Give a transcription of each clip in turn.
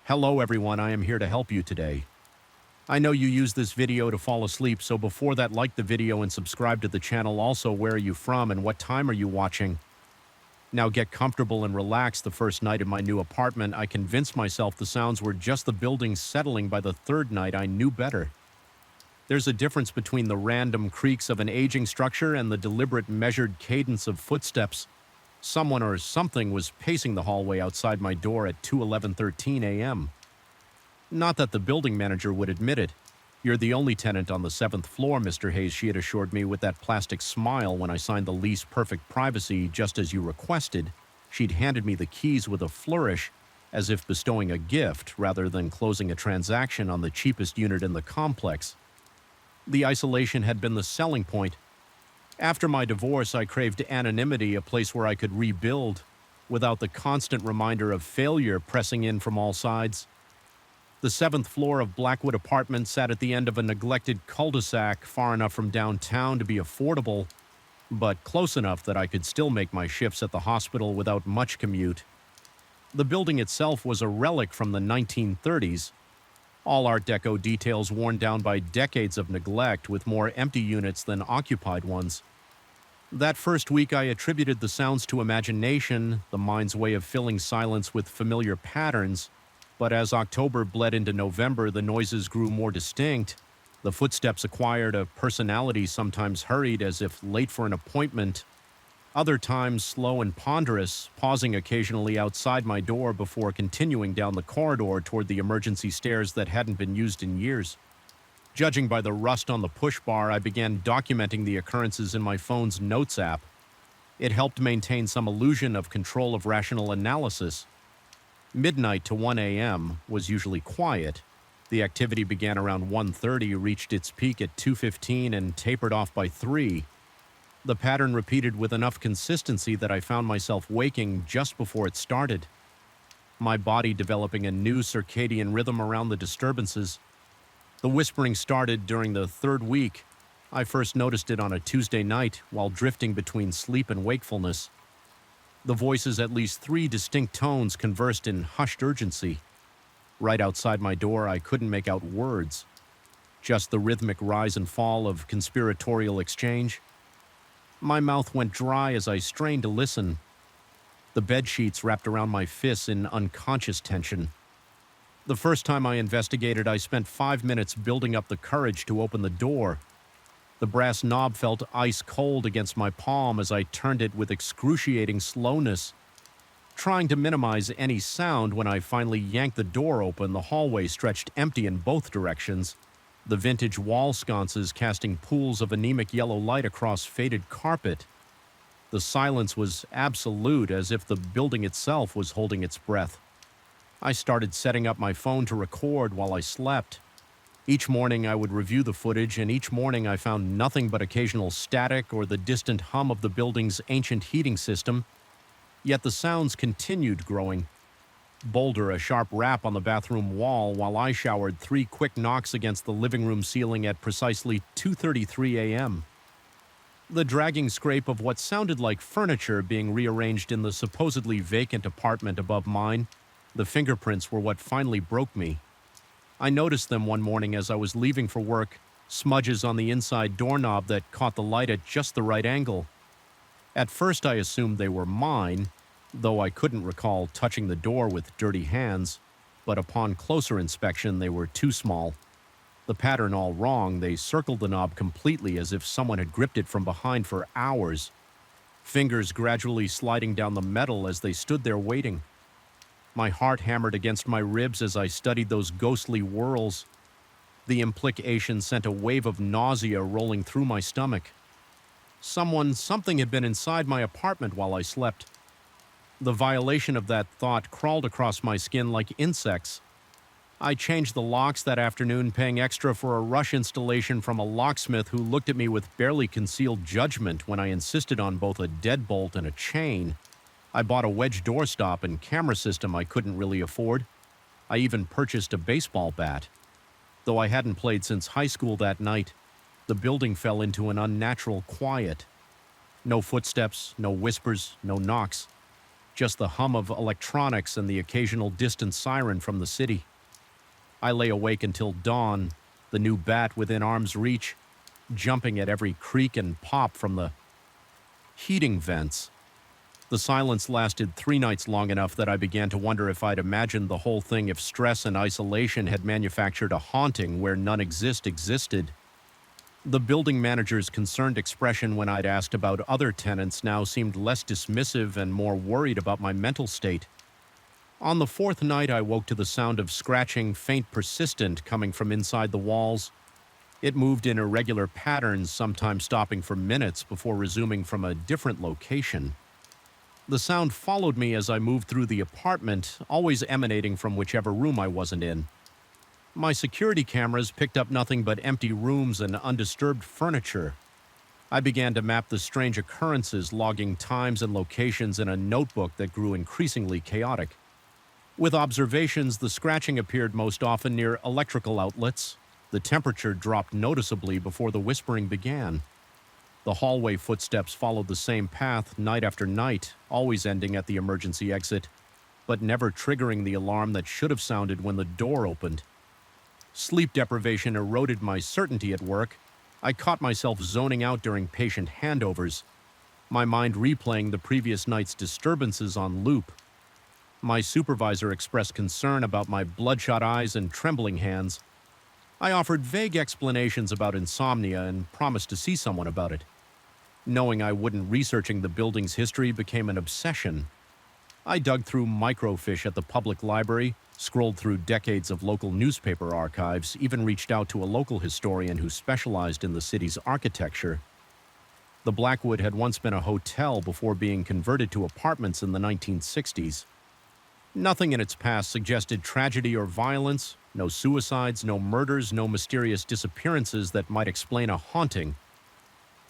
Hello everyone, I am here to help you today. I know you use this video to fall asleep, so before that, like the video and subscribe to the channel. Also, where are you from and what time are you watching? Now get comfortable and relax. The first night in my new apartment, I convinced myself the sounds were just the building settling. By the third night, I knew better. There's a difference between the random creaks of an aging structure and the deliberate measured cadence of footsteps. Someone or something was pacing the hallway outside my door at 2:11:13 a.m. Not that the building manager would admit it. "You're the only tenant on the 7th floor, Mr. Hayes," she had assured me with that plastic smile when I signed the lease. "Perfect privacy, just as you requested." She'd handed me the keys with a flourish, as if bestowing a gift rather than closing a transaction on the cheapest unit in the complex. The isolation had been the selling point. After my divorce, I craved anonymity, a place where I could rebuild, without the constant reminder of failure pressing in from all sides. The 7th floor of Blackwood Apartments sat at the end of a neglected cul-de-sac, far enough from downtown to be affordable, but close enough that I could still make my shifts at the hospital without much commute. The building itself was a relic from the 1930s. All Art Deco details worn down by decades of neglect, with more empty units than occupied ones. That first week, I attributed the sounds to imagination, the mind's way of filling silence with familiar patterns. But as October bled into November, the noises grew more distinct. The footsteps acquired a personality, sometimes hurried, as if late for an appointment, other times slow and ponderous, pausing occasionally outside my door before continuing down the corridor toward the emergency stairs that hadn't been used in years. Judging by the rust on the push bar, I began documenting the occurrences in my phone's Notes app. It helped maintain some illusion of control of rational analysis. Midnight to 1 a.m. was usually quiet. The activity began around 1:30, reached its peak at 2:15, and tapered off by 3. The pattern repeated with enough consistency that I found myself waking just before it started, my body developing a new circadian rhythm around the disturbances. The whispering started during the third week. I first noticed it on a Tuesday night while drifting between sleep and wakefulness. The voices, at least 3 distinct tones, conversed in hushed urgency. Right outside my door, I couldn't make out words, just the rhythmic rise and fall of conspiratorial exchange. My mouth went dry as I strained to listen. The bed sheets wrapped around my fists in unconscious tension. The first time I investigated, I spent 5 minutes building up the courage to open the door. The brass knob felt ice cold against my palm as I turned it with excruciating slowness. Trying to minimize any sound, when I finally yanked the door open, the hallway stretched empty in both directions, the vintage wall sconces casting pools of anemic yellow light across faded carpet. The silence was absolute, as if the building itself was holding its breath. I started setting up my phone to record while I slept. Each morning I would review the footage, and each morning I found nothing but occasional static or the distant hum of the building's ancient heating system. Yet the sounds continued growing. Bolder, a sharp rap on the bathroom wall while I showered, 3 quick knocks against the living room ceiling at precisely 2:33 a.m. The dragging scrape of what sounded like furniture being rearranged in the supposedly vacant apartment above mine. The fingerprints were what finally broke me. I noticed them one morning as I was leaving for work, smudges on the inside doorknob that caught the light at just the right angle. At first I assumed they were mine, though I couldn't recall touching the door with dirty hands, but upon closer inspection they were too small. The pattern all wrong. They circled the knob completely, as if someone had gripped it from behind for hours, fingers gradually sliding down the metal as they stood there waiting. My heart hammered against my ribs as I studied those ghostly whorls. The implication sent a wave of nausea rolling through my stomach. Something had been inside my apartment while I slept. The violation of that thought crawled across my skin like insects. I changed the locks that afternoon, paying extra for a rush installation from a locksmith who looked at me with barely concealed judgment when I insisted on both a deadbolt and a chain. I bought a wedge doorstop and camera system I couldn't really afford. I even purchased a baseball bat. Though I hadn't played since high school that night, the building fell into an unnatural quiet. No footsteps, no whispers, no knocks. just the hum of electronics and the occasional distant siren from the city. I lay awake until dawn, the new bat within arm's reach, jumping at every creak and pop from the heating vents. The silence lasted 3 nights, long enough that I began to wonder if I'd imagined the whole thing, if stress and isolation had manufactured a haunting where none existed. The building manager's concerned expression when I'd asked about other tenants now seemed less dismissive and more worried about my mental state. On the 4th night, I woke to the sound of scratching, faint, persistent, coming from inside the walls. It moved in irregular patterns, sometimes stopping for minutes before resuming from a different location. The sound followed me as I moved through the apartment, always emanating from whichever room I wasn't in. My security cameras picked up nothing but empty rooms and undisturbed furniture. I began to map the strange occurrences, logging times and locations in a notebook that grew increasingly chaotic. With observations, the scratching appeared most often near electrical outlets. The temperature dropped noticeably before the whispering began. The hallway footsteps followed the same path night after night, always ending at the emergency exit, but never triggering the alarm that should have sounded when the door opened. Sleep deprivation eroded my certainty at work. I caught myself zoning out during patient handovers, my mind replaying the previous night's disturbances on loop. My supervisor expressed concern about my bloodshot eyes and trembling hands. I offered vague explanations about insomnia and promised to see someone about it. Knowing I wouldn't, researching the building's history became an obsession. I dug through microfiche at the public library, scrolled through decades of local newspaper archives, even reached out to a local historian who specialized in the city's architecture. The Blackwood had once been a hotel before being converted to apartments in the 1960s. Nothing in its past suggested tragedy or violence, no suicides, no murders, no mysterious disappearances that might explain a haunting.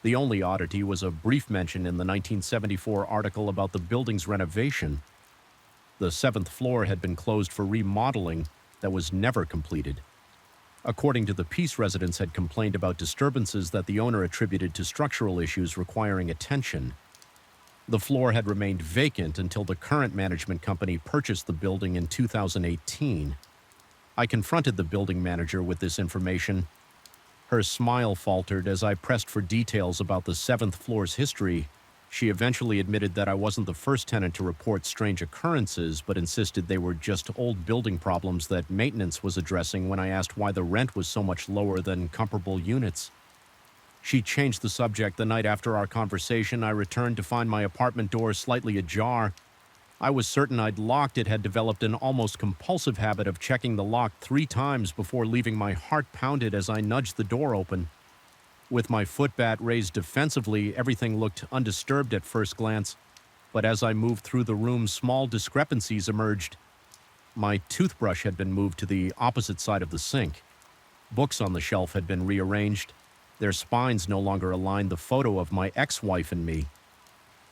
The only oddity was a brief mention in the 1974 article about the building's renovation. The 7th floor had been closed for remodeling that was never completed. According to the piece, residents had complained about disturbances that the owner attributed to structural issues requiring attention. The floor had remained vacant until the current management company purchased the building in 2018. I confronted the building manager with this information. Her smile faltered as I pressed for details about the 7th floor's history. She eventually admitted that I wasn't the first tenant to report strange occurrences, but insisted they were just old building problems that maintenance was addressing when I asked why the rent was so much lower than comparable units. She changed the subject the night after our conversation. I returned to find my apartment door slightly ajar. I was certain I'd locked it, had developed an almost compulsive habit of checking the lock 3 times before leaving. My heart pounded as I nudged the door open. With my footbat raised defensively, everything looked undisturbed at first glance, but as I moved through the room, small discrepancies emerged. My toothbrush had been moved to the opposite side of the sink. Books on the shelf had been rearranged. Their spines no longer aligned. The photo of my ex-wife and me,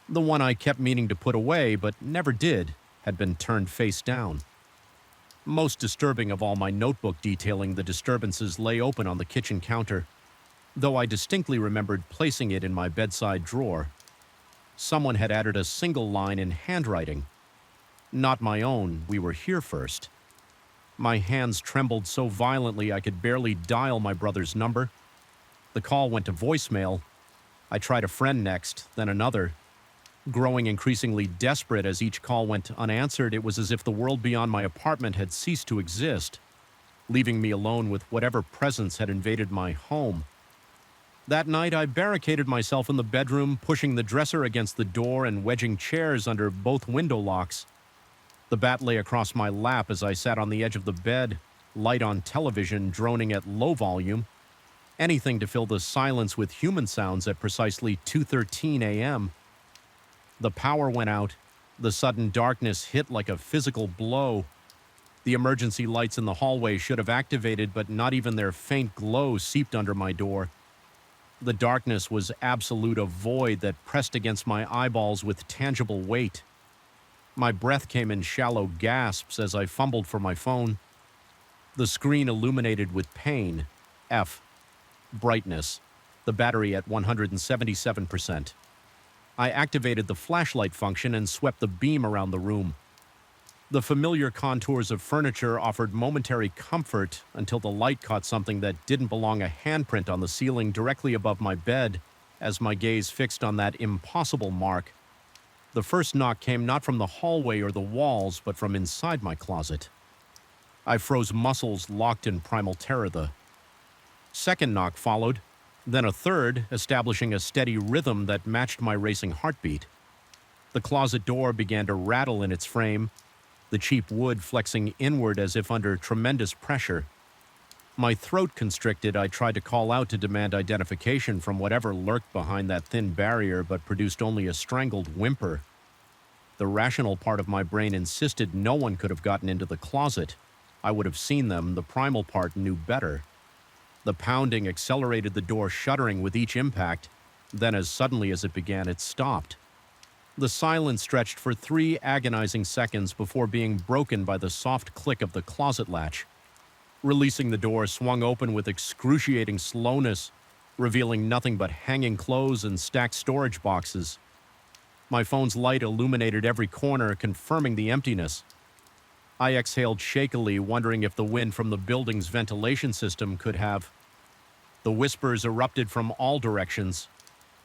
the one I kept meaning to put away but never did, had been turned face down. Most disturbing of all, my notebook detailing the disturbances lay open on the kitchen counter, though I distinctly remembered placing it in my bedside drawer. Someone had added a single line in handwriting. Not my own, "We were here first." My hands trembled so violently I could barely dial my brother's number. The call went to voicemail. I tried a friend next, then another. Growing increasingly desperate as each call went unanswered, it was as if the world beyond my apartment had ceased to exist, leaving me alone with whatever presence had invaded my home. That night, I barricaded myself in the bedroom, pushing the dresser against the door and wedging chairs under both window locks. The bat lay across my lap as I sat on the edge of the bed, light on television droning at low volume. Anything to fill the silence with human sounds at precisely 2:13 a.m. The power went out. The sudden darkness hit like a physical blow. The emergency lights in the hallway should have activated, but not even their faint glow seeped under my door. The darkness was absolute, a void that pressed against my eyeballs with tangible weight. My breath came in shallow gasps as I fumbled for my phone. The screen illuminated with pain. F. Brightness. The battery at 177%. I activated the flashlight function and swept the beam around the room. The familiar contours of furniture offered momentary comfort until the light caught something that didn't belong, a handprint on the ceiling directly above my bed, as my gaze fixed on that impossible mark. The first knock came not from the hallway or the walls, but from inside my closet. I froze, muscles locked in primal terror. The second knock followed, then a third, establishing a steady rhythm that matched my racing heartbeat. The closet door began to rattle in its frame, the cheap wood flexing inward as if under tremendous pressure. My throat constricted. I tried to call out to demand identification from whatever lurked behind that thin barrier, but produced only a strangled whimper. The rational part of my brain insisted no one could have gotten into the closet. I would have seen them. The primal part knew better. The pounding accelerated, the door shuddering with each impact. Then, as suddenly as it began, it stopped. The silence stretched for 3 agonizing seconds before being broken by the soft click of the closet latch. Releasing the door swung open with excruciating slowness, revealing nothing but hanging clothes and stacked storage boxes. My phone's light illuminated every corner, confirming the emptiness. I exhaled shakily, wondering if the wind from the building's ventilation system could have. The whispers erupted from all directions.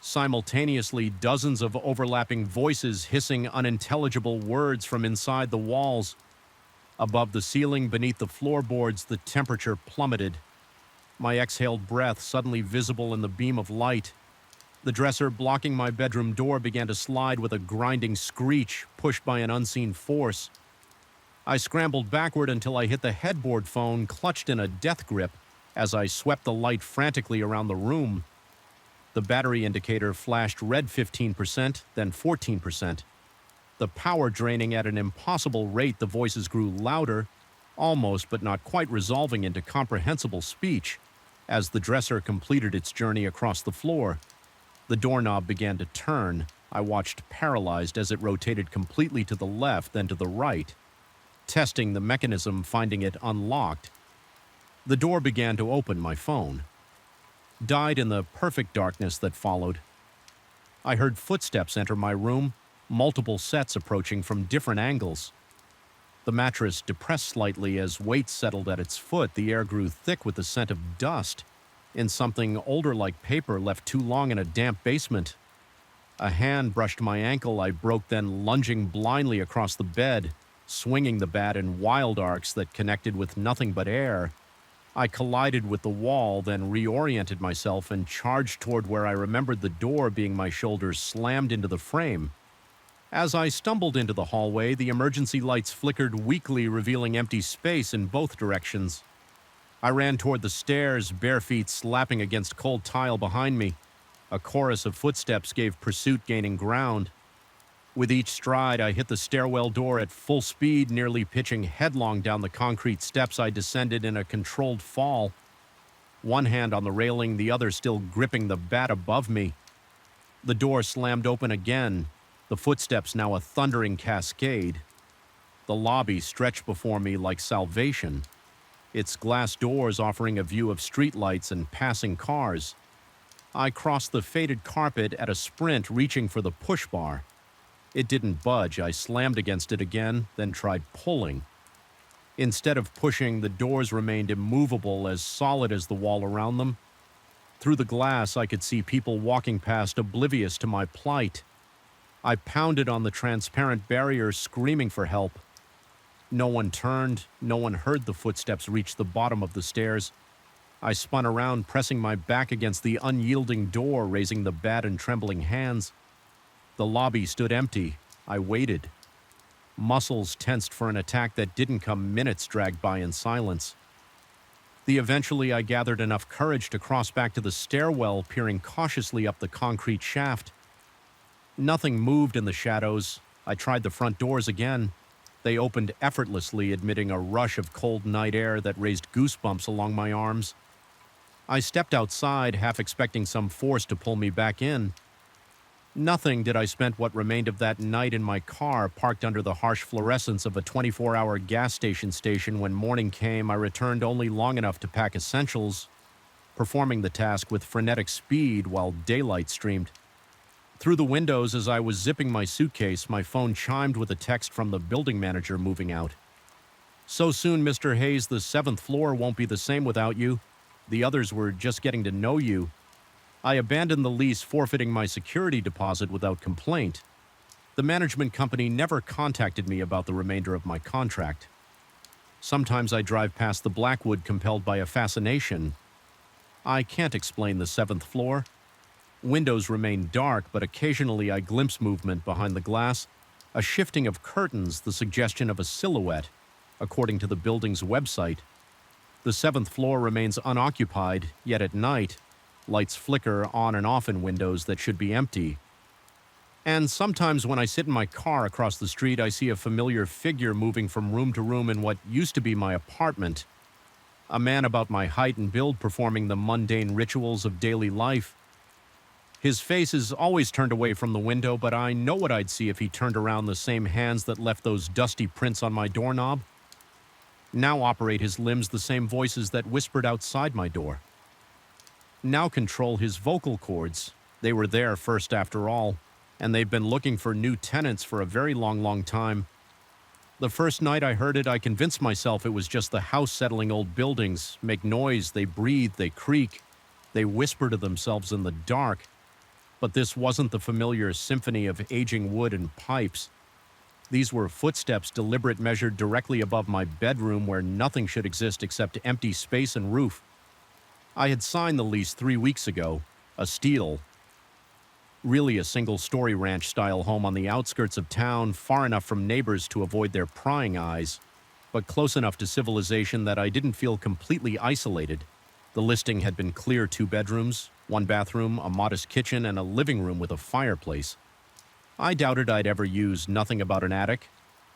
Simultaneously, dozens of overlapping voices hissing unintelligible words from inside the walls. Above the ceiling, beneath the floorboards, the temperature plummeted. My exhaled breath suddenly visible in the beam of light. The dresser blocking my bedroom door began to slide with a grinding screech, pushed by an unseen force. I scrambled backward until I hit the headboard phone, clutched in a death grip, as I swept the light frantically around the room. The battery indicator flashed red 15%, then 14%. The power draining at an impossible rate, the voices grew louder, almost but not quite resolving into comprehensible speech. As the dresser completed its journey across the floor, the doorknob began to turn. I watched paralyzed as it rotated completely to the left, then to the right. Testing the mechanism, finding it unlocked. The door began to open. My phone died in the perfect darkness that followed. I heard footsteps enter my room, multiple sets approaching from different angles. The mattress depressed slightly as weight settled at its foot. The air grew thick with the scent of dust, in something older like paper left too long in a damp basement. A hand brushed my ankle. I broke, then lunging blindly across the bed, swinging the bat in wild arcs that connected with nothing but air. I collided with the wall, then reoriented myself and charged toward where I remembered the door being. My shoulders slammed into the frame. As I stumbled into the hallway, the emergency lights flickered weakly, revealing empty space in both directions. I ran toward the stairs, bare feet slapping against cold tile behind me. A chorus of footsteps gave pursuit, gaining ground. With each stride, I hit the stairwell door at full speed, nearly pitching headlong down the concrete steps. I descended in a controlled fall, one hand on the railing, the other still gripping the bat above me. The door slammed open again, the footsteps now a thundering cascade. The lobby stretched before me like salvation, its glass doors offering a view of streetlights and passing cars. I crossed the faded carpet at a sprint, reaching for the push bar. It didn't budge. I slammed against it again, then tried pulling. Instead of pushing, the doors remained immovable, as solid as the wall around them. Through the glass, I could see people walking past, oblivious to my plight. I pounded on the transparent barrier, screaming for help. No one turned. No one heard the footsteps reach the bottom of the stairs. I spun around, pressing my back against the unyielding door, raising the bat in trembling hands. The lobby stood empty. I waited. Muscles tensed for an attack that didn't come. Minutes dragged by in silence. Eventually, I gathered enough courage to cross back to the stairwell, peering cautiously up the concrete shaft. Nothing moved in the shadows. I tried the front doors again. They opened effortlessly, admitting a rush of cold night air that raised goosebumps along my arms. I stepped outside, half expecting some force to pull me back in. Nothing. Did I spent what remained of that night in my car, parked under the harsh fluorescence of a 24-hour gas station. When morning came, I returned only long enough to pack essentials, performing the task with frenetic speed while daylight streamed. Through the windows, as I was zipping my suitcase, my phone chimed with a text from the building manager moving out. "So soon, Mr. Hayes, the seventh floor won't be the same without you. The others were just getting to know you. I abandoned the lease, forfeiting my security deposit without complaint. The management company never contacted me about the remainder of my contract. Sometimes I drive past the Blackwood compelled by a fascination. I can't explain the seventh floor. Windows remain dark, but occasionally I glimpse movement behind the glass, a shifting of curtains, the suggestion of a silhouette, according to the building's website. The seventh floor remains unoccupied, yet at night, lights flicker on and off in windows that should be empty. And sometimes when I sit in my car across the street, I see a familiar figure moving from room to room in what used to be my apartment. A man about my height and build performing the mundane rituals of daily life. His face is always turned away from the window, but I know what I'd see if he turned around the same hands that left those dusty prints on my doorknob. Now operate his limbs the same voices that whispered outside my door. Now control his vocal cords. They were there first after all, and they've been looking for new tenants for a very long time. The first night I heard it, I convinced myself it was just the house settling old buildings, make noise, they breathe, they creak, they whisper to themselves in the dark. But this wasn't the familiar symphony of aging wood and pipes. These were footsteps deliberate, measured directly above my bedroom where nothing should exist except empty space and roof. I had signed the lease 3 weeks ago, a steal. Really a single-story ranch-style home on the outskirts of town, far enough from neighbors to avoid their prying eyes, but close enough to civilization that I didn't feel completely isolated. The listing had been clear: 2 bedrooms, 1 bathroom, a modest kitchen, and a living room with a fireplace. I doubted I'd ever use. Nothing about an attic,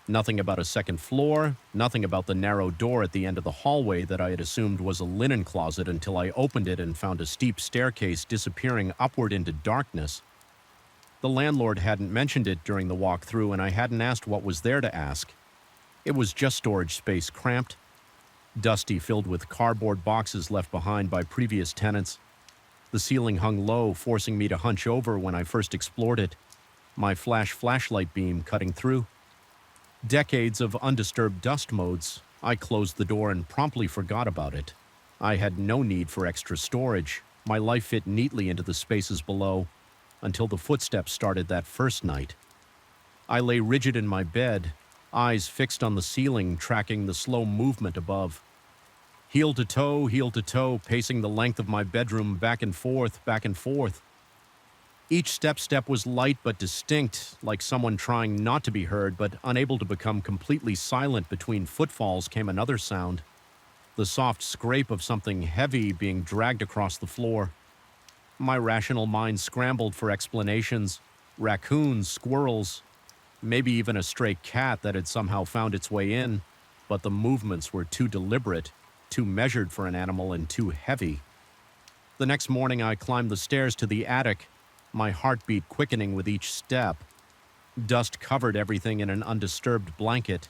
nothing about a second floor, nothing about the narrow door at the end of the hallway that I had assumed was a linen closet until I opened it and found a steep staircase disappearing upward into darkness. The landlord hadn't mentioned it during the walk-through, and I hadn't asked what was there to ask. It was just storage space, cramped, dusty, filled with cardboard boxes left behind by previous tenants. The ceiling hung low, forcing me to hunch over when I first explored it, my flashlight beam cutting through. Decades of undisturbed dust modes. I closed the door and promptly forgot about it. I had no need for extra storage. My life fit neatly into the spaces below, until the footsteps started that first night. I lay rigid in my bed, eyes fixed on the ceiling, tracking the slow movement above. Heel to toe, pacing the length of my bedroom, back and forth. Each step was light but distinct, like someone trying not to be heard but unable to become completely silent. Between footfalls came another sound, the soft scrape of something heavy being dragged across the floor. My rational mind scrambled for explanations: raccoons, squirrels, maybe even a stray cat that had somehow found its way in, but the movements were too deliberate, too measured for an animal, and too heavy. The next morning I climbed the stairs to the attic, my heartbeat quickening with each step. Dust covered everything in an undisturbed blanket.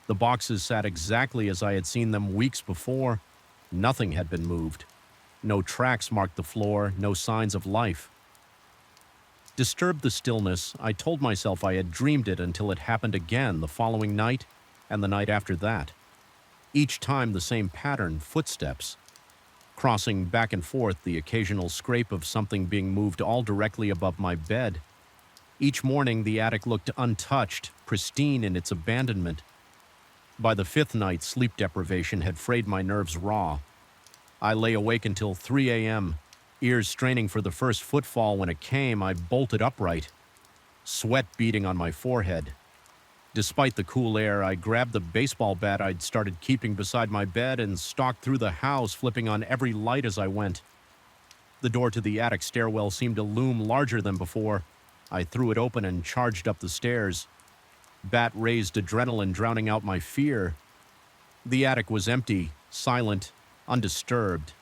The boxes sat exactly as I had seen them weeks before. Nothing had been moved. No tracks marked the floor, no signs of life. Disturbed the stillness, I told myself I had dreamed it until it happened again the following night and the night after that. Each time the same pattern: footsteps, crossing back and forth, the occasional scrape of something being moved, all directly above my bed. Each morning the attic looked untouched, pristine in its abandonment. By the 5th night, sleep deprivation had frayed my nerves raw. I lay awake until 3 a.m., ears straining for the first footfall. When it came, I bolted upright, sweat beading on my forehead. Despite the cool air, I grabbed the baseball bat I'd started keeping beside my bed and stalked through the house, flipping on every light as I went. The door to the attic stairwell seemed to loom larger than before. I threw it open and charged up the stairs. Bat-raised adrenaline drowning out my fear. The attic was empty, silent, undisturbed.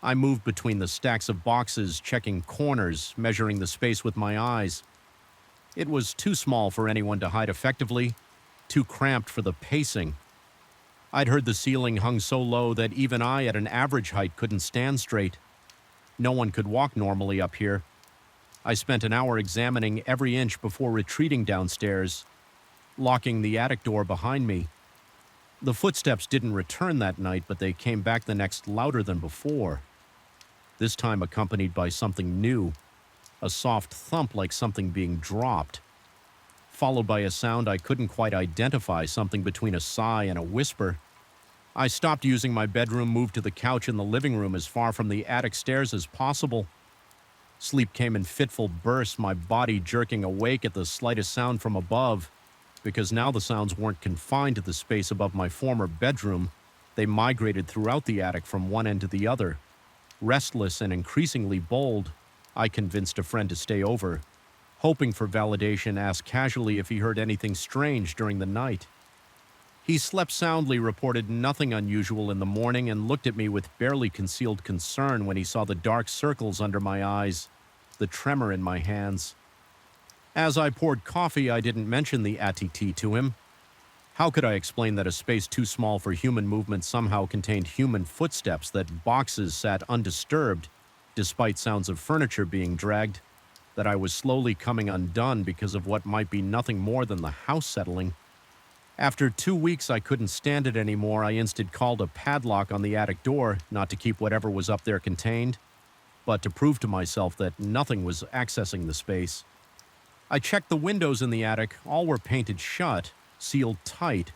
I moved between the stacks of boxes, checking corners, measuring the space with my eyes. It was too small for anyone to hide effectively, too cramped for the pacing. I'd heard the ceiling hung so low that even I, at an average height, couldn't stand straight. No one could walk normally up here. I spent an hour examining every inch before retreating downstairs, locking the attic door behind me. The footsteps didn't return that night, but they came back the next louder than before, this time accompanied by something new, a soft thump like something being dropped, followed by a sound I couldn't quite identify, something between a sigh and a whisper. I stopped using my bedroom, moved to the couch in the living room as far from the attic stairs as possible. Sleep came in fitful bursts, my body jerking awake at the slightest sound from above, because now the sounds weren't confined to the space above my former bedroom. They migrated throughout the attic from one end to the other. Restless and increasingly bold, I convinced a friend to stay over. Hoping for validation, asked casually if he heard anything strange during the night. He slept soundly, reported nothing unusual in the morning, and looked at me with barely concealed concern when he saw the dark circles under my eyes, the tremor in my hands. As I poured coffee, I didn't mention the ATT to him. How could I explain that a space too small for human movement somehow contained human footsteps, that boxes sat undisturbed, despite sounds of furniture being dragged, that I was slowly coming undone because of what might be nothing more than the house settling? After 2 weeks, I couldn't stand it anymore. I instead called a padlock on the attic door, not to keep whatever was up there contained, but to prove to myself that nothing was accessing the space. I checked the windows in the attic. All were painted shut, sealed tight.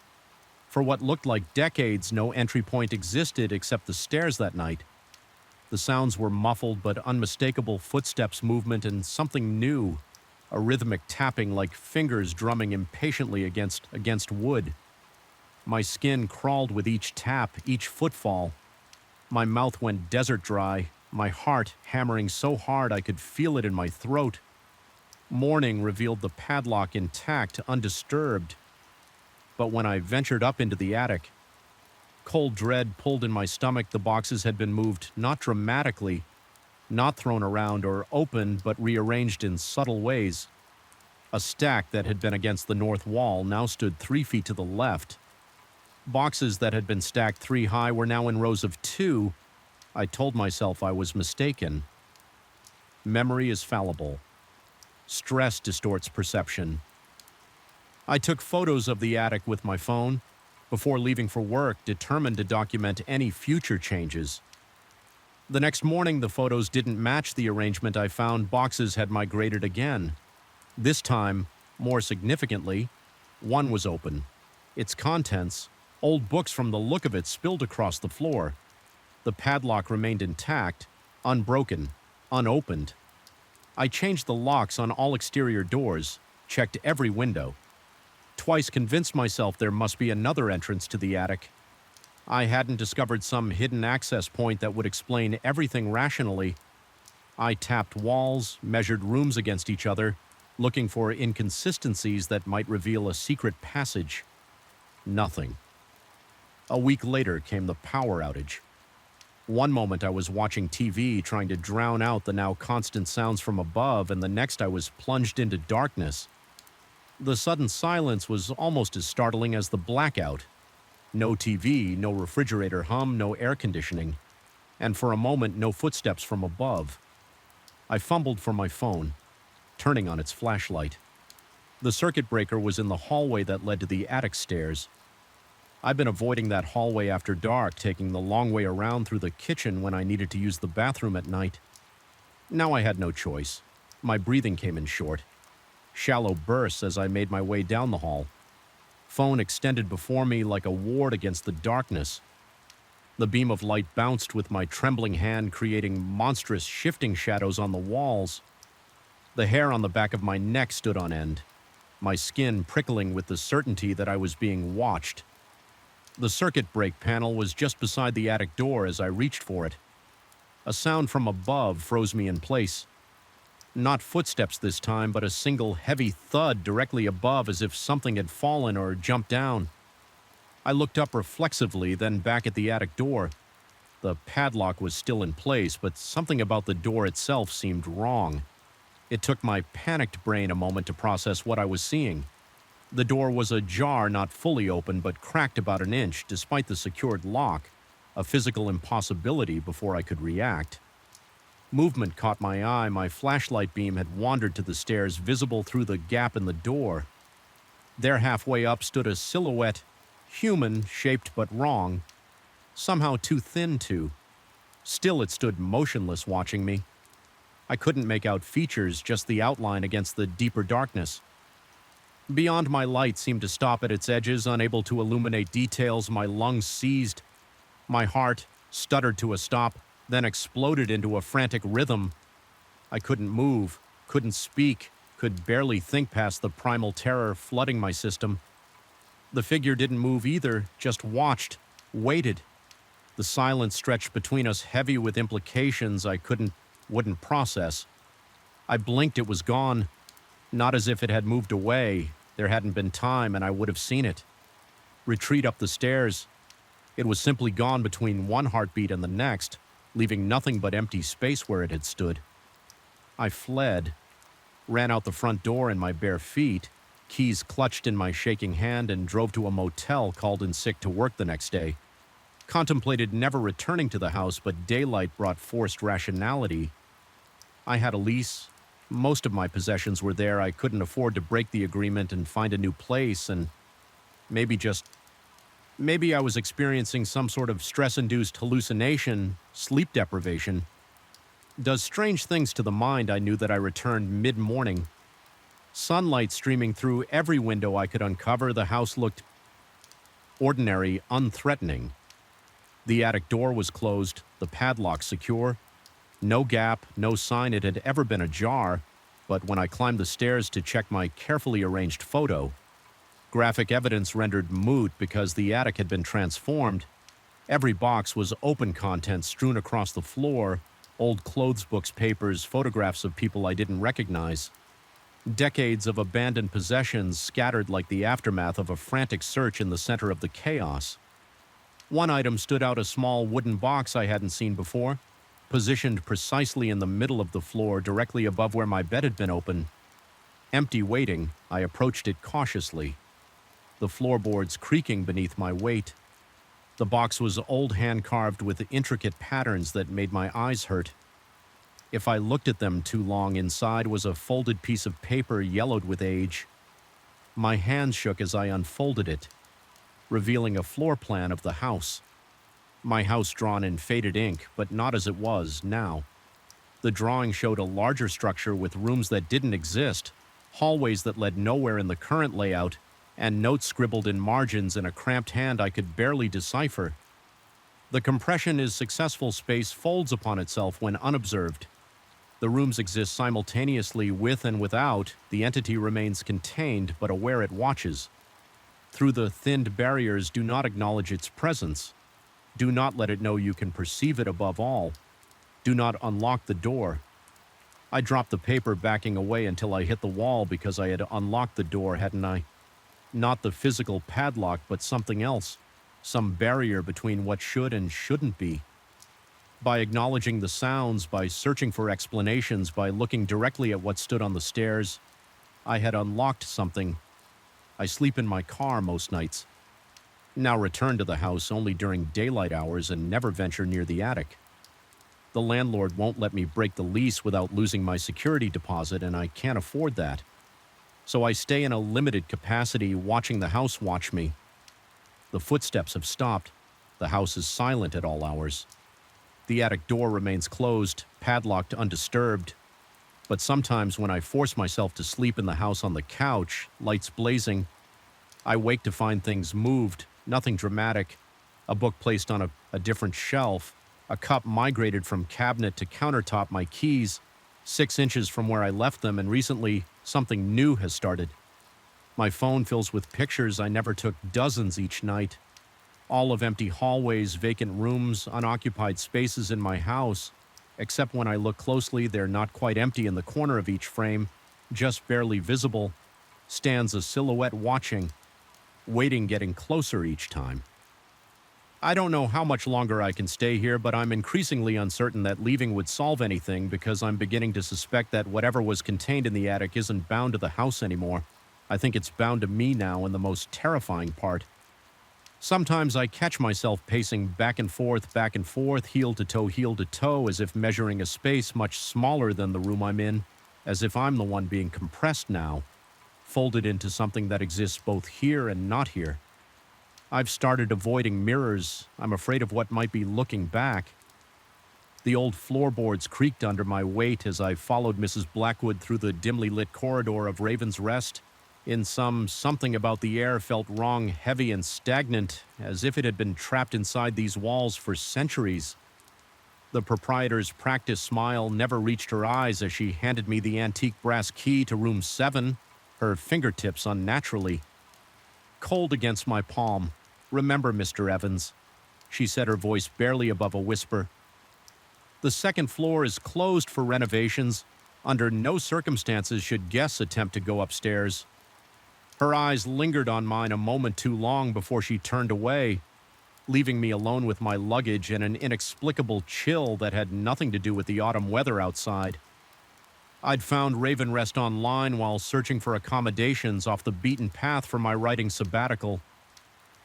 For what looked like decades, no entry point existed except the stairs that night. The sounds were muffled but unmistakable footsteps, movement, and something new, a rhythmic tapping like fingers drumming impatiently against wood. My skin crawled with each tap, each footfall. My mouth went desert dry, my heart hammering so hard I could feel it in my throat. Morning revealed the padlock intact, undisturbed. But when I ventured up into the attic, cold dread pulled in my stomach. The boxes had been moved, not dramatically, not thrown around or opened, but rearranged in subtle ways. A stack that had been against the north wall now stood 3 feet to the left. Boxes that had been stacked 3 high were now in rows of 2. I told myself I was mistaken. Memory is fallible. Stress distorts perception. I took photos of the attic with my phone before leaving for work, determined to document any future changes. The next morning, the photos didn't match the arrangement I found. Boxes had migrated again. This time, more significantly, one was open. Its contents, old books from the look of it, spilled across the floor. The padlock remained intact, unbroken, unopened. I changed the locks on all exterior doors, checked every window. Twice convinced myself there must be another entrance to the attic. I hadn't discovered some hidden access point that would explain everything rationally. I tapped walls, measured rooms against each other, looking for inconsistencies that might reveal a secret passage. Nothing. A week later came the power outage. One moment I was watching TV, trying to drown out the now constant sounds from above, and the next I was plunged into darkness. The sudden silence was almost as startling as the blackout. No TV, no refrigerator hum, no air conditioning, and for a moment no footsteps from above. I fumbled for my phone, turning on its flashlight. The circuit breaker was in the hallway that led to the attic stairs. I'd been avoiding that hallway after dark, taking the long way around through the kitchen when I needed to use the bathroom at night. Now I had no choice. My breathing came in short. Shallow bursts as I made my way down the hall. Phone extended before me like a ward against the darkness. The beam of light bounced with my trembling hand, creating monstrous shifting shadows on the walls. The hair on the back of my neck stood on end, my skin prickling with the certainty that I was being watched. The circuit break panel was just beside the attic door as I reached for it. A sound from above froze me in place. Not footsteps this time, but a single heavy thud directly above, as if something had fallen or jumped down. I looked up reflexively, then back at the attic door. The padlock was still in place, but something about the door itself seemed wrong. It took my panicked brain a moment to process what I was seeing. The door was ajar, not fully open, but cracked about an inch, despite the secured lock, a physical impossibility before I could react. Movement caught my eye. My flashlight beam had wandered to the stairs, visible through the gap in the door. There, halfway up, stood a silhouette, human, shaped but wrong, somehow too thin to. Still, it stood motionless, watching me. I couldn't make out features, just the outline against the deeper darkness. Beyond, my light seemed to stop at its edges, unable to illuminate details. My lungs seized. My heart stuttered to a stop, then exploded into a frantic rhythm. I couldn't move, couldn't speak, could barely think past the primal terror flooding my system. The figure didn't move either, just watched, waited. The silence stretched between us, heavy with implications I wouldn't process. I blinked, it was gone. Not as if it had moved away. There hadn't been time, and I would have seen it. Retreat up the stairs. It was simply gone between one heartbeat and the next, leaving nothing but empty space where it had stood. I fled, ran out the front door in my bare feet, keys clutched in my shaking hand, and drove to a motel, called in sick to work the next day. Contemplated never returning to the house, but daylight brought forced rationality. I had a lease. Most of my possessions were there. I couldn't afford to break the agreement and find a new place, and maybe I was experiencing some sort of stress-induced hallucination, sleep deprivation. Does strange things to the mind. I knew that I returned mid-morning. Sunlight streaming through every window I could uncover. The house looked ordinary, unthreatening. The attic door was closed, the padlock secure. No gap, no sign it had ever been ajar, but when I climbed the stairs to check my carefully arranged photo, graphic evidence rendered moot because the attic had been transformed. Every box was open contents strewn across the floor, old clothes books, papers, photographs of people I didn't recognize. Decades of abandoned possessions scattered like the aftermath of a frantic search in the center of the chaos. One item stood out, a small wooden box I hadn't seen before, positioned precisely in the middle of the floor, directly above where my bed had been open. Empty, waiting, I approached it cautiously, the floorboards creaking beneath my weight. The box was old, hand-carved with intricate patterns that made my eyes hurt. If I looked at them too long, inside was a folded piece of paper yellowed with age. My hands shook as I unfolded it, revealing a floor plan of the house. My house drawn in faded ink, but not as it was now. The drawing showed a larger structure with rooms that didn't exist, hallways that led nowhere in the current layout, and notes scribbled in margins in a cramped hand I could barely decipher. The compression is successful. Space folds upon itself when unobserved. The rooms exist simultaneously with and without. The entity remains contained, but aware it watches. Through the thinned barriers, do not acknowledge its presence. Do not let it know you can perceive it. Above all, do not unlock the door. I dropped the paper, backing away until I hit the wall because I had unlocked the door, hadn't I? Not the physical padlock, but something else. Some barrier between what should and shouldn't be. By acknowledging the sounds, by searching for explanations, by looking directly at what stood on the stairs, I had unlocked something. I sleep in my car most nights. Now return to the house only during daylight hours and never venture near the attic. The landlord won't let me break the lease without losing my security deposit, and I can't afford that. So I stay in a limited capacity, watching the house watch me. The footsteps have stopped. The house is silent at all hours. The attic door remains closed, padlocked, undisturbed. But sometimes when I force myself to sleep in the house on the couch, lights blazing, I wake to find things moved, nothing dramatic. A book placed on a different shelf, a cup migrated from cabinet to countertop, my keys 6 inches from where I left them, and recently something new has started. My phone fills with pictures I never took, dozens each night. All of empty hallways, vacant rooms, unoccupied spaces in my house. Except when I look closely, they're not quite empty. In the corner of each frame, just barely visible, stands a silhouette watching, waiting, getting closer each time. I don't know how much longer I can stay here, but I'm increasingly uncertain that leaving would solve anything, because I'm beginning to suspect that whatever was contained in the attic isn't bound to the house anymore. I think it's bound to me now, and the most terrifying part, Sometimes I catch myself pacing back and forth, heel to toe, as if measuring a space much smaller than the room I'm in, as if I'm the one being compressed now, folded into something that exists both here and not here. I've started avoiding mirrors. I'm afraid of what might be looking back. The old floorboards creaked under my weight as I followed Mrs. Blackwood through the dimly lit corridor of Raven's Rest. Something about the air felt wrong, heavy and stagnant, as if it had been trapped inside these walls for centuries. The proprietor's practiced smile never reached her eyes as she handed me the antique brass key to room 7, her fingertips unnaturally cold against my palm. "Remember, Mr. Evans," she said, her voice barely above a whisper. "The second floor is closed for renovations. Under no circumstances should guests attempt to go upstairs." Her eyes lingered on mine a moment too long before she turned away, leaving me alone with my luggage and an inexplicable chill that had nothing to do with the autumn weather outside. I'd found Raven Rest online while searching for accommodations off the beaten path for my writing sabbatical.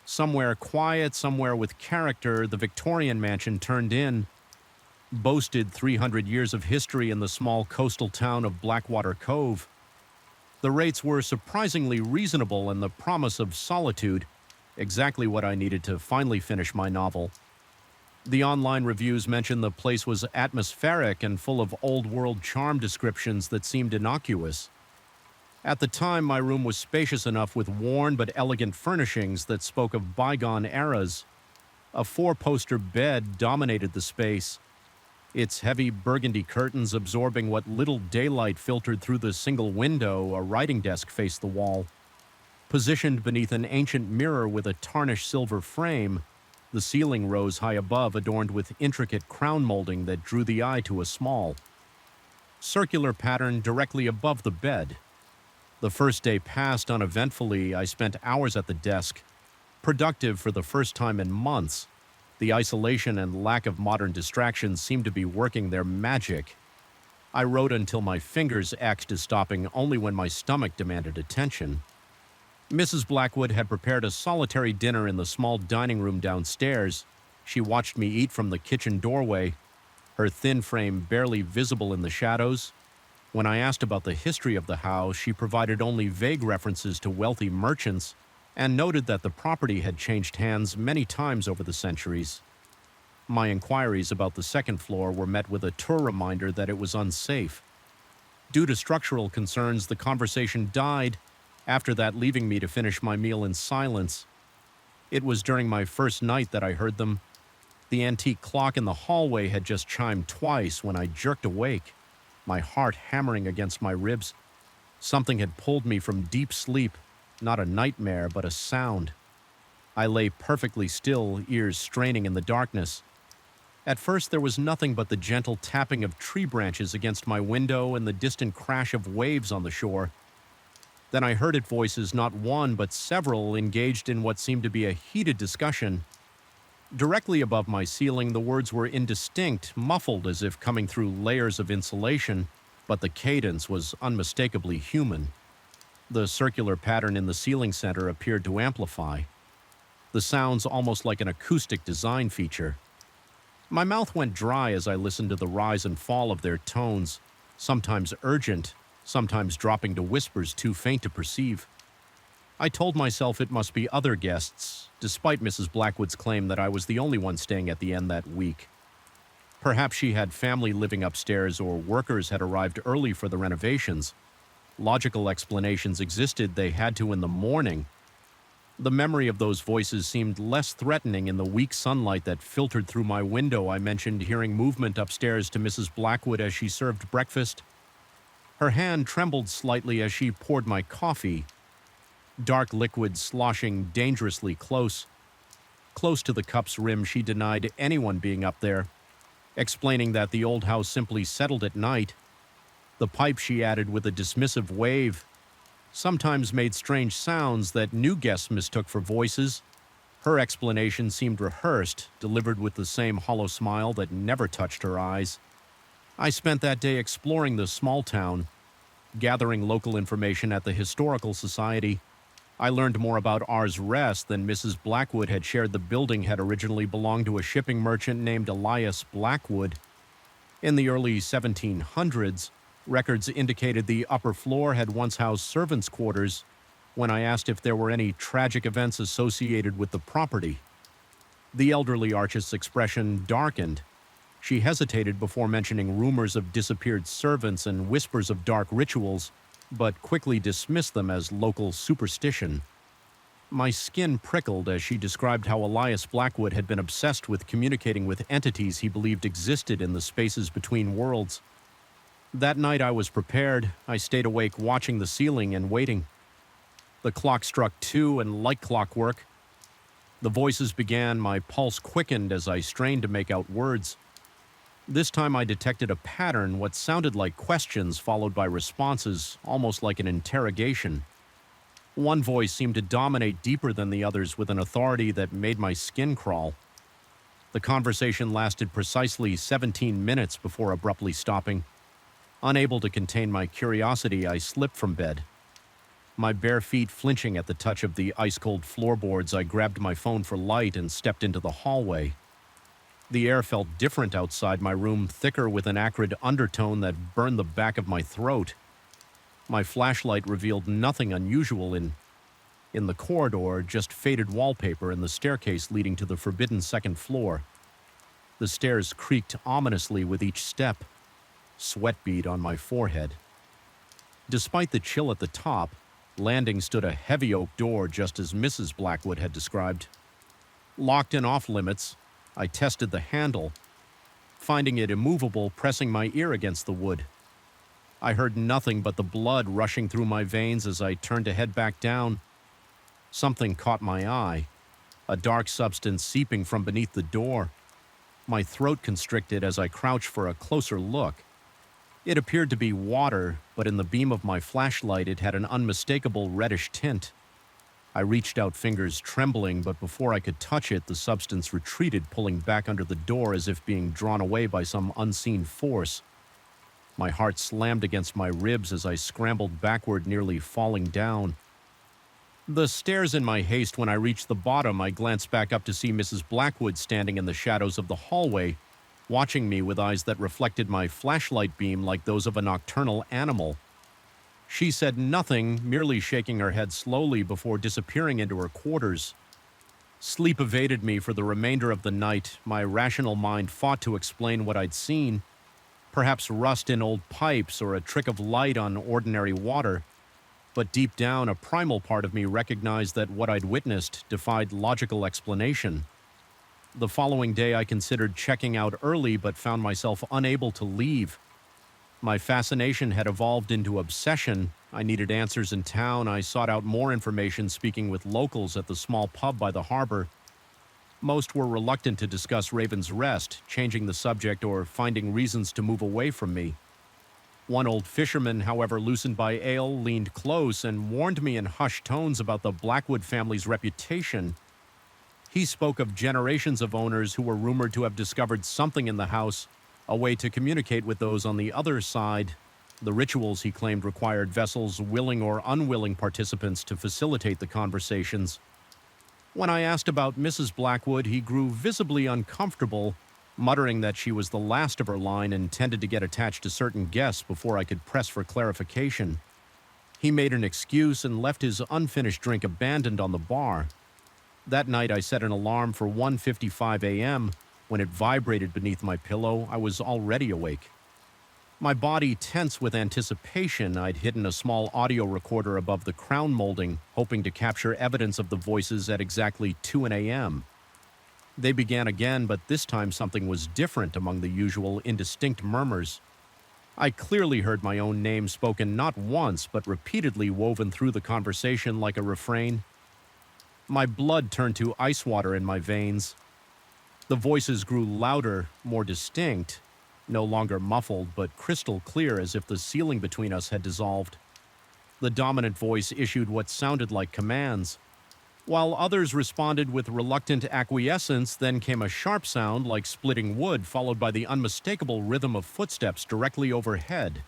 Somewhere quiet, somewhere with character, the Victorian mansion turned in boasted 300 years of history in the small coastal town of Blackwater Cove. The rates were surprisingly reasonable and the promise of solitude, exactly what I needed to finally finish my novel. The online reviews mentioned the place was atmospheric and full of old-world charm descriptions that seemed innocuous. At the time, my room was spacious enough with worn but elegant furnishings that spoke of bygone eras. A 4-poster bed dominated the space, its heavy burgundy curtains absorbing what little daylight filtered through the single window. A writing desk faced the wall. Positioned beneath an ancient mirror with a tarnished silver frame, the ceiling rose high above, adorned with intricate crown molding that drew the eye to a small, circular pattern directly above the bed. The first day passed uneventfully. I spent hours at the desk, productive for the first time in months. The isolation and lack of modern distractions seemed to be working their magic. I wrote until my fingers ached to stopping only when my stomach demanded attention. Mrs. Blackwood had prepared a solitary dinner in the small dining room downstairs. She watched me eat from the kitchen doorway, her thin frame barely visible in the shadows. When I asked about the history of the house, she provided only vague references to wealthy merchants and noted that the property had changed hands many times over the centuries. My inquiries about the second floor were met with a tour reminder that it was unsafe. Due to structural concerns, the conversation died, after that leaving me to finish my meal in silence. It was during my first night that I heard them. The antique clock in the hallway had just chimed twice when I jerked awake, my heart hammering against my ribs. Something had pulled me from deep sleep, not a nightmare, but a sound. I lay perfectly still, ears straining in the darkness. At first there was nothing but the gentle tapping of tree branches against my window and the distant crash of waves on the shore. Then I heard it, voices, not one but several, engaged in what seemed to be a heated discussion. Directly above my ceiling, the words were indistinct, muffled as if coming through layers of insulation, but the cadence was unmistakably human. The circular pattern in the ceiling center appeared to amplify. The sounds almost like an acoustic design feature. My mouth went dry as I listened to the rise and fall of their tones, sometimes urgent, sometimes dropping to whispers too faint to perceive. I told myself it must be other guests, despite Mrs. Blackwood's claim that I was the only one staying at the inn that week. Perhaps she had family living upstairs, or workers had arrived early for the renovations. Logical explanations existed. They had to in the morning. The memory of those voices seemed less threatening in the weak sunlight that filtered through my window. I mentioned hearing movement upstairs to Mrs. Blackwood as she served breakfast. Her hand trembled slightly as she poured my coffee, dark liquid sloshing dangerously close. Close to the cup's rim, she denied anyone being up there, explaining that the old house simply settled at night. The pipe, she added with a dismissive wave, sometimes made strange sounds that new guests mistook for voices. Her explanation seemed rehearsed, delivered with the same hollow smile that never touched her eyes. I spent that day exploring the small town, gathering local information at the Historical Society. I learned more about R's Rest than Mrs. Blackwood had shared. The building had originally belonged to a shipping merchant named Elias Blackwood. In the early 1700s, records indicated the upper floor had once housed servants' quarters. When I asked if there were any tragic events associated with the property, the elderly archist's expression darkened. She hesitated before mentioning rumors of disappeared servants and whispers of dark rituals, but quickly dismissed them as local superstition. My skin prickled as she described how Elias Blackwood had been obsessed with communicating with entities he believed existed in the spaces between worlds. That night I was prepared. I stayed awake watching the ceiling and waiting. The clock struck 2, and like clockwork, the voices began. My pulse quickened as I strained to make out words. This time I detected a pattern, what sounded like questions followed by responses, almost like an interrogation. One voice seemed to dominate deeper than the others with an authority that made my skin crawl. The conversation lasted precisely 17 minutes before abruptly stopping. Unable to contain my curiosity, I slipped from bed. My bare feet flinching at the touch of the ice-cold floorboards, I grabbed my phone for light and stepped into the hallway. The air felt different outside my room, thicker with an acrid undertone that burned the back of my throat. My flashlight revealed nothing unusual in the corridor, just faded wallpaper and the staircase leading to the forbidden second floor. The stairs creaked ominously with each step. Sweat bead on my forehead. Despite the chill at the top, landing stood a heavy oak door just as Mrs. Blackwood had described. Locked and off limits, I tested the handle, finding it immovable, pressing my ear against the wood. I heard nothing but the blood rushing through my veins as I turned to head back down. Something caught my eye, a dark substance seeping from beneath the door. My throat constricted as I crouched for a closer look. It appeared to be water, but in the beam of my flashlight it had an unmistakable reddish tint. I reached out, fingers trembling, but before I could touch it, the substance retreated, pulling back under the door as if being drawn away by some unseen force. My heart slammed against my ribs as I scrambled backward, nearly falling down. The stairs in my haste. When I reached the bottom, I glanced back up to see Mrs. Blackwood standing in the shadows of the hallway, watching me with eyes that reflected my flashlight beam like those of a nocturnal animal. She said nothing, merely shaking her head slowly before disappearing into her quarters. Sleep evaded me for the remainder of the night. My rational mind fought to explain what I'd seen. Perhaps rust in old pipes or a trick of light on ordinary water. But deep down, a primal part of me recognized that what I'd witnessed defied logical explanation. The following day, I considered checking out early, but found myself unable to leave. My fascination had evolved into obsession. I needed answers in town. I sought out more information, speaking with locals at the small pub by the harbor. Most were reluctant to discuss Raven's Rest, changing the subject or finding reasons to move away from me. One old fisherman, however, loosened by ale, leaned close and warned me in hushed tones about the Blackwood family's reputation. He spoke of generations of owners who were rumored to have discovered something in the house, a way to communicate with those on the other side. The rituals, he claimed, required vessels, willing or unwilling participants, to facilitate the conversations. When I asked about Mrs. Blackwood, he grew visibly uncomfortable, muttering that she was the last of her line and tended to get attached to certain guests before I could press for clarification. He made an excuse and left his unfinished drink abandoned on the bar. That night I set an alarm for 1:55 a.m. When it vibrated beneath my pillow, I was already awake. My body tense with anticipation, I'd hidden a small audio recorder above the crown molding, hoping to capture evidence of the voices at exactly 2 a.m. They began again, but this time something was different among the usual indistinct murmurs. I clearly heard my own name spoken not once, but repeatedly woven through the conversation like a refrain. My blood turned to ice water in my veins. The voices grew louder, more distinct, no longer muffled, but crystal clear, as if the ceiling between us had dissolved. The dominant voice issued what sounded like commands, while others responded with reluctant acquiescence. Then came a sharp sound like splitting wood, followed by the unmistakable rhythm of footsteps directly overhead.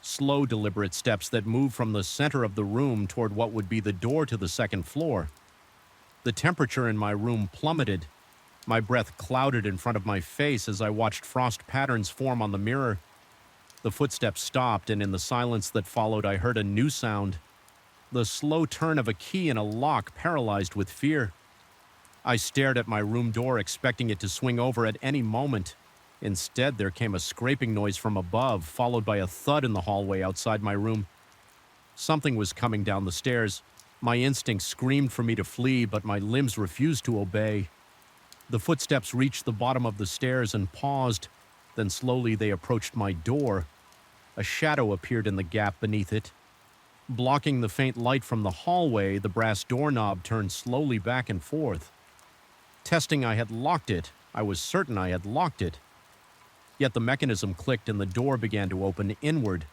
slow, deliberate steps that moved from the center of the room toward what would be the door to the second floor. The temperature in my room plummeted. My breath clouded in front of my face as I watched frost patterns form on the mirror. The footsteps stopped, and in the silence that followed, I heard a new sound. The slow turn of a key in a lock, paralyzed with fear. I stared at my room door, expecting it to swing over at any moment. Instead, there came a scraping noise from above, followed by a thud in the hallway outside my room. Something was coming down the stairs. My instincts screamed for me to flee, but my limbs refused to obey. The footsteps reached the bottom of the stairs and paused. Then slowly they approached my door. A shadow appeared in the gap beneath it. Blocking the faint light from the hallway, the brass doorknob turned slowly back and forth. Testing I had locked it. I was certain I had locked it. Yet the mechanism clicked and the door began to open inward.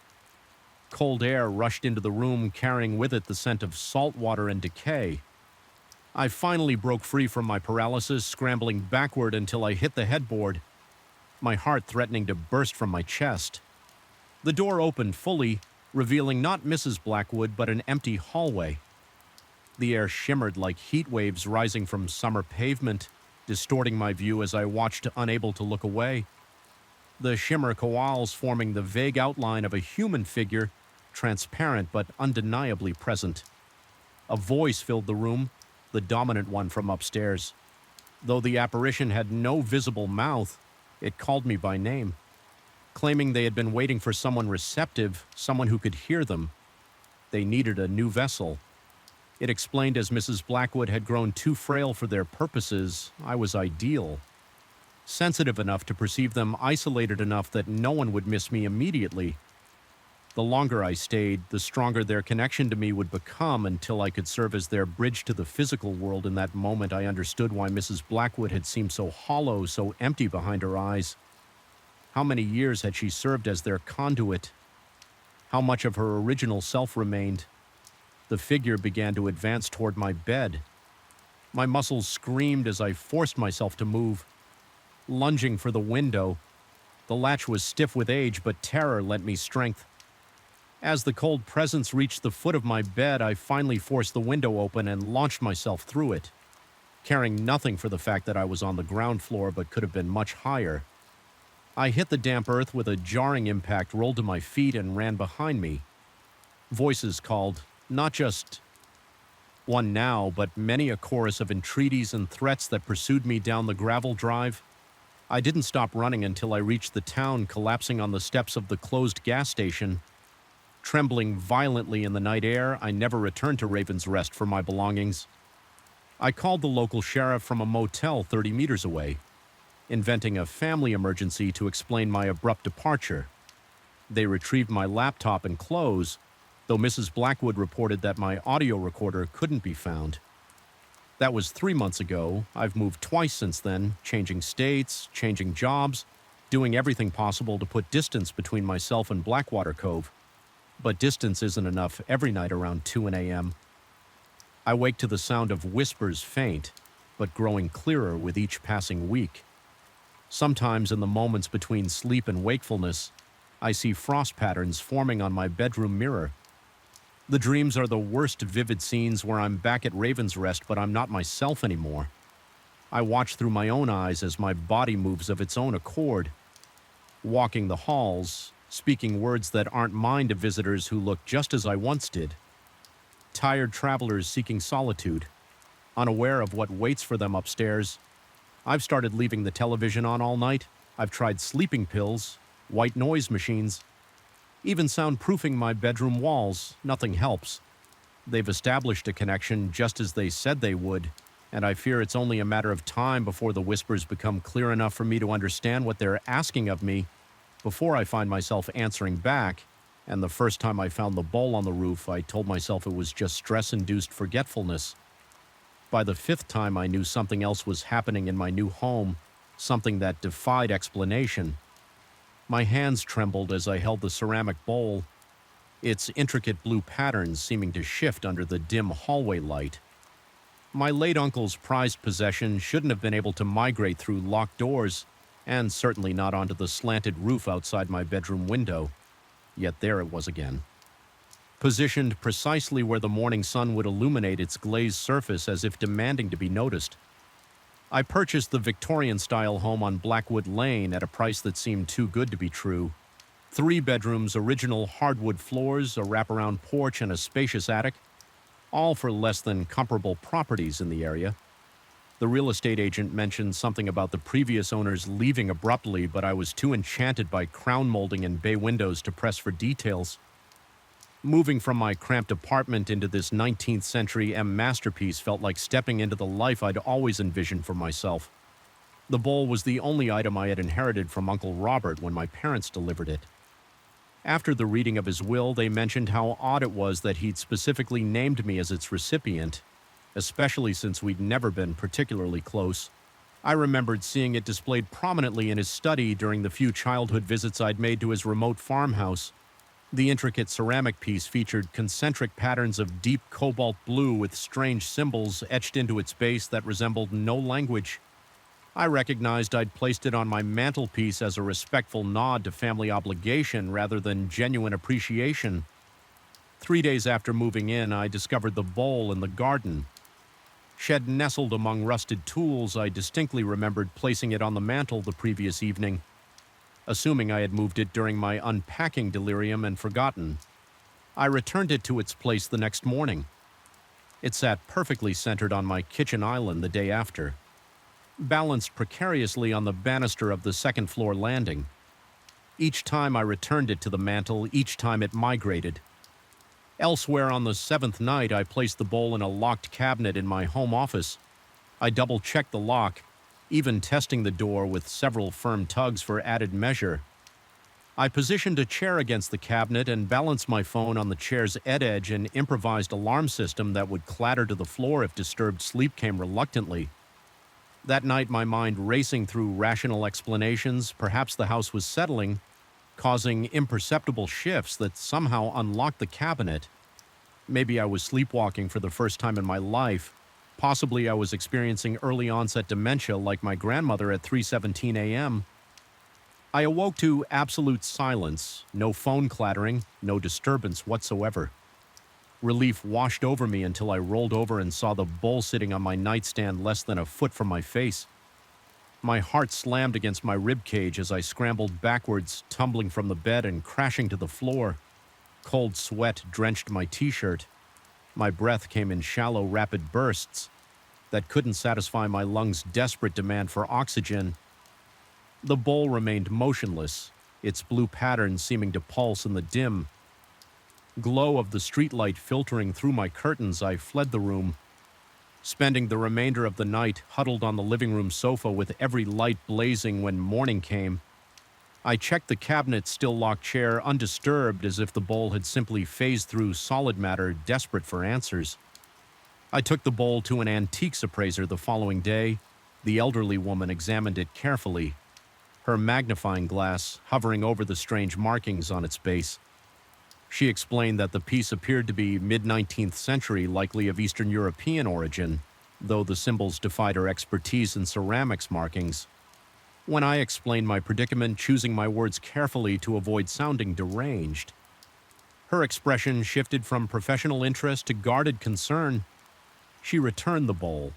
Cold air rushed into the room, carrying with it the scent of salt water and decay. I finally broke free from my paralysis, scrambling backward until I hit the headboard, my heart threatening to burst from my chest. The door opened fully, revealing not Mrs. Blackwood, but an empty hallway. The air shimmered like heat waves rising from summer pavement, distorting my view as I watched, unable to look away. The shimmer coalesced, forming the vague outline of a human figure, transparent but undeniably present. A voice filled the room, the dominant one from upstairs. Though the apparition had no visible mouth, it called me by name, claiming they had been waiting for someone receptive, someone who could hear them. They needed a new vessel. It explained as Mrs. Blackwood had grown too frail for their purposes, I was ideal. Sensitive enough to perceive them, isolated enough that no one would miss me immediately. The longer I stayed, the stronger their connection to me would become until I could serve as their bridge to the physical world. In that moment, I understood why Mrs. Blackwood had seemed so hollow, so empty behind her eyes. How many years had she served as their conduit? How much of her original self remained? The figure began to advance toward my bed. My muscles screamed as I forced myself to move. Lunging for the window, the latch was stiff with age, but terror lent me strength. As the cold presence reached the foot of my bed, I finally forced the window open and launched myself through it, caring nothing for the fact that I was on the ground floor but could have been much higher. I hit the damp earth with a jarring impact, rolled to my feet, and ran behind me. Voices called, not just one now, but many a chorus of entreaties and threats that pursued me down the gravel drive. I didn't stop running until I reached the town, collapsing on the steps of the closed gas station. Trembling violently in the night air, I never returned to Raven's Rest for my belongings. I called the local sheriff from a motel 30 meters away, inventing a family emergency to explain my abrupt departure. They retrieved my laptop and clothes, though Mrs. Blackwood reported that my audio recorder couldn't be found. That was 3 months ago. I've moved twice since then, changing states, changing jobs, doing everything possible to put distance between myself and Blackwater Cove. But distance isn't enough every night around 2 a.m. I wake to the sound of whispers, faint, but growing clearer with each passing week. Sometimes in the moments between sleep and wakefulness, I see frost patterns forming on my bedroom mirror. The dreams are the worst vivid scenes where I'm back at Raven's Rest, but I'm not myself anymore. I watch through my own eyes as my body moves of its own accord, walking the halls, speaking words that aren't mine to visitors who look just as I once did. Tired travelers seeking solitude, unaware of what waits for them upstairs. I've started leaving the television on all night. I've tried sleeping pills, white noise machines, even soundproofing my bedroom walls. Nothing helps. They've established a connection just as they said they would, and I fear it's only a matter of time before the whispers become clear enough for me to understand what they're asking of me, before I find myself answering back. And the first time I found the bowl on the roof, I told myself it was just stress-induced forgetfulness. By the 5th time, I knew something else was happening in my new home, something that defied explanation. My hands trembled as I held the ceramic bowl, its intricate blue patterns seeming to shift under the dim hallway light. My late uncle's prized possession shouldn't have been able to migrate through locked doors, and certainly not onto the slanted roof outside my bedroom window. yet there it was again. Positioned precisely where the morning sun would illuminate its glazed surface as if demanding to be noticed. I purchased the Victorian-style home on Blackwood Lane at a price that seemed too good to be true. 3 bedrooms, original hardwood floors, a wraparound porch, and a spacious attic, all for less than comparable properties in the area. The real estate agent mentioned something about the previous owners leaving abruptly, but I was too enchanted by crown molding and bay windows to press for details. Moving from my cramped apartment into this 19th century masterpiece felt like stepping into the life I'd always envisioned for myself. The bowl was the only item I had inherited from Uncle Robert when my parents delivered it. After the reading of his will, they mentioned how odd it was that he'd specifically named me as its recipient, especially since we'd never been particularly close. I remembered seeing it displayed prominently in his study during the few childhood visits I'd made to his remote farmhouse. The intricate ceramic piece featured concentric patterns of deep cobalt blue with strange symbols etched into its base that resembled no language. I recognized I'd placed it on my mantelpiece as a respectful nod to family obligation rather than genuine appreciation. 3 days after moving in, I discovered the bowl in the garden. Shed nestled among rusted tools, I distinctly remembered placing it on the mantel the previous evening, assuming I had moved it during my unpacking delirium and forgotten. I returned it to its place the next morning. It sat perfectly centered on my kitchen island the day after, balanced precariously on the banister of the second-floor landing. Each time I returned it to the mantel, each time it migrated. Elsewhere on the 7th night, I placed the bowl in a locked cabinet in my home office. I double-checked the lock, even testing the door with several firm tugs for added measure. I positioned a chair against the cabinet and balanced my phone on the chair's edge, an improvised alarm system that would clatter to the floor if disturbed sleep came reluctantly. That night, my mind racing through rational explanations, perhaps the house was settling, causing imperceptible shifts that somehow unlocked the cabinet. Maybe I was sleepwalking for the first time in my life. Possibly I was experiencing early onset dementia like my grandmother at 3:17 a.m. I awoke to absolute silence, no phone clattering, no disturbance whatsoever. Relief washed over me until I rolled over and saw the bowl sitting on my nightstand less than a foot from my face. My heart slammed against my ribcage as I scrambled backwards, tumbling from the bed and crashing to the floor. Cold sweat drenched my t-shirt. My breath came in shallow, rapid bursts that couldn't satisfy my lungs' desperate demand for oxygen. The bowl remained motionless, its blue pattern seeming to pulse in the dim glow of the streetlight filtering through my curtains. I fled the room, spending the remainder of the night huddled on the living room sofa with every light blazing when morning came. I checked the cabinet's still-locked chair undisturbed, as if the bowl had simply phased through solid matter, desperate for answers. I took the bowl to an antiques appraiser the following day. The elderly woman examined it carefully, her magnifying glass hovering over the strange markings on its base. She explained that the piece appeared to be mid-19th century, likely of Eastern European origin, though the symbols defied her expertise in ceramics markings. When I explained my predicament, choosing my words carefully to avoid sounding deranged, her expression shifted from professional interest to guarded concern. She returned the bowl,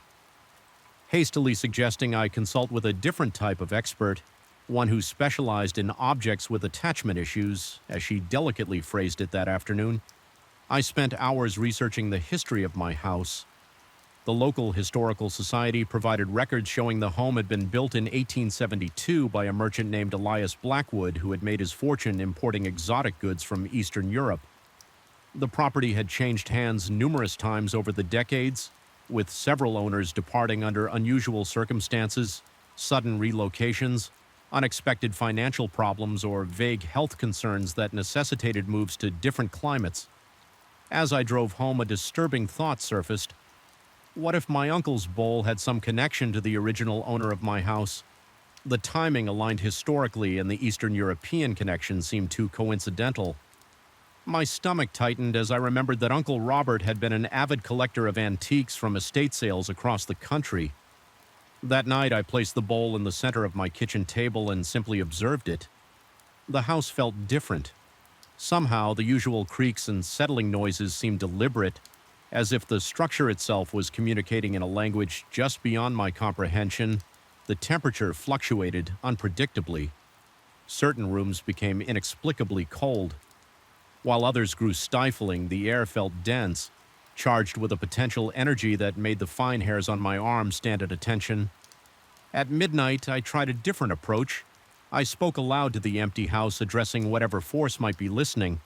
hastily suggesting I consult with a different type of expert, one who specialized in objects with attachment issues, as she delicately phrased it that afternoon. I spent hours researching the history of my house. The local historical society provided records showing the home had been built in 1872 by a merchant named Elias Blackwood, who had made his fortune importing exotic goods from Eastern Europe. The property had changed hands numerous times over the decades, with several owners departing under unusual circumstances, sudden relocations, unexpected financial problems, or vague health concerns that necessitated moves to different climates. As I drove home, a disturbing thought surfaced. What if my uncle's bowl had some connection to the original owner of my house? The timing aligned historically, and the Eastern European connection seemed too coincidental. My stomach tightened as I remembered that Uncle Robert had been an avid collector of antiques from estate sales across the country. That night, I placed the bowl in the center of my kitchen table and simply observed it. The house felt different. Somehow, the usual creaks and settling noises seemed deliberate, as if the structure itself was communicating in a language just beyond my comprehension. The temperature fluctuated unpredictably. Certain rooms became inexplicably cold, while others grew stifling. The air felt dense, charged with a potential energy that made the fine hairs on my arm stand at attention. At midnight, I tried a different approach. I spoke aloud to the empty house, addressing whatever force might be listening.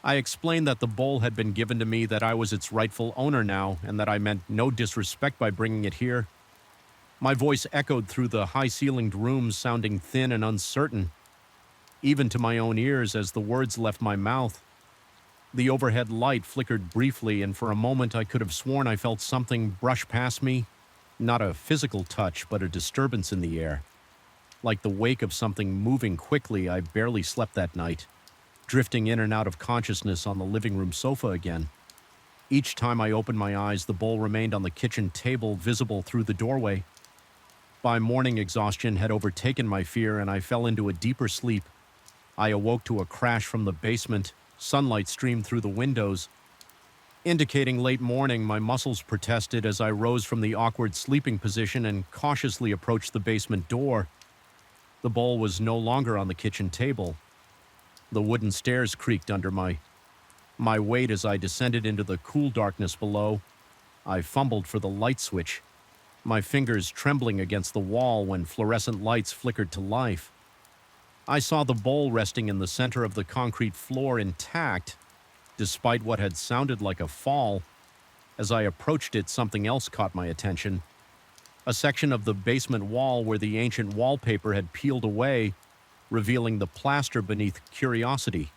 I explained that the bowl had been given to me, that I was its rightful owner now, and that I meant no disrespect by bringing it here. My voice echoed through the high-ceilinged rooms, sounding thin and uncertain, even to my own ears as the words left my mouth. The overhead light flickered briefly, and for a moment I could have sworn I felt something brush past me. Not a physical touch, but a disturbance in the air. Like the wake of something moving quickly. I barely slept that night, drifting in and out of consciousness on the living room sofa again. Each time I opened my eyes, the bowl remained on the kitchen table, visible through the doorway. By morning, exhaustion had overtaken my fear, and I fell into a deeper sleep. I awoke to a crash from the basement. Sunlight streamed through the windows, indicating late morning. My muscles protested as I rose from the awkward sleeping position and cautiously approached the basement door. The bowl was no longer on the kitchen table. The wooden stairs creaked under my weight as I descended into the cool darkness below. I fumbled for the light switch, my fingers trembling against the wall when fluorescent lights flickered to life. I saw the bowl resting in the center of the concrete floor, intact, despite what had sounded like a fall. As I approached it, something else caught my attention. A section of the basement wall where the ancient wallpaper had peeled away, revealing the plaster beneath. Curiosity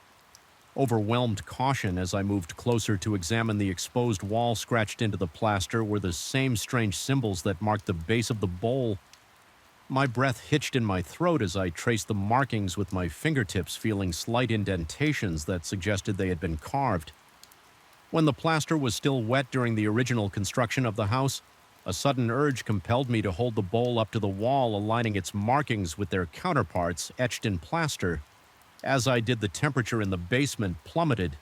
overwhelmed caution. As I moved closer to examine the exposed wall, scratched into the plaster were the same strange symbols that marked the base of the bowl. My breath hitched in my throat as I traced the markings with my fingertips, feeling slight indentations that suggested they had been carved. When the plaster was still wet during the original construction of the house, a sudden urge compelled me to hold the bowl up to the wall, aligning its markings with their counterparts etched in plaster. As I did, the temperature in the basement plummeted.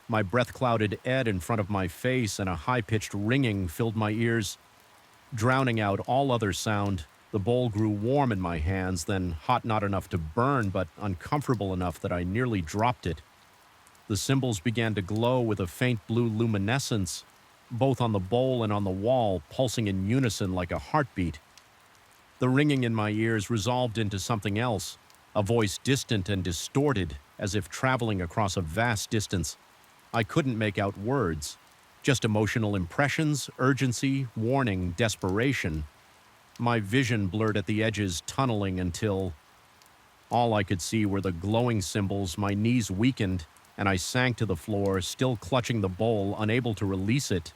My breath-clouded edge in front of my face and a high-pitched ringing filled my ears, drowning out all other sound. The bowl grew warm in my hands, then hot, not enough to burn, but uncomfortable enough that I nearly dropped it. The symbols began to glow with a faint blue luminescence, both on the bowl and on the wall, pulsing in unison like a heartbeat. The ringing in my ears resolved into something else, a voice distant and distorted, as if traveling across a vast distance. I couldn't make out words, just emotional impressions, urgency, warning, desperation. My vision blurred at the edges, tunneling until all I could see were the glowing symbols. My knees weakened, and I sank to the floor, still clutching the bowl, unable to release it.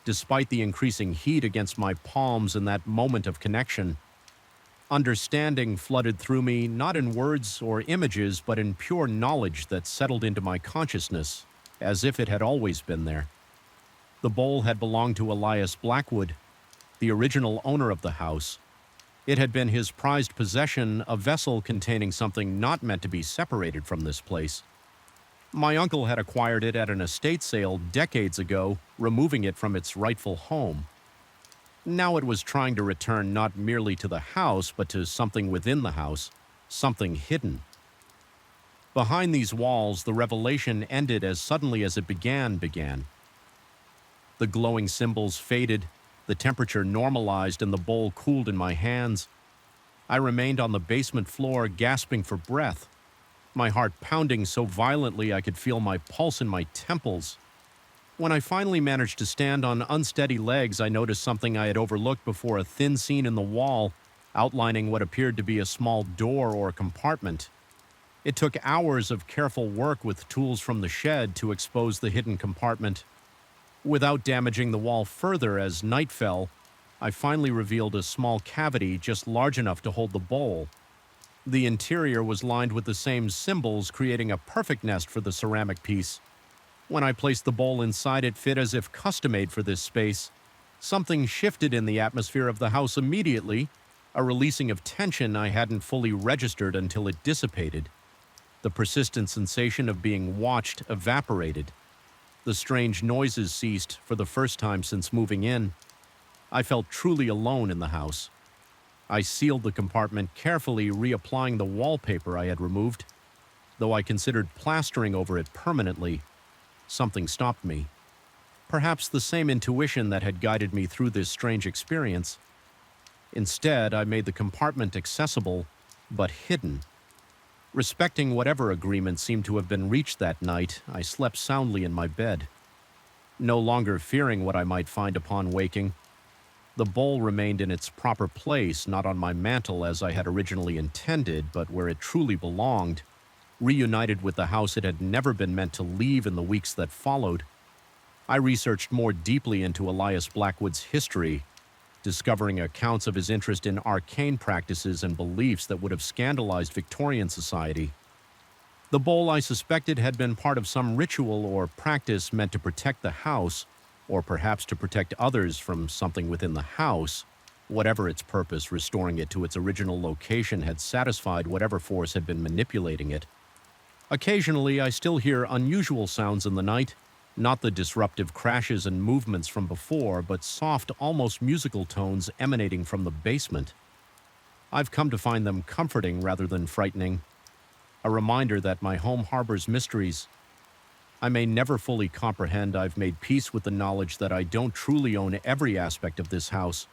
Despite the increasing heat against my palms in that moment of connection, understanding flooded through me, not in words or images, but in pure knowledge that settled into my consciousness, as if it had always been there. The bowl had belonged to Elias Blackwood, the original owner of the house. It had been his prized possession, a vessel containing something not meant to be separated from this place. My uncle had acquired it at an estate sale decades ago, removing it from its rightful home. Now it was trying to return not merely to the house, but to something within the house, something hidden. Behind these walls, the revelation ended as suddenly as it began. The glowing symbols faded, the temperature normalized, and the bowl cooled in my hands. I remained on the basement floor, gasping for breath, my heart pounding so violently I could feel my pulse in my temples. When I finally managed to stand on unsteady legs, I noticed something I had overlooked before: a thin seam in the wall, outlining what appeared to be a small door or compartment. It took hours of careful work with tools from the shed to expose the hidden compartment. Without damaging the wall further, as night fell, I finally revealed a small cavity just large enough to hold the bowl. The interior was lined with the same symbols, creating a perfect nest for the ceramic piece. When I placed the bowl inside, it fit as if custom-made for this space. Something shifted in the atmosphere of the house immediately, a releasing of tension I hadn't fully registered until it dissipated. The persistent sensation of being watched evaporated. The strange noises ceased for the first time since moving in. I felt truly alone in the house. I sealed the compartment carefully, reapplying the wallpaper I had removed. Though I considered plastering over it permanently, something stopped me. Perhaps the same intuition that had guided me through this strange experience. Instead, I made the compartment accessible, but hidden. Respecting whatever agreement seemed to have been reached that night, I slept soundly in my bed. No longer fearing what I might find upon waking, the bowl remained in its proper place, not on my mantel as I had originally intended, but where it truly belonged, reunited with the house it had never been meant to leave in the weeks that followed. I researched more deeply into Elias Blackwood's history, discovering accounts of his interest in arcane practices and beliefs that would have scandalized Victorian society. The bowl, I suspected, had been part of some ritual or practice meant to protect the house, or perhaps to protect others from something within the house. Whatever its purpose, restoring it to its original location had satisfied whatever force had been manipulating it. Occasionally, I still hear unusual sounds in the night, not the disruptive crashes and movements from before, but soft, almost musical tones emanating from the basement. I've come to find them comforting rather than frightening, a reminder that my home harbors mysteries. I may never fully comprehend. I've made peace with the knowledge that I don't truly own every aspect of this house.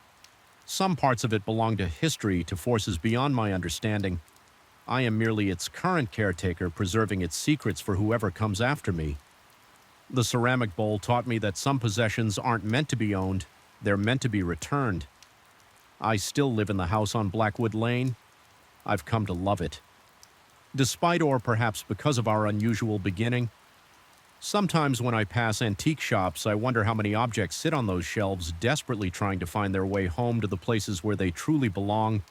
Some parts of it belong to history, to forces beyond my understanding. I am merely its current caretaker, preserving its secrets for whoever comes after me. The ceramic bowl taught me that some possessions aren't meant to be owned, they're meant to be returned. I still live in the house on Blackwood Lane. I've come to love it. Despite, or perhaps because of our unusual beginning, sometimes when I pass antique shops, I wonder how many objects sit on those shelves, desperately trying to find their way home to the places where they truly belong.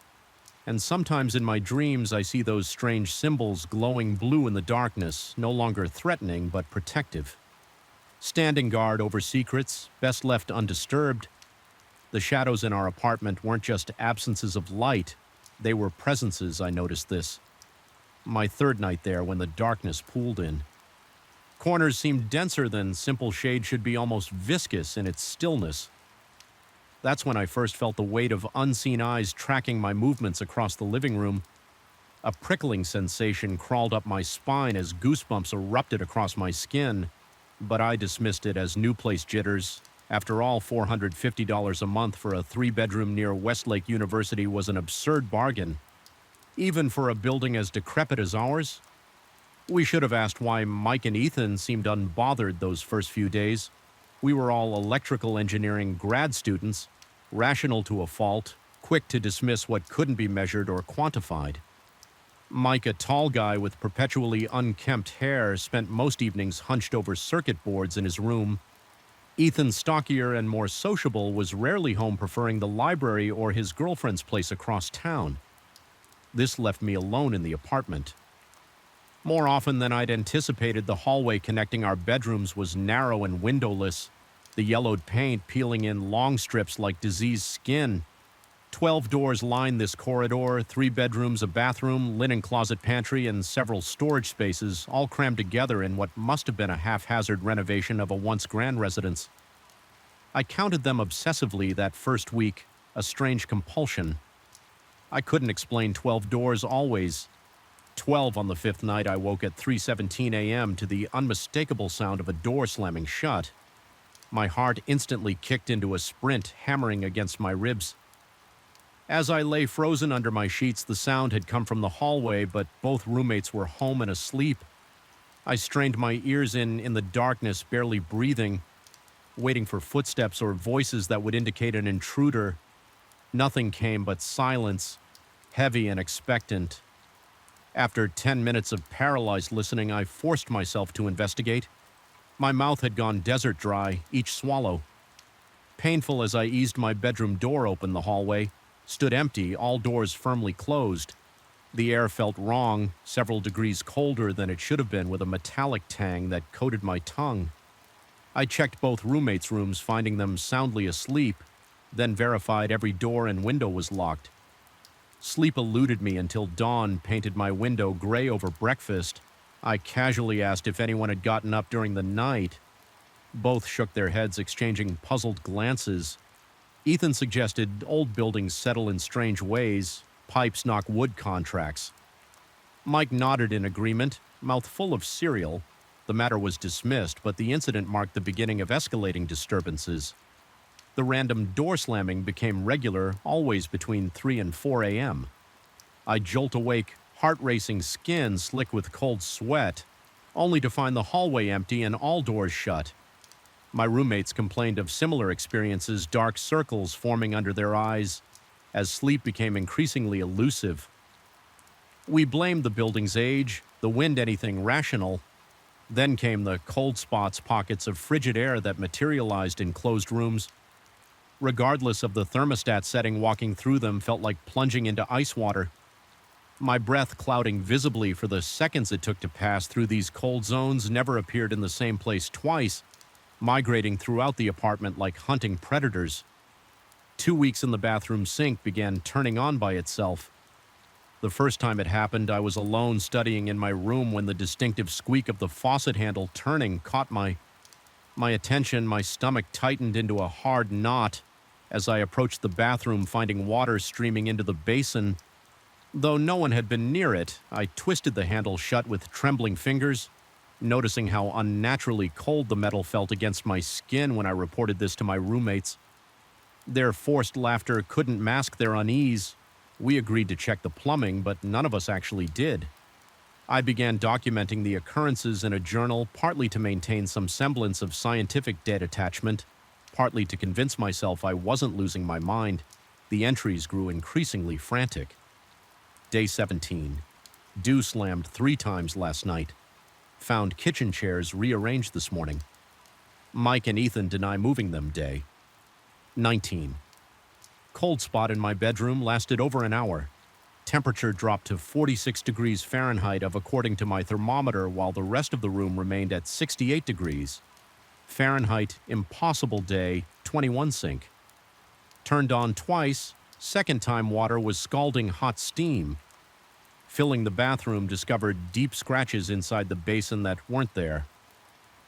And sometimes in my dreams, I see those strange symbols glowing blue in the darkness, no longer threatening but protective. Standing guard over secrets, best left undisturbed. The shadows in our apartment weren't just absences of light, they were presences. I noticed this. My third night there, when the darkness pooled in. Corners seemed denser than simple shade should be, almost viscous in its stillness. That's when I first felt the weight of unseen eyes tracking my movements across the living room. A prickling sensation crawled up my spine as goosebumps erupted across my skin, but I dismissed it as new place jitters. After all, $450 a month for a 3-bedroom near Westlake University was an absurd bargain, even for a building as decrepit as ours. We should have asked why Mike and Ethan seemed unbothered those first few days. We were all electrical engineering grad students, rational to a fault, quick to dismiss what couldn't be measured or quantified. Mike, a tall guy with perpetually unkempt hair, spent most evenings hunched over circuit boards in his room. Ethan, stockier and more sociable, was rarely home, preferring the library or his girlfriend's place across town. This left me alone in the apartment. More often than I'd anticipated, the hallway connecting our bedrooms was narrow and windowless, the yellowed paint peeling in long strips like diseased skin. 12 doors lined this corridor, 3 bedrooms, a bathroom, linen closet, pantry, and several storage spaces, all crammed together in what must have been a haphazard renovation of a once grand residence. I counted them obsessively that first week, a strange compulsion. I couldn't explain 12 doors always. 12 on the 5th night. I woke at 3:17 a.m. to the unmistakable sound of a door slamming shut. My heart instantly kicked into a sprint, hammering against my ribs. As I lay frozen under my sheets, the sound had come from the hallway, but both roommates were home and asleep. I strained my ears in the darkness, barely breathing, waiting for footsteps or voices that would indicate an intruder. Nothing came but silence, heavy and expectant. After 10 minutes of paralyzed listening, I forced myself to investigate. My mouth had gone desert dry, each swallow. Painful as I eased my bedroom door open, the hallway stood empty, all doors firmly closed. The air felt wrong, several degrees colder than it should have been, with a metallic tang that coated my tongue. I checked both roommates' rooms, finding them soundly asleep, then verified every door and window was locked. Sleep eluded me until dawn painted my window gray over breakfast. I casually asked if anyone had gotten up during the night. Both shook their heads, exchanging puzzled glances. Ethan suggested old buildings settle in strange ways, pipes knock wood contracts. Mike nodded in agreement, mouth full of cereal. The matter was dismissed, but the incident marked the beginning of escalating disturbances. The random door slamming became regular, always between 3 and 4 a.m. I jolt awake, heart-racing, skin slick with cold sweat, only to find the hallway empty and all doors shut. My roommates complained of similar experiences, dark circles forming under their eyes, as sleep became increasingly elusive. We blamed the building's age, the wind, anything rational. Then came the cold spots, pockets of frigid air that materialized in closed rooms. Regardless of the thermostat setting, walking through them felt like plunging into ice water. My breath clouding visibly for the seconds it took to pass through these cold zones, never appeared in the same place twice, migrating throughout the apartment like hunting predators. 2 weeks in the bathroom sink began turning on by itself. The first time it happened, I was alone studying in my room when the distinctive squeak of the faucet handle turning caught my attention. My stomach tightened into a hard knot as I approached the bathroom, finding water streaming into the basin. Though no one had been near it, I twisted the handle shut with trembling fingers, noticing how unnaturally cold the metal felt against my skin when I reported this to my roommates. Their forced laughter couldn't mask their unease. We agreed to check the plumbing, but none of us actually did. I began documenting the occurrences in a journal, partly to maintain some semblance of scientific debt attachment, partly to convince myself I wasn't losing my mind. The entries grew increasingly frantic. Day 17. Dew slammed 3 times last night. Found kitchen chairs rearranged this morning. Mike and Ethan deny moving them. Day 19. Cold spot in my bedroom lasted over an hour. Temperature dropped to 46 degrees Fahrenheit according to my thermometer, while the rest of the room remained at 68 degrees Fahrenheit. Impossible. Day 21. Sink turned on twice. Second time water was scalding hot steam. Filling the bathroom, discovered deep scratches inside the basin that weren't there.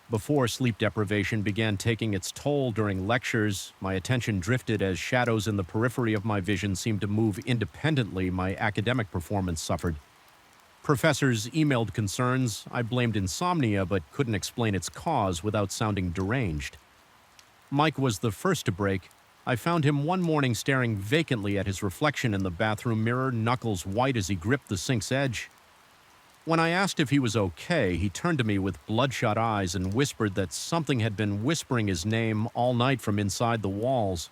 Before sleep deprivation began taking its toll during lectures, my attention drifted as shadows in the periphery of my vision seemed to move independently. My academic performance suffered. Professors emailed concerns. I blamed insomnia but couldn't explain its cause without sounding deranged. Mike was the first to break. I found him one morning staring vacantly at his reflection in the bathroom mirror, knuckles white as he gripped the sink's edge. When I asked if he was okay, he turned to me with bloodshot eyes and whispered that something had been whispering his name all night from inside the walls.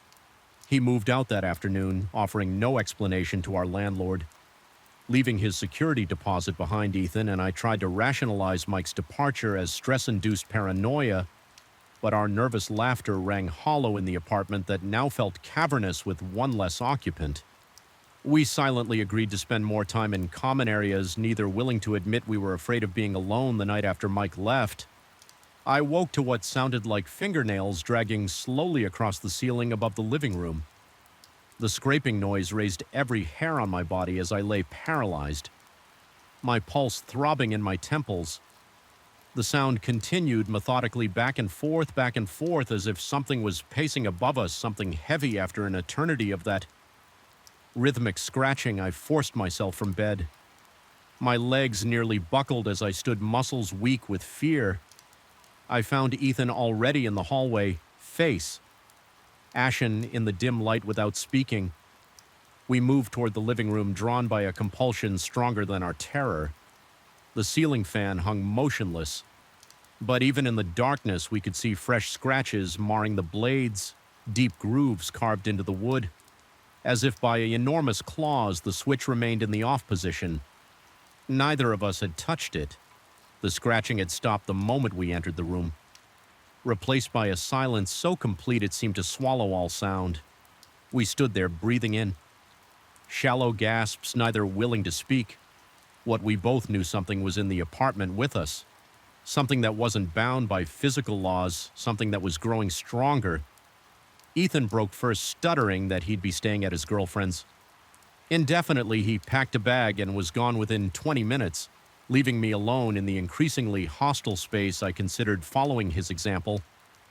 He moved out that afternoon, offering no explanation to our landlord, leaving his security deposit behind Ethan, and I tried to rationalize Mike's departure as stress-induced paranoia, but our nervous laughter rang hollow in the apartment that now felt cavernous with one less occupant. We silently agreed to spend more time in common areas, neither willing to admit we were afraid of being alone the night after Mike left. I woke to what sounded like fingernails dragging slowly across the ceiling above the living room. The scraping noise raised every hair on my body as I lay paralyzed, my pulse throbbing in my temples. The sound continued methodically back and forth, as if something was pacing above us, something heavy after an eternity of that rhythmic scratching. I forced myself from bed. My legs nearly buckled as I stood, muscles weak with fear. I found Ethan already in the hallway, face ashen in the dim light. Without speaking, we moved toward the living room, drawn by a compulsion stronger than our terror. The ceiling fan hung motionless, but even in the darkness we could see fresh scratches marring the blades, deep grooves carved into the wood. As if by enormous claws, the switch remained in the off position. Neither of us had touched it. The scratching had stopped the moment we entered the room, replaced by a silence so complete it seemed to swallow all sound. We stood there, breathing in shallow gasps, neither willing to speak. What we both knew, something was in the apartment with us. Something that wasn't bound by physical laws, something that was growing stronger. Ethan broke first, stuttering that he'd be staying at his girlfriend's. Indefinitely, he packed a bag and was gone within 20 minutes, leaving me alone in the increasingly hostile space I considered following his example,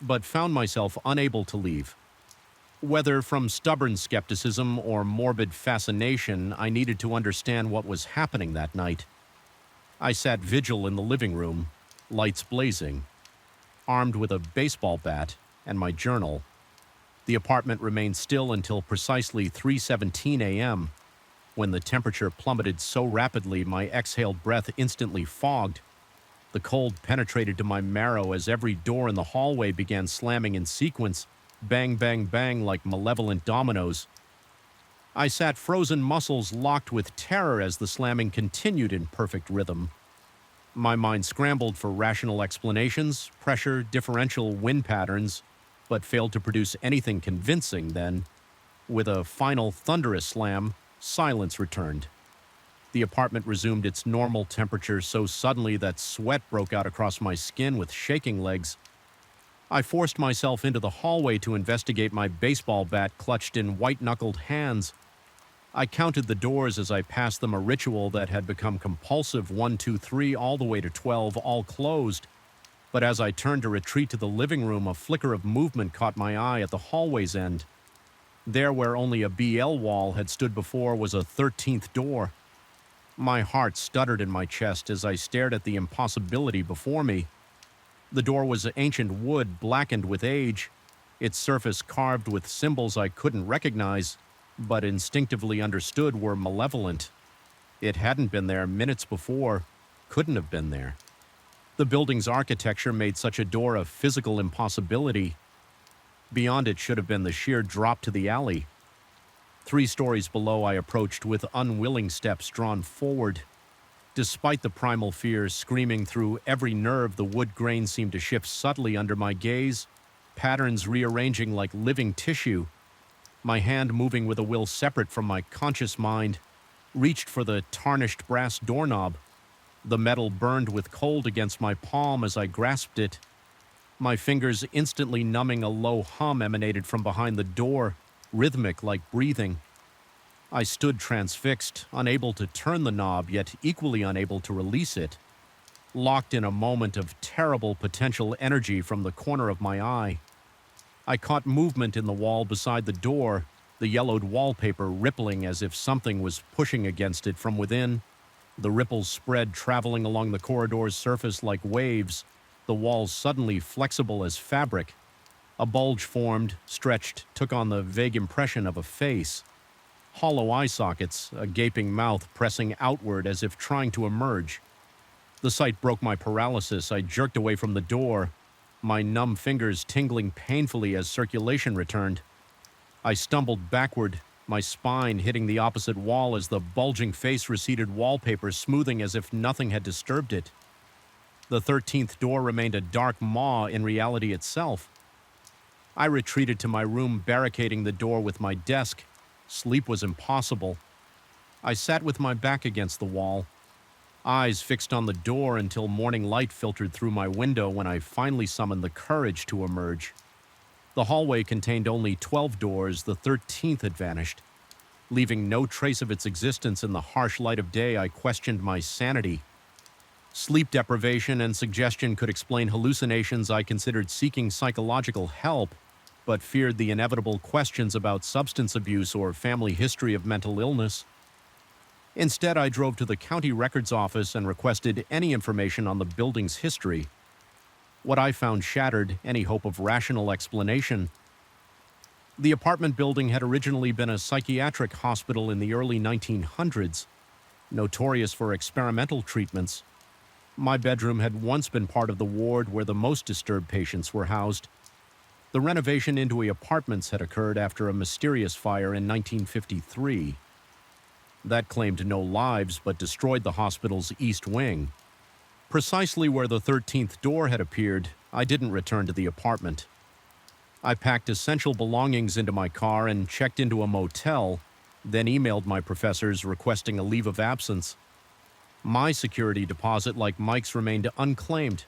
but found myself unable to leave. Whether from stubborn skepticism or morbid fascination, I needed to understand what was happening that night. I sat vigil in the living room, lights blazing, armed with a baseball bat and my journal. The apartment remained still until precisely 3:17 a.m., when the temperature plummeted so rapidly my exhaled breath instantly fogged. The cold penetrated to my marrow as every door in the hallway began slamming in sequence, bang, bang, bang like malevolent dominoes. I sat frozen, muscles locked with terror as the slamming continued in perfect rhythm. My mind scrambled for rational explanations, pressure, differential wind patterns, but failed to produce anything convincing then. With a final thunderous slam, silence returned. The apartment resumed its normal temperature so suddenly that sweat broke out across my skin with shaking legs. I forced myself into the hallway to investigate my baseball bat clutched in white-knuckled hands. I counted the doors as I passed them, a ritual that had become compulsive, 1, 2, 3, all the way to 12, all closed. But as I turned to retreat to the living room, a flicker of movement caught my eye at the hallway's end. There, where only a BL wall had stood before, was a 13th door. My heart stuttered in my chest as I stared at the impossibility before me. The door was ancient wood, blackened with age, its surface carved with symbols I couldn't recognize, but instinctively understood were malevolent. It hadn't been there minutes before, couldn't have been there. The building's architecture made such a door a physical impossibility. Beyond it should have been the sheer drop to the alley. 3 stories below, I approached with unwilling steps drawn forward. Despite the primal fear screaming through every nerve, the wood grain seemed to shift subtly under my gaze, patterns rearranging like living tissue. My hand, moving with a will separate from my conscious mind, reached for the tarnished brass doorknob. The metal burned with cold against my palm as I grasped it. My fingers instantly numbing, a low hum emanated from behind the door, rhythmic like breathing. I stood transfixed, unable to turn the knob, yet equally unable to release it, locked in a moment of terrible potential energy from the corner of my eye. I caught movement in the wall beside the door, the yellowed wallpaper rippling as if something was pushing against it from within. The ripples spread, traveling along the corridor's surface like waves, the walls suddenly flexible as fabric. A bulge formed, stretched, took on the vague impression of a face. Hollow eye sockets, a gaping mouth pressing outward as if trying to emerge. The sight broke my paralysis. I jerked away from the door, my numb fingers tingling painfully as circulation returned. I stumbled backward, my spine hitting the opposite wall as the bulging face receded, wallpaper smoothing as if nothing had disturbed it. The 13th door remained a dark maw in reality itself. I retreated to my room, barricading the door with my desk. Sleep was impossible. I sat with my back against the wall, eyes fixed on the door until morning light filtered through my window when I finally summoned the courage to emerge. The hallway contained only 12 doors, the 13th had vanished. Leaving no trace of its existence in the harsh light of day, I questioned my sanity. Sleep deprivation and suggestion could explain hallucinations. I considered seeking psychological help, but feared the inevitable questions about substance abuse or family history of mental illness. Instead, I drove to the county records office and requested any information on the building's history. What I found shattered any hope of rational explanation. The apartment building had originally been a psychiatric hospital in the early 1900s, notorious for experimental treatments. My bedroom had once been part of the ward where the most disturbed patients were housed. The renovation into apartments had occurred after a mysterious fire in 1953. That claimed no lives but destroyed the hospital's east wing. Precisely where the 13th door had appeared, I didn't return to the apartment. I packed essential belongings into my car and checked into a motel, then emailed my professors requesting a leave of absence. My security deposit, like Mike's, remained unclaimed.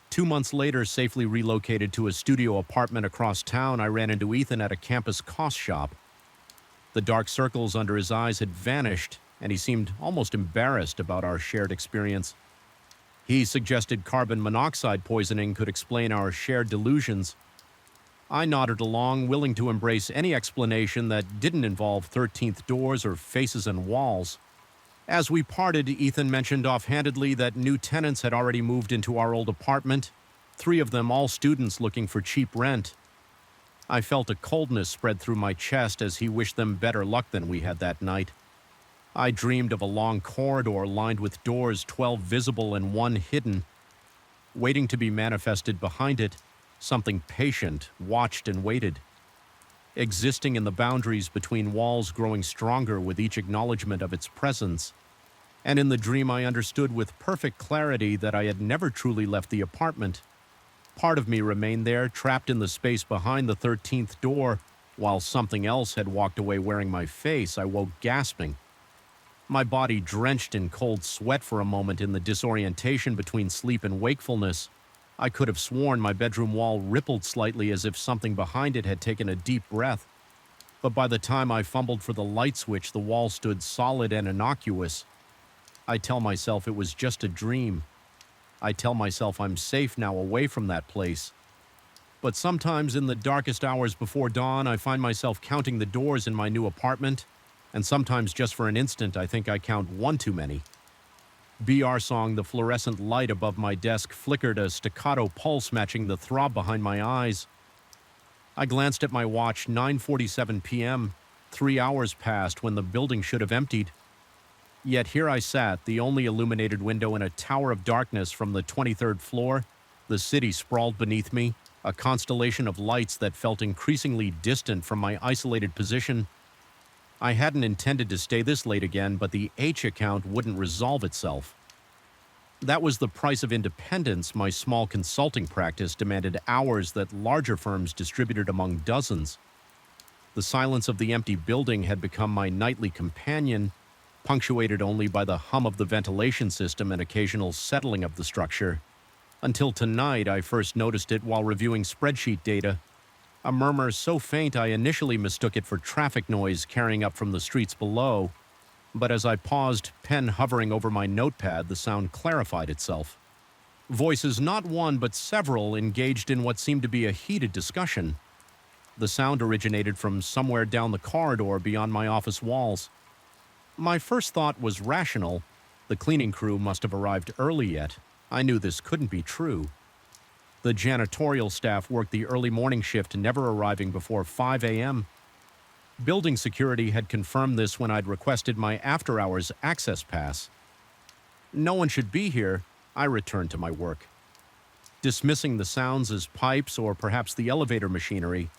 2 months later, safely relocated to a studio apartment across town, I ran into Ethan at a campus cost shop. The dark circles under his eyes had vanished, and he seemed almost embarrassed about our shared experience. He suggested carbon monoxide poisoning could explain our shared delusions. I nodded along, willing to embrace any explanation that didn't involve 13th doors or faces and walls. As we parted, Ethan mentioned offhandedly that new tenants had already moved into our old apartment, 3 of them all students looking for cheap rent. I felt a coldness spread through my chest as he wished them better luck than we had that night. I dreamed of a long corridor lined with doors, 12 visible and 1 hidden. Waiting to be manifested behind it, something patient watched and waited, existing in the boundaries between walls, growing stronger with each acknowledgement of its presence. And in the dream I understood with perfect clarity that I had never truly left the apartment. Part of me remained there, trapped in the space behind the 13th door, while something else had walked away wearing my face. I woke gasping, my body drenched in cold sweat for a moment in the disorientation between sleep and wakefulness. I could have sworn my bedroom wall rippled slightly as if something behind it had taken a deep breath. But by the time I fumbled for the light switch, the wall stood solid and innocuous. I tell myself it was just a dream. I tell myself I'm safe now away from that place. But sometimes in the darkest hours before dawn, I find myself counting the doors in my new apartment, and sometimes just for an instant I think I count one too many. BR song, the fluorescent light above my desk flickered, a staccato pulse matching the throb behind my eyes. I glanced at my watch, 9:47 p.m. 3 hours passed when the building should have emptied. Yet here I sat, the only illuminated window in a tower of darkness from the 23rd floor. The city sprawled beneath me, a constellation of lights that felt increasingly distant from my isolated position. I hadn't intended to stay this late again, but the H account wouldn't resolve itself. That was the price of independence. My small consulting practice demanded hours that larger firms distributed among dozens. The silence of the empty building had become my nightly companion, punctuated only by the hum of the ventilation system and occasional settling of the structure. Until tonight, I first noticed it while reviewing spreadsheet data. A murmur so faint I initially mistook it for traffic noise carrying up from the streets below, but as I paused, pen hovering over my notepad, the sound clarified itself. Voices, not one but several, engaged in what seemed to be a heated discussion. The sound originated from somewhere down the corridor beyond my office walls. My first thought was rational. The cleaning crew must have arrived early yet. I knew this couldn't be true. The janitorial staff worked the early morning shift, never arriving before 5 a.m. Building security had confirmed this when I'd requested my after-hours access pass. No one should be here. I returned to my work, dismissing the sounds as pipes or perhaps the elevator machinery.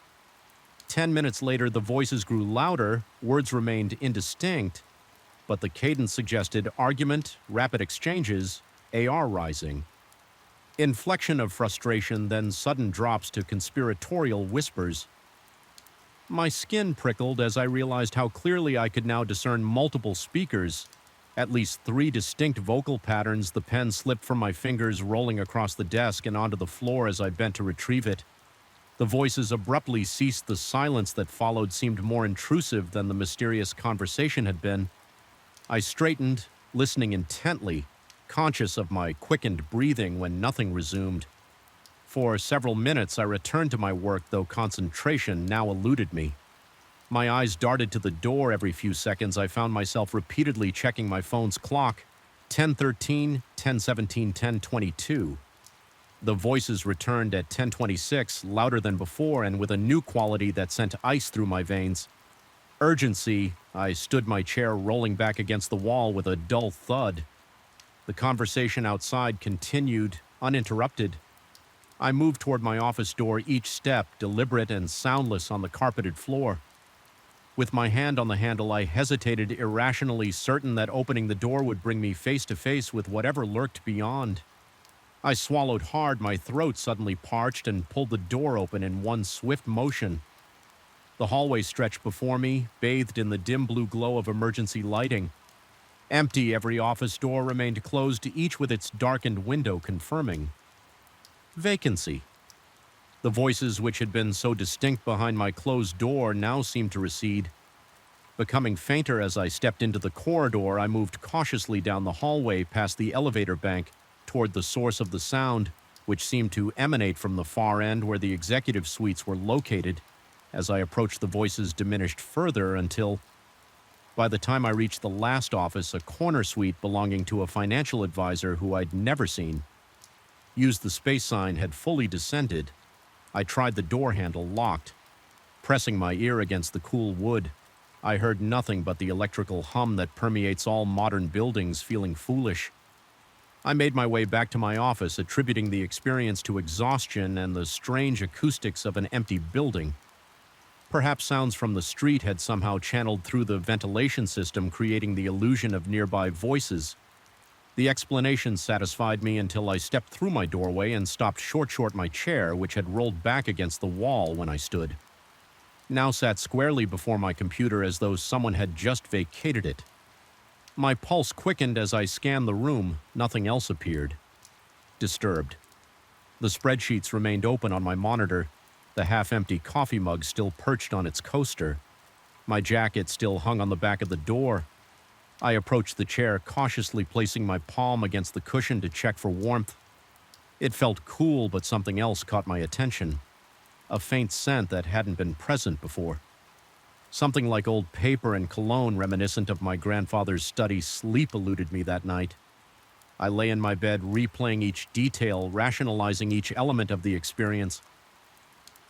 10 minutes later, the voices grew louder, words remained indistinct, but the cadence suggested argument, rapid exchanges, AR rising. Inflection of frustration, then sudden drops to conspiratorial whispers. My skin prickled as I realized how clearly I could now discern multiple speakers. At least 3 distinct vocal patterns. The pen slipped from my fingers, rolling across the desk and onto the floor as I bent to retrieve it. The voices abruptly ceased. The silence that followed seemed more intrusive than the mysterious conversation had been. I straightened, listening intently, conscious of my quickened breathing when nothing resumed. For several minutes I returned to my work, though concentration now eluded me. My eyes darted to the door every few seconds. I found myself repeatedly checking my phone's clock. 10:13, 10:17, 10:22. The voices returned at 10:26, louder than before and with a new quality that sent ice through my veins. Urgency. I stood my chair, rolling back against the wall with a dull thud. The conversation outside continued, uninterrupted. I moved toward my office door, each step deliberate and soundless on the carpeted floor. With my hand on the handle, I hesitated, irrationally certain that opening the door would bring me face to face with whatever lurked beyond. I swallowed hard, my throat suddenly parched, and pulled the door open in one swift motion. The hallway stretched before me, bathed in the dim blue glow of emergency lighting. Empty, every office door remained closed, each with its darkened window confirming vacancy. The voices which had been so distinct behind my closed door now seemed to recede. Becoming fainter as I stepped into the corridor, I moved cautiously down the hallway past the elevator bank toward the source of the sound, which seemed to emanate from the far end where the executive suites were located. As I approached, the voices diminished further until, by the time I reached the last office, a corner suite belonging to a financial advisor who I'd never seen, used the space sign, had fully descended. I tried the door handle, locked. Pressing my ear against the cool wood, I heard nothing but the electrical hum that permeates all modern buildings, feeling foolish. I made my way back to my office, attributing the experience to exhaustion and the strange acoustics of an empty building. Perhaps sounds from the street had somehow channeled through the ventilation system, creating the illusion of nearby voices. The explanation satisfied me until I stepped through my doorway and stopped short my chair, which had rolled back against the wall when I stood. Now sat squarely before my computer as though someone had just vacated it. My pulse quickened as I scanned the room. Nothing else appeared. Disturbed. The spreadsheets remained open on my monitor, the half-empty coffee mug still perched on its coaster. My jacket still hung on the back of the door. I approached the chair, cautiously placing my palm against the cushion to check for warmth. It felt cool, but something else caught my attention. A faint scent that hadn't been present before. Something like old paper and cologne reminiscent of my grandfather's study sleep eluded me that night. I lay in my bed, replaying each detail, rationalizing each element of the experience.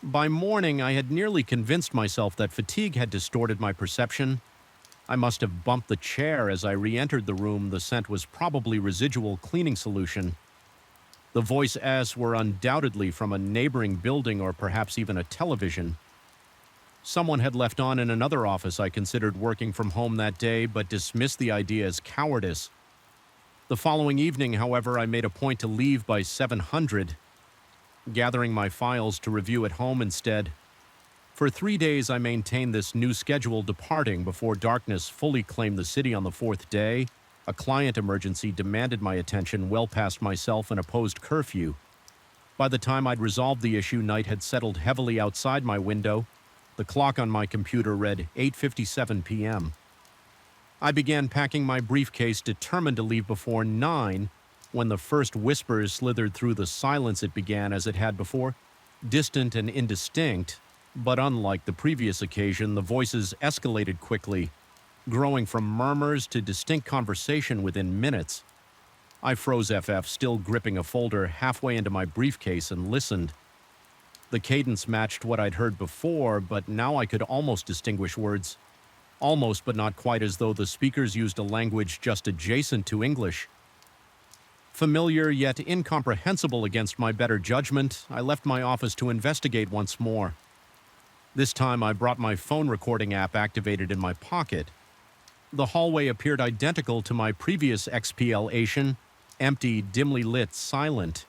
By morning, I had nearly convinced myself that fatigue had distorted my perception. I must have bumped the chair as I re-entered the room. The scent was probably residual cleaning solution. The voice as were undoubtedly from a neighboring building or perhaps even a television. Someone had left on in another office I considered working from home that day, but dismissed the idea as cowardice. The following evening, however, I made a point to leave by 700, gathering my files to review at home instead. For 3 days, I maintained this new schedule, departing before darkness fully claimed the city. On the fourth day, a client emergency demanded my attention well past myself and opposed curfew. By the time I'd resolved the issue, night had settled heavily outside my window. The clock on my computer read 8:57 p.m. I began packing my briefcase, determined to leave before 9, when the first whispers slithered through the silence. It began as it had before, distant and indistinct, but unlike the previous occasion, the voices escalated quickly, growing from murmurs to distinct conversation within minutes. I froze FF, still gripping a folder, halfway into my briefcase, and listened. The cadence matched what I'd heard before, but now I could almost distinguish words. Almost, but not quite, as though the speakers used a language just adjacent to English. Familiar yet incomprehensible against my better judgment, I left my office to investigate once more. This time I brought my phone recording app activated in my pocket. The hallway appeared identical to my previous expiation, empty, dimly lit, silent.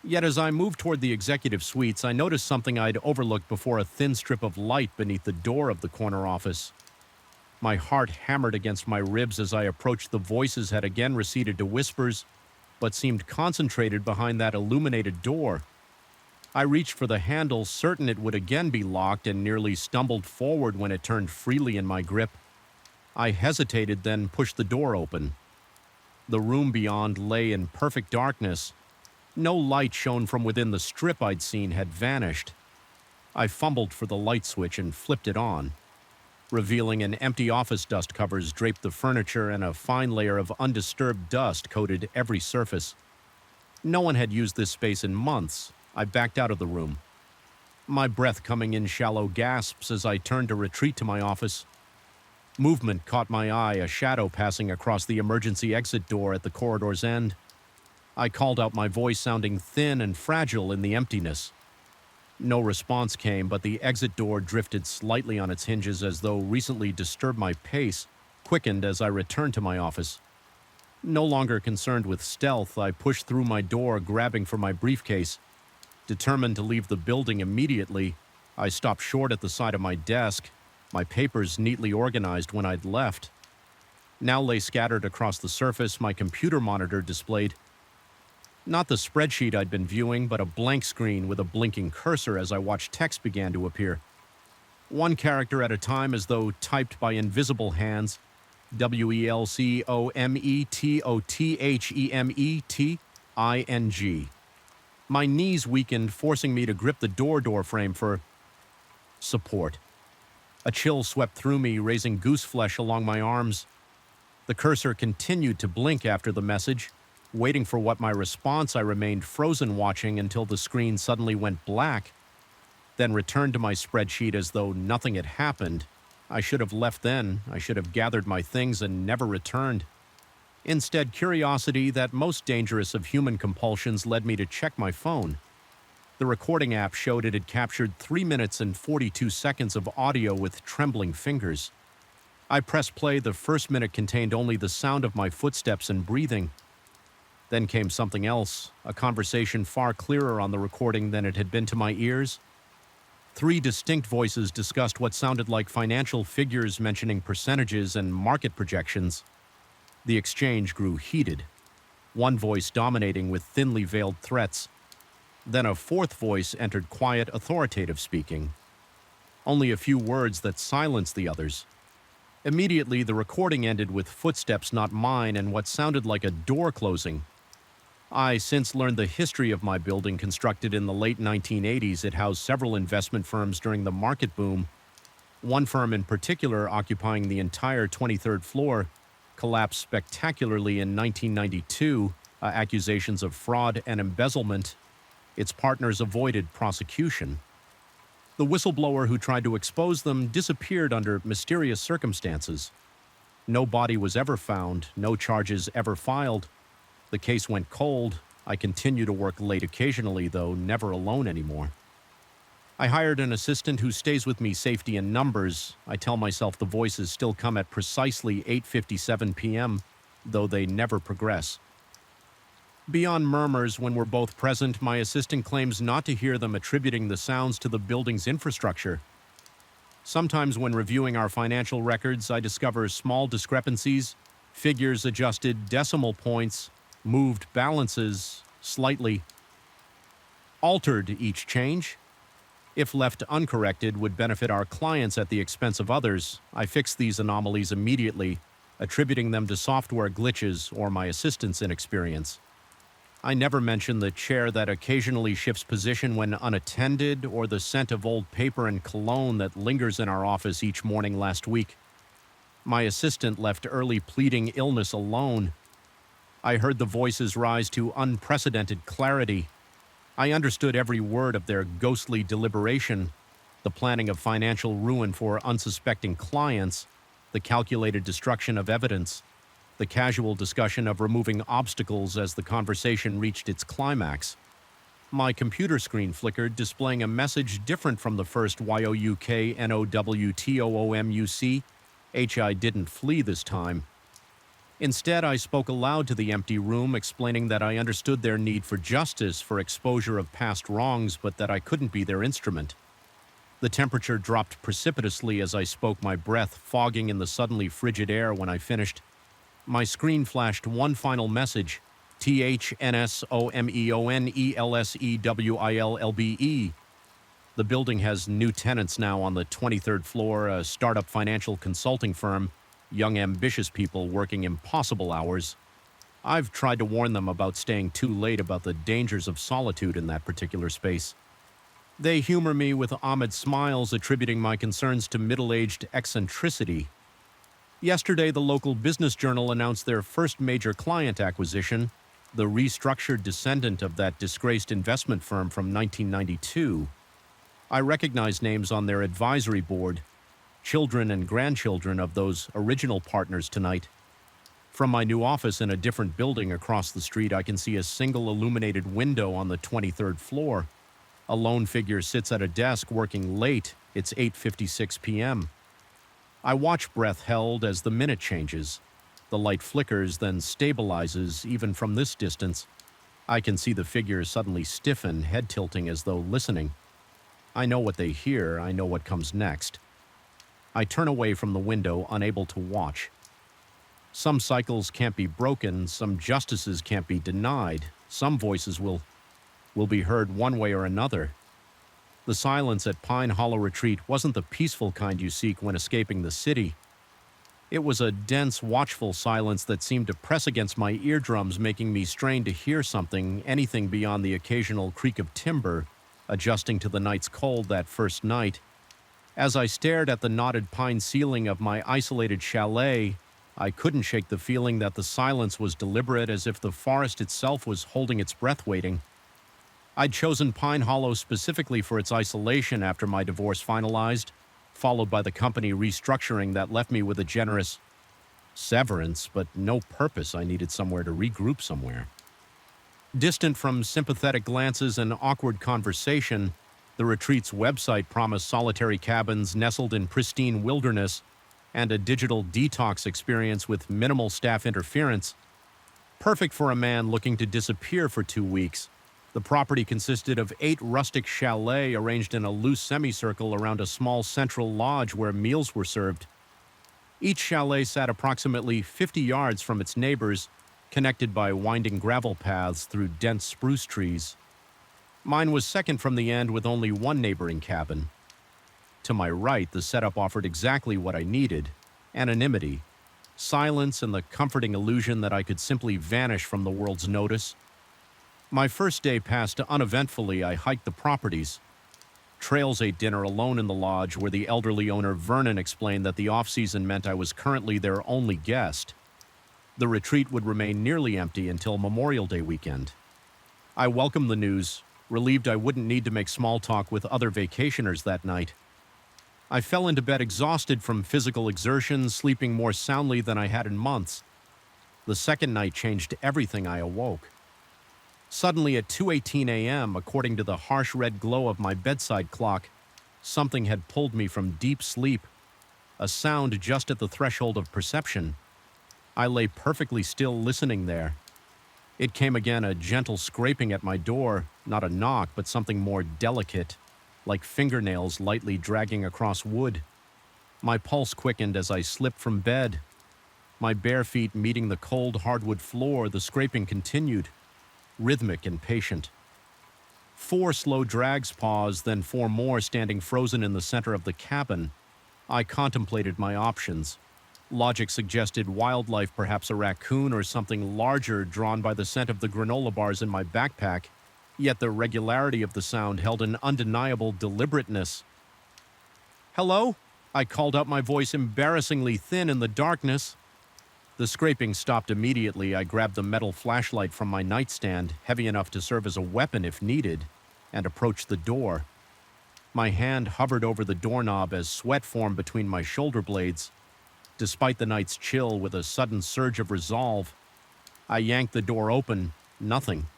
Yet as I moved toward the executive suites, I noticed something I'd overlooked before: a thin strip of light beneath the door of the corner office. My heart hammered against my ribs as I approached. The voices had again receded to whispers, but seemed concentrated behind that illuminated door. I reached for the handle, certain it would again be locked, and nearly stumbled forward when it turned freely in my grip. I hesitated, then pushed the door open. The room beyond lay in perfect darkness. No light shone from within. The strip I'd seen had vanished. I fumbled for the light switch and flipped it on, revealing an empty office. Dust covers draped the furniture, and a fine layer of undisturbed dust coated every surface. No one had used this space in months. I backed out of the room, my breath coming in shallow gasps as I turned to retreat to my office. Movement caught my eye, a shadow passing across the emergency exit door at the corridor's end. I called out, my voice sounding thin and fragile in the emptiness. No response came, but the exit door drifted slightly on its hinges, as though recently disturbed. My pace quickened as I returned to my office. No longer concerned with stealth, I pushed through my door, grabbing for my briefcase. Determined to leave the building immediately, I stopped short at the side of my desk, my papers neatly organized when I'd left. Now lay scattered across the surface. My computer monitor displayed not the spreadsheet I'd been viewing, but a blank screen with a blinking cursor as I watched text began to appear. one character at a time as though typed by invisible hands. WELCOMETOTHEMETING. My knees weakened, forcing me to grip the door frame for support. A chill swept through me, raising goose flesh along my arms. The cursor continued to blink after the message. Waiting for what my response, I remained frozen, watching until the screen suddenly went black, then returned to my spreadsheet as though nothing had happened. I should have left then. I should have gathered my things and never returned. Instead, curiosity, that most dangerous of human compulsions, led me to check my phone. The recording app showed it had captured 3 minutes and 42 seconds of audio with trembling fingers. I pressed play. The first minute contained only the sound of my footsteps and breathing. Then came something else, a conversation far clearer on the recording than it had been to my ears. 3 distinct voices discussed what sounded like financial figures, mentioning percentages and market projections. The exchange grew heated, one voice dominating with thinly veiled threats. Then a 4th voice entered, quiet, authoritative speaking. Only a few words that silenced the others. Immediately, the recording ended with footsteps not mine and what sounded like a door closing. I since learned the history of my building. Constructed in the late 1980s, it housed several investment firms during the market boom. One firm in particular, occupying the entire 23rd floor, collapsed spectacularly in 1992, accusations of fraud and embezzlement. Its partners avoided prosecution. The whistleblower who tried to expose them disappeared under mysterious circumstances. No body was ever found, no charges ever filed. The case went cold. I continue to work late occasionally, though never alone anymore. I hired an assistant who stays with me, safety in numbers. I tell myself the voices still come at precisely 8:57 p.m., though they never progress. Beyond murmurs when we're both present, my assistant claims not to hear them, attributing the sounds to the building's infrastructure. Sometimes when reviewing our financial records, I discover small discrepancies, figures adjusted, decimal points, moved, balances slightly altered. Each change, if left uncorrected, would benefit our clients at the expense of others. I fix these anomalies immediately, attributing them to software glitches or my assistant's inexperience. I never mention the chair that occasionally shifts position when unattended, or the scent of old paper and cologne that lingers in our office each morning last week. My assistant left early, pleading illness alone. I heard the voices rise to unprecedented clarity. I understood every word of their ghostly deliberation, the planning of financial ruin for unsuspecting clients, the calculated destruction of evidence, the casual discussion of removing obstacles as the conversation reached its climax. My computer screen flickered, displaying a message different from the first. YOUKNOWTOOMUC. I didn't flee this time. Instead, I spoke aloud to the empty room, explaining that I understood their need for justice, for exposure of past wrongs, but that I couldn't be their instrument. The temperature dropped precipitously as I spoke, my breath fogging in the suddenly frigid air. When I finished, my screen flashed one final message: THNSOMEONELSEWILLBE. The building has new tenants now on the 23rd floor, a startup financial consulting firm, young ambitious people working impossible hours. I've tried to warn them about staying too late, about the dangers of solitude in that particular space. They humor me with Ahmed smiles, attributing my concerns to middle-aged eccentricity. Yesterday, the local business journal announced their first major client acquisition, the restructured descendant of that disgraced investment firm from 1992. I recognize names on their advisory board, children and grandchildren of those original partners tonight. From my new office in a different building across the street, I can see a single illuminated window on the 23rd floor. A lone figure sits at a desk working late. It's 8:56 p.m. I watch, breath held, as the minute changes. The light flickers, then stabilizes. Even from this distance, I can see the figure suddenly stiffen, head tilting as though listening. I know what they hear. I know what comes next. I turn away from the window, unable to watch. Some cycles can't be broken. Some justices can't be denied. Some voices will be heard one way or another. The silence at Pine Hollow Retreat wasn't the peaceful kind you seek when escaping the city. It was a dense, watchful silence that seemed to press against my eardrums, making me strain to hear something, anything beyond the occasional creak of timber, adjusting to the night's cold that first night. As I stared at the knotted pine ceiling of my isolated chalet, I couldn't shake the feeling that the silence was deliberate, as if the forest itself was holding its breath waiting. I'd chosen Pine Hollow specifically for its isolation after my divorce finalized, followed by the company restructuring that left me with a generous severance, but no purpose. I needed somewhere to regroup somewhere. Distant from sympathetic glances and awkward conversation, the retreat's website promised solitary cabins nestled in pristine wilderness and a digital detox experience with minimal staff interference. Perfect for a man looking to disappear for 2 weeks. The property consisted of 8 rustic chalets arranged in a loose semicircle around a small central lodge where meals were served. Each chalet sat approximately 50 yards from its neighbors, connected by winding gravel paths through dense spruce trees. Mine was second from the end, with only one neighboring cabin. To my right, the setup offered exactly what I needed: anonymity, silence, and the comforting illusion that I could simply vanish from the world's notice. My first day passed uneventfully. I hiked the properties. Trails ate dinner alone in the lodge, where the elderly owner Vernon explained that the off-season meant I was currently their only guest. The retreat would remain nearly empty until Memorial Day weekend. I welcomed the news, relieved I wouldn't need to make small talk with other vacationers that night. I fell into bed exhausted from physical exertion, sleeping more soundly than I had in months. The second night changed everything. I awoke. Suddenly at 2:18 a.m., according to the harsh red glow of my bedside clock, something had pulled me from deep sleep, a sound just at the threshold of perception. I lay perfectly still, listening there. It came again, a gentle scraping at my door, not a knock, but something more delicate, like fingernails lightly dragging across wood. My pulse quickened as I slipped from bed. My bare feet meeting the cold hardwood floor, the scraping continued, rhythmic and patient. 4 slow drags paused, then 4 more standing frozen in the center of the cabin. I contemplated my options. Logic suggested wildlife, perhaps a raccoon or something larger, drawn by the scent of the granola bars in my backpack, yet the regularity of the sound held an undeniable deliberateness. "Hello?" I called out, my voice embarrassingly thin in the darkness. The scraping stopped immediately. I grabbed the metal flashlight from my nightstand, heavy enough to serve as a weapon if needed, and approached the door. My hand hovered over the doorknob as sweat formed between my shoulder blades. Despite the night's chill, with a sudden surge of resolve, I yanked the door open. Nothing.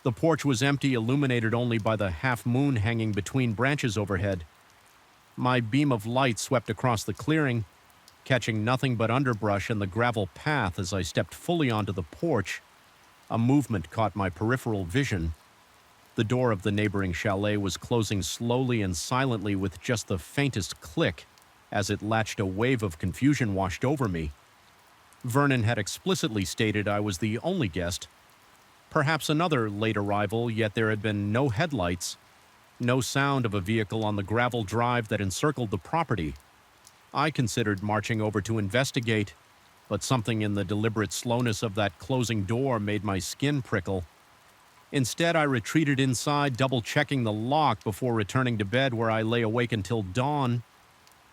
The porch was empty, illuminated only by the half-moon hanging between branches overhead. My beam of light swept across the clearing, catching nothing but underbrush and the gravel path. As I stepped fully onto the porch, a movement caught my peripheral vision. The door of the neighboring chalet was closing slowly and silently, with just the faintest click. As it latched, a wave of confusion washed over me. Vernon had explicitly stated I was the only guest. Perhaps another late arrival, yet there had been no headlights, no sound of a vehicle on the gravel drive that encircled the property. I considered marching over to investigate, but something in the deliberate slowness of that closing door made my skin prickle. Instead, I retreated inside, double-checking the lock before returning to bed, where I lay awake until dawn.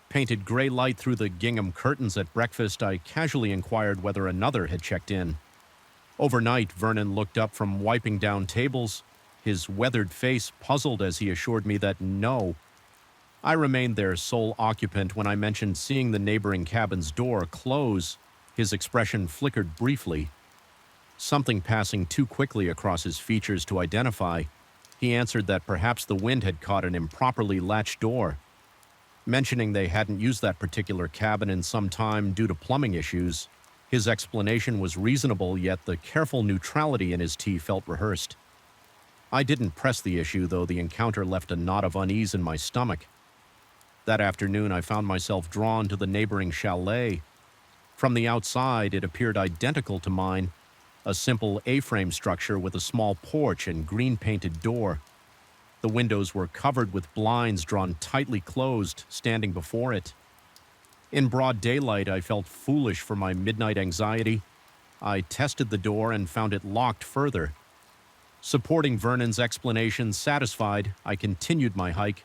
Painted gray light through the gingham curtains at breakfast, I casually inquired whether another had checked in. Overnight, Vernon looked up from wiping down tables, his weathered face puzzled as he assured me that no. I remained their sole occupant. When I mentioned seeing the neighboring cabin's door close, his expression flickered briefly, something passing too quickly across his features to identify. He answered that perhaps the wind had caught an improperly latched door. Mentioning they hadn't used that particular cabin in some time due to plumbing issues, his explanation was reasonable, yet the careful neutrality in his tone felt rehearsed. I didn't press the issue, though the encounter left a knot of unease in my stomach. That afternoon, I found myself drawn to the neighboring chalet. From the outside, it appeared identical to mine, a simple A-frame structure with a small porch and green-painted door. The windows were covered with blinds drawn tightly closed, standing before it. In broad daylight, I felt foolish for my midnight anxiety. I tested the door and found it locked further. Supporting Vernon's explanation satisfied, I continued my hike,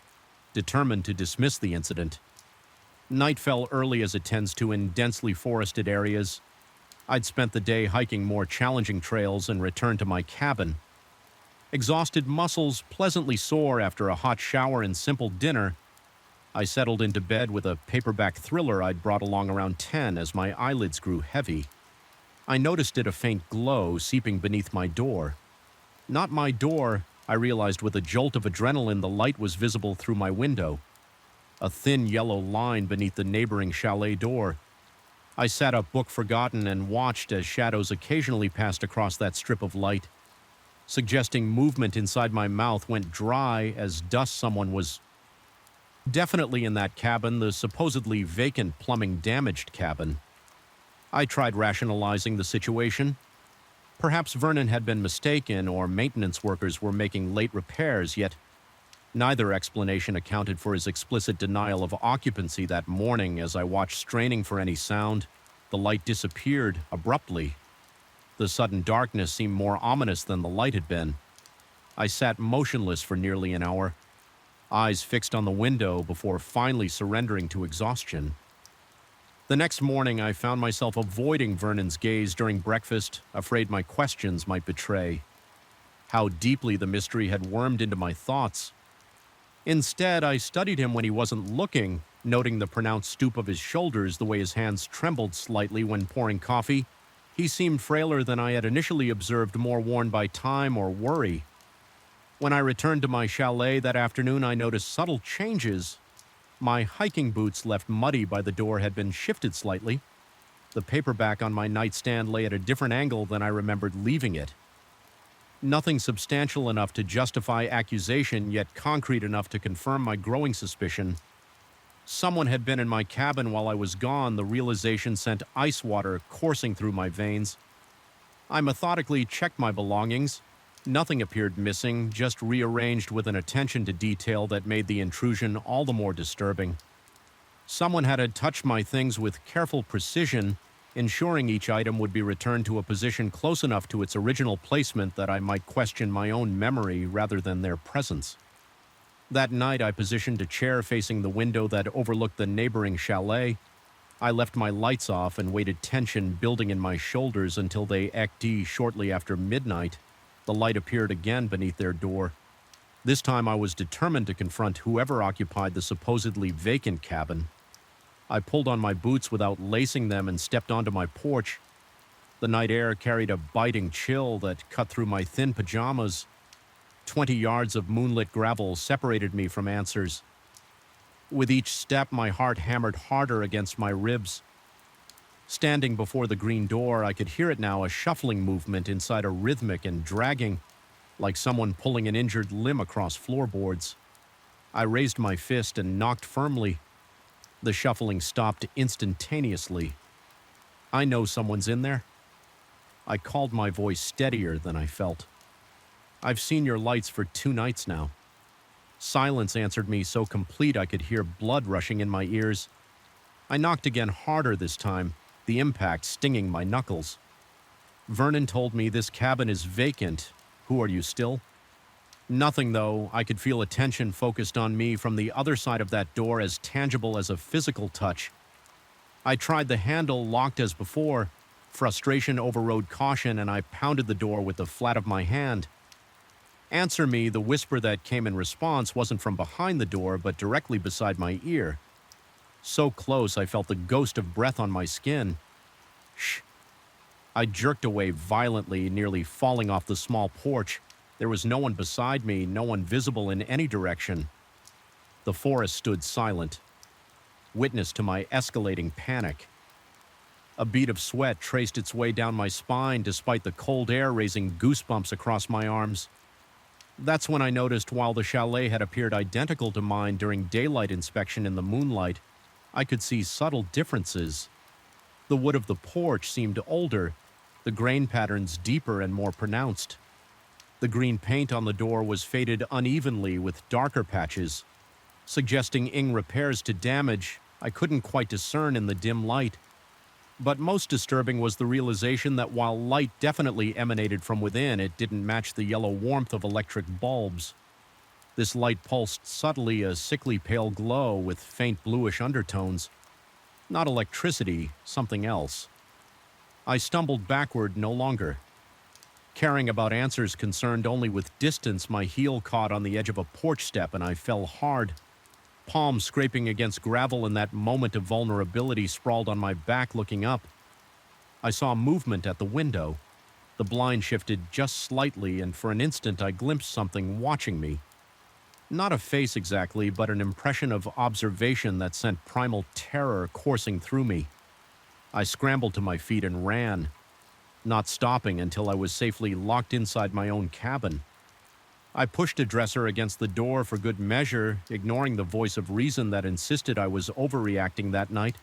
determined to dismiss the incident. Night fell early as it tends to in densely forested areas. I'd spent the day hiking more challenging trails and returned to my cabin. Exhausted muscles pleasantly sore after a hot shower and simple dinner, I settled into bed with a paperback thriller I'd brought along around 10 as my eyelids grew heavy. I noticed a faint glow seeping beneath my door. Not my door, I realized with a jolt of adrenaline the light was visible through my window. A thin yellow line beneath the neighboring chalet door. I sat up book forgotten and watched as shadows occasionally passed across that strip of light. Suggesting movement inside my mouth went dry as dust. Someone was definitely in that cabin, the supposedly vacant plumbing-damaged cabin. I tried rationalizing the situation. Perhaps Vernon had been mistaken or maintenance workers were making late repairs, yet neither explanation accounted for his explicit denial of occupancy that morning. As I watched, straining for any sound, the light disappeared abruptly. The sudden darkness seemed more ominous than the light had been. I sat motionless for nearly an hour, eyes fixed on the window before finally surrendering to exhaustion. The next morning, I found myself avoiding Vernon's gaze during breakfast, afraid my questions might betray how deeply the mystery had wormed into my thoughts. Instead, I studied him when he wasn't looking, noting the pronounced stoop of his shoulders, the way his hands trembled slightly when pouring coffee. He seemed frailer than I had initially observed, more worn by time or worry. When I returned to my chalet that afternoon, I noticed subtle changes. My hiking boots, left muddy by the door, had been shifted slightly. The paperback on my nightstand lay at a different angle than I remembered leaving it. Nothing substantial enough to justify accusation, yet concrete enough to confirm my growing suspicion. Someone had been in my cabin while I was gone. The realization sent ice water coursing through my veins. I methodically checked my belongings. Nothing appeared missing, just rearranged with an attention to detail that made the intrusion all the more disturbing. Someone had touched my things with careful precision, ensuring each item would be returned to a position close enough to its original placement that I might question my own memory rather than their presence. That night, I positioned a chair facing the window that overlooked the neighboring chalet. I left my lights off and waited, tension building in my shoulders, until they eked shortly after midnight. The light appeared again beneath their door. This time I was determined to confront whoever occupied the supposedly vacant cabin. I pulled on my boots without lacing them and stepped onto my porch. The night air carried a biting chill that cut through my thin pajamas. 20 yards of moonlit gravel separated me from answers. With each step, my heart hammered harder against my ribs. Standing before the green door, I could hear it now, a shuffling movement inside, a rhythmic and dragging, like someone pulling an injured limb across floorboards. I raised my fist and knocked firmly. The shuffling stopped instantaneously. "I know someone's in there." I called, my voice steadier than I felt. "I've seen your lights for 2 nights now." Silence answered me, so complete I could hear blood rushing in my ears. I knocked again, harder this time, the impact stinging my knuckles. "Vernon told me this cabin is vacant. Who are you still?" Nothing, though. I could feel attention focused on me from the other side of that door, as tangible as a physical touch. I tried the handle, locked as before. Frustration overrode caution, and I pounded the door with the flat of my hand. "Answer me." The whisper that came in response wasn't from behind the door, but directly beside my ear. So close, I felt the ghost of breath on my skin. "Shh." I jerked away violently, nearly falling off the small porch. There was no one beside me, no one visible in any direction. The forest stood silent, witness to my escalating panic. A bead of sweat traced its way down my spine, despite the cold air raising goosebumps across my arms. That's when I noticed, while the chalet had appeared identical to mine during daylight inspection in the moonlight, I could see subtle differences. The wood of the porch seemed older, the grain patterns deeper and more pronounced. The green paint on the door was faded unevenly with darker patches, suggesting repairs to damage I couldn't quite discern in the dim light. But most disturbing was the realization that while light definitely emanated from within, it didn't match the yellow warmth of electric bulbs. This light pulsed subtly a sickly pale glow with faint bluish undertones. Not electricity, something else. I stumbled backward no longer. Caring about answers concerned only with distance, my heel caught on the edge of a porch step and I fell hard. Palm scraping against gravel in that moment of vulnerability, sprawled on my back looking up. I saw movement at the window. The blind shifted just slightly and for an instant I glimpsed something watching me. Not a face exactly, but an impression of observation that sent primal terror coursing through me. I scrambled to my feet and ran, not stopping until I was safely locked inside my own cabin. I pushed a dresser against the door for good measure, ignoring the voice of reason that insisted I was overreacting that night.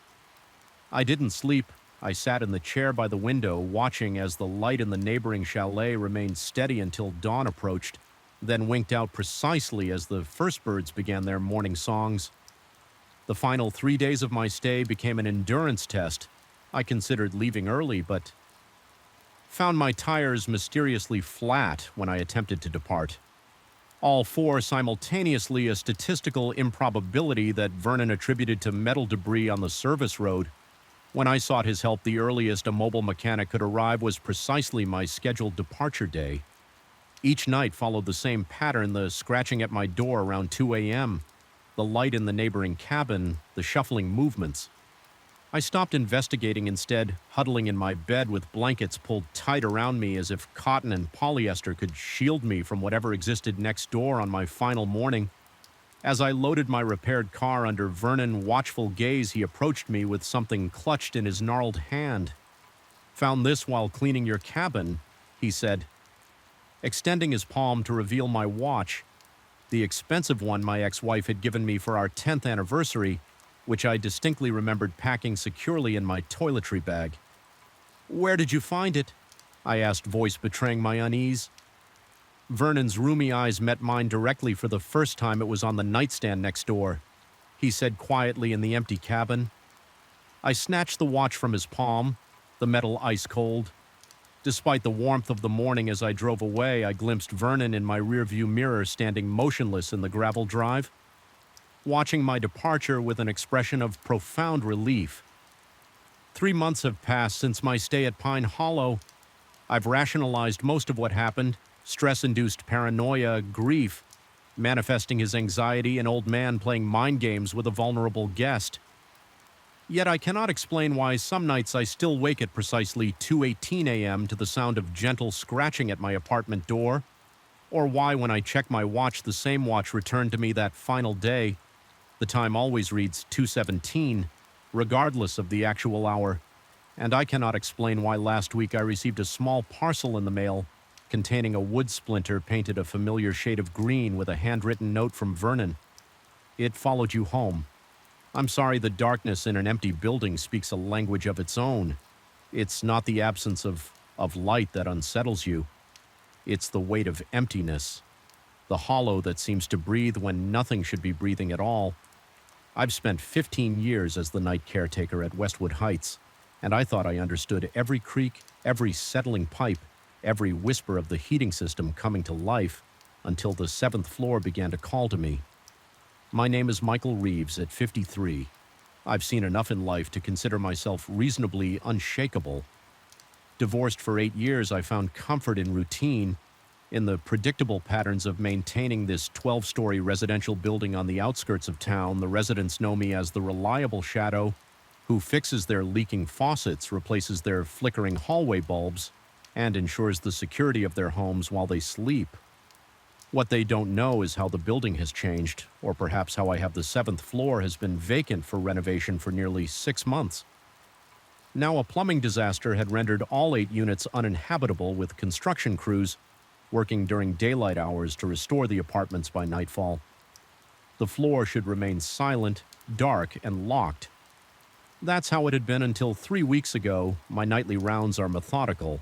I didn't sleep. I sat in the chair by the window, watching as the light in the neighboring chalet remained steady until dawn approached, then winked out precisely as the first birds began their morning songs. The final 3 days of my stay became an endurance test. I considered leaving early, but found my tires mysteriously flat when I attempted to depart. All four simultaneously, a statistical improbability that Vernon attributed to metal debris on the service road. When I sought his help, the earliest a mobile mechanic could arrive was precisely my scheduled departure day. Each night followed the same pattern, the scratching at my door around 2 a.m., the light in the neighboring cabin, the shuffling movements. I stopped investigating, instead huddling in my bed with blankets pulled tight around me as if cotton and polyester could shield me from whatever existed next door on my final morning. As I loaded my repaired car under Vernon's watchful gaze, he approached me with something clutched in his gnarled hand. "Found this while cleaning your cabin," he said, extending his palm to reveal my watch, the expensive one my ex-wife had given me for our 10th anniversary, which I distinctly remembered packing securely in my toiletry bag. "Where did you find it?" I asked, voice betraying my unease. Vernon's roomy eyes met mine directly for the first time. It was on the nightstand next door, he said quietly in the empty cabin. I snatched the watch from his palm, the metal ice cold. Despite the warmth of the morning as I drove away, I glimpsed Vernon in my rearview mirror standing motionless in the gravel drive, watching my departure with an expression of profound relief. 3 months have passed since my stay at Pine Hollow. I've rationalized most of what happened: stress-induced paranoia, grief, manifesting his anxiety, an old man playing mind games with a vulnerable guest. Yet I cannot explain why some nights I still wake at precisely 2:18 a.m. to the sound of gentle scratching at my apartment door, or why when I check my watch the same watch returned to me that final day. The time always reads 2:17, regardless of the actual hour, and I cannot explain why last week I received a small parcel in the mail containing a wood splinter painted a familiar shade of green with a handwritten note from Vernon. "It followed you home. I'm sorry the darkness in an empty building speaks a language of its own. It's not the absence of light that unsettles you. It's the weight of emptiness, the hollow that seems to breathe when nothing should be breathing at all. I've spent 15 years as the night caretaker at Westwood Heights, and I thought I understood every creak, every settling pipe, every whisper of the heating system coming to life, until the 7th floor began to call to me. My name is Michael Reeves at 53. I've seen enough in life to consider myself reasonably unshakable. Divorced for 8 years, I found comfort in routine, in the predictable patterns of maintaining this 12-story residential building on the outskirts of town. The residents know me as the reliable shadow who fixes their leaking faucets, replaces their flickering hallway bulbs, and ensures the security of their homes while they sleep. What they don't know is how the building has changed, or perhaps how I have the 7th floor has been vacant for renovation for nearly 6 months. Now, a plumbing disaster had rendered all 8 units uninhabitable, with construction crews working during daylight hours to restore the apartments by nightfall. The floor should remain silent, dark, and locked. That's how it had been until 3 weeks ago. My nightly rounds are methodical.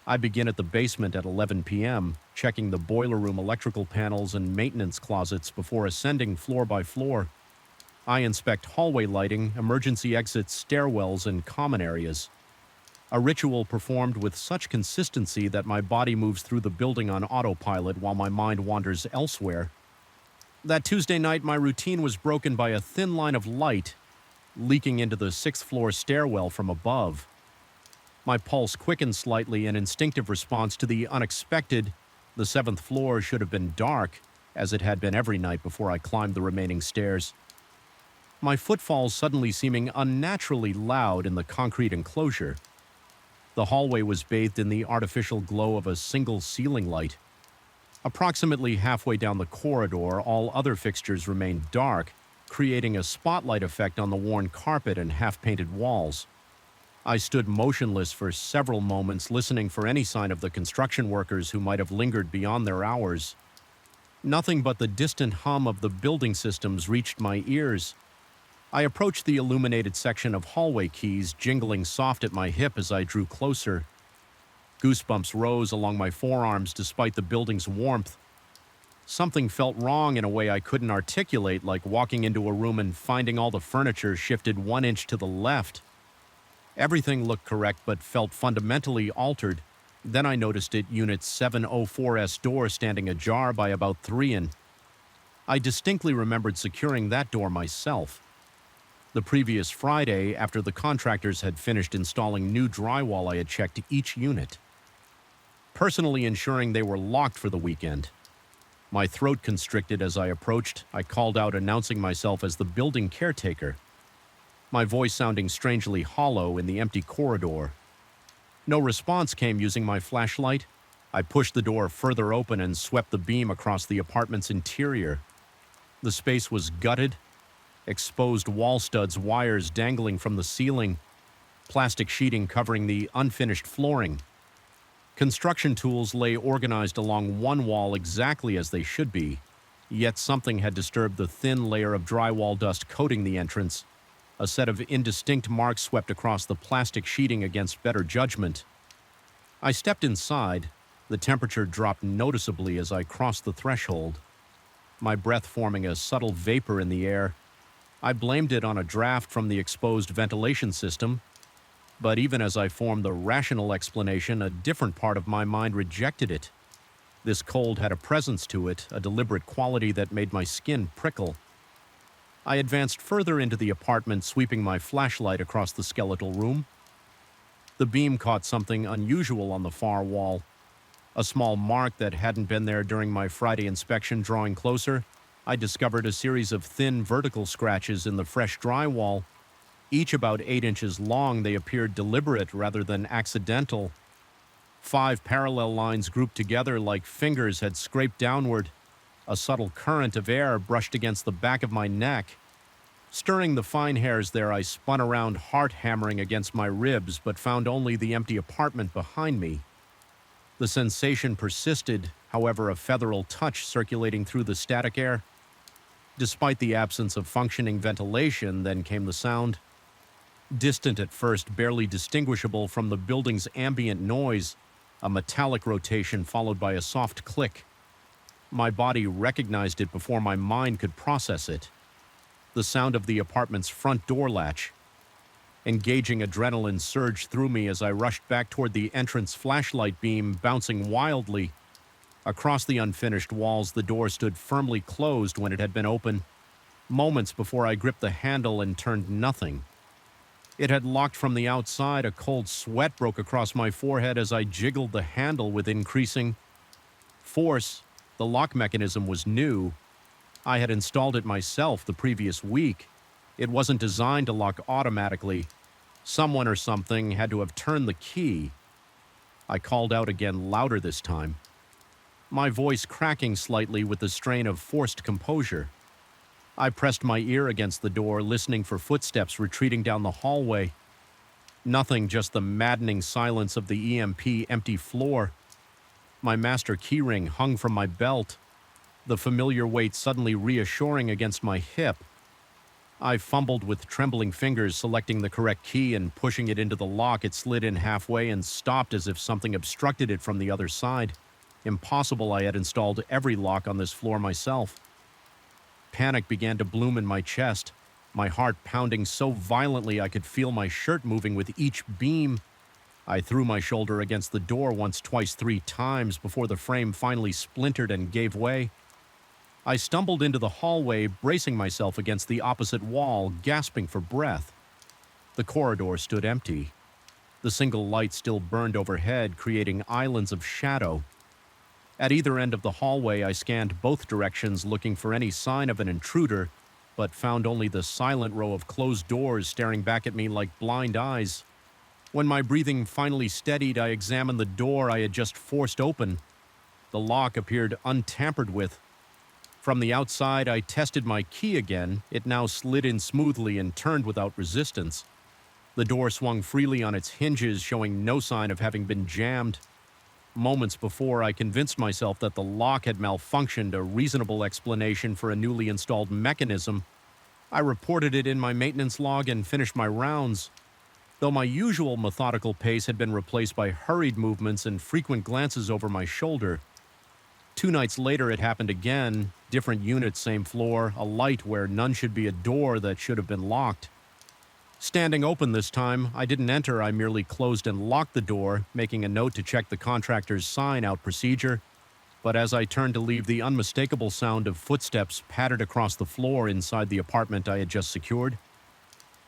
I begin at the basement at 11 p.m., checking the boiler room electrical panels and maintenance closets before ascending floor by floor. I inspect hallway lighting, emergency exits, stairwells, and common areas. A ritual performed with such consistency that my body moves through the building on autopilot while my mind wanders elsewhere. That Tuesday night, my routine was broken by a thin line of light leaking into the sixth-floor stairwell from above. My pulse quickened slightly in instinctive response to the unexpected. The seventh floor should have been dark, as it had been every night before I climbed the remaining stairs. My footfalls suddenly seeming unnaturally loud in the concrete enclosure. The hallway was bathed in the artificial glow of a single ceiling light. Approximately halfway down the corridor, all other fixtures remained dark, creating a spotlight effect on the worn carpet and half-painted walls. I stood motionless for several moments, listening for any sign of the construction workers who might have lingered beyond their hours. Nothing but the distant hum of the building systems reached my ears. I approached the illuminated section of hallway keys, jingling soft at my hip as I drew closer. Goosebumps rose along my forearms despite the building's warmth. Something felt wrong in a way I couldn't articulate, like walking into a room and finding all the furniture shifted 1 inch to the left. Everything looked correct but felt fundamentally altered. Then I noticed Unit 704's door standing ajar by about 3 in. I distinctly remembered securing that door myself. The previous Friday, after the contractors had finished installing new drywall, I had checked each unit, personally ensuring they were locked for the weekend. My throat constricted as I approached. I called out, announcing myself as the building caretaker, my voice sounding strangely hollow in the empty corridor. No response came using my flashlight. I pushed the door further open and swept the beam across the apartment's interior. The space was gutted, exposed wall studs, wires dangling from the ceiling, plastic sheeting covering the unfinished flooring. Construction tools lay organized along one wall exactly as they should be, yet something had disturbed the thin layer of drywall dust coating the entrance. A set of indistinct marks swept across the plastic sheeting against better judgment. I stepped inside. The temperature dropped noticeably as I crossed the threshold, my breath forming a subtle vapor in the air. I blamed it on a draft from the exposed ventilation system, but even as I formed the rational explanation, a different part of my mind rejected it. This cold had a presence to it, a deliberate quality that made my skin prickle. I advanced further into the apartment, sweeping my flashlight across the skeletal room. The beam caught something unusual on the far wall, a small mark that hadn't been there during my Friday inspection. Drawing closer, I discovered a series of thin vertical scratches in the fresh drywall. Each about 8 inches long, they appeared deliberate rather than accidental. 5 parallel lines grouped together like fingers had scraped downward. A subtle current of air brushed against the back of my neck. Stirring the fine hairs there, I spun around, heart hammering against my ribs, but found only the empty apartment behind me. The sensation persisted, however, a featheral touch circulating through the static air. Despite the absence of functioning ventilation, then came the sound. Distant at first, barely distinguishable from the building's ambient noise, a metallic rotation followed by a soft click. My body recognized it before my mind could process it. The sound of the apartment's front door latch. Engaging adrenaline surged through me as I rushed back toward the entrance, flashlight beam bouncing wildly. Across the unfinished walls, the door stood firmly closed when it had been open. Moments before I gripped the handle and turned nothing. It had locked from the outside. A cold sweat broke across my forehead as I jiggled the handle with increasing force. The lock mechanism was new. I had installed it myself the previous week. It wasn't designed to lock automatically. Someone or something had to have turned the key. I called out again, louder this time, my voice cracking slightly with the strain of forced composure. I pressed my ear against the door, listening for footsteps retreating down the hallway. Nothing, just the maddening silence of the EMP empty floor. My master keyring hung from my belt, the familiar weight suddenly reassuring against my hip. I fumbled with trembling fingers, selecting the correct key and pushing it into the lock. It slid in halfway and stopped as if something obstructed it from the other side. Impossible, I had installed every lock on this floor myself. Panic began to bloom in my chest, my heart pounding so violently I could feel my shirt moving with each beam. I threw my shoulder against the door once, twice, 3 times before the frame finally splintered and gave way. I stumbled into the hallway, bracing myself against the opposite wall, gasping for breath. The corridor stood empty. The single light still burned overhead, creating islands of shadow. At either end of the hallway, I scanned both directions, looking for any sign of an intruder, but found only the silent row of closed doors staring back at me like blind eyes. When my breathing finally steadied, I examined the door I had just forced open. The lock appeared untampered with. From the outside, I tested my key again. It now slid in smoothly and turned without resistance. The door swung freely on its hinges, showing no sign of having been jammed. Moments before, I convinced myself that the lock had malfunctioned, a reasonable explanation for a newly installed mechanism. I reported it in my maintenance log and finished my rounds. Though my usual methodical pace had been replaced by hurried movements and frequent glances over my shoulder. 2 nights later, it happened again. Different unit, same floor, a light where none should be, a door that should have been locked. Standing open this time, I didn't enter, I merely closed and locked the door, making a note to check the contractor's sign-out procedure. But as I turned to leave, the unmistakable sound of footsteps pattered across the floor inside the apartment I had just secured.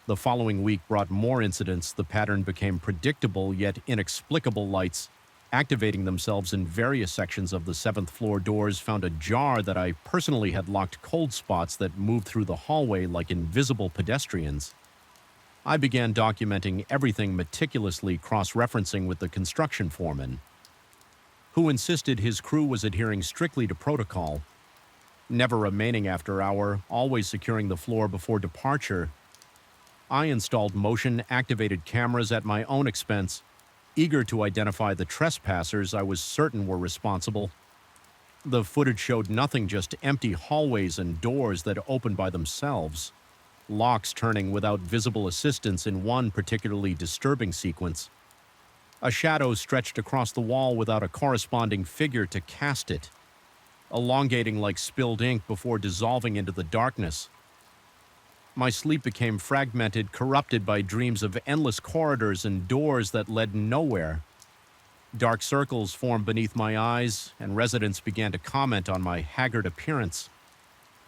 The following week brought more incidents. The pattern became predictable yet inexplicable. Lights activating themselves in various sections of the 7th floor. Doors found ajar that I personally had locked. Cold spots that moved through the hallway like invisible pedestrians. I began documenting everything meticulously, cross-referencing with the construction foreman, who insisted his crew was adhering strictly to protocol, never remaining after hour, always securing the floor before departure. I installed motion-activated cameras at my own expense, eager to identify the trespassers I was certain were responsible. The footage showed nothing, just empty hallways and doors that opened by themselves, locks turning without visible assistance in one particularly disturbing sequence. A shadow stretched across the wall without a corresponding figure to cast it, elongating like spilled ink before dissolving into the darkness. My sleep became fragmented, corrupted by dreams of endless corridors and doors that led nowhere. Dark circles formed beneath my eyes, and residents began to comment on my haggard appearance.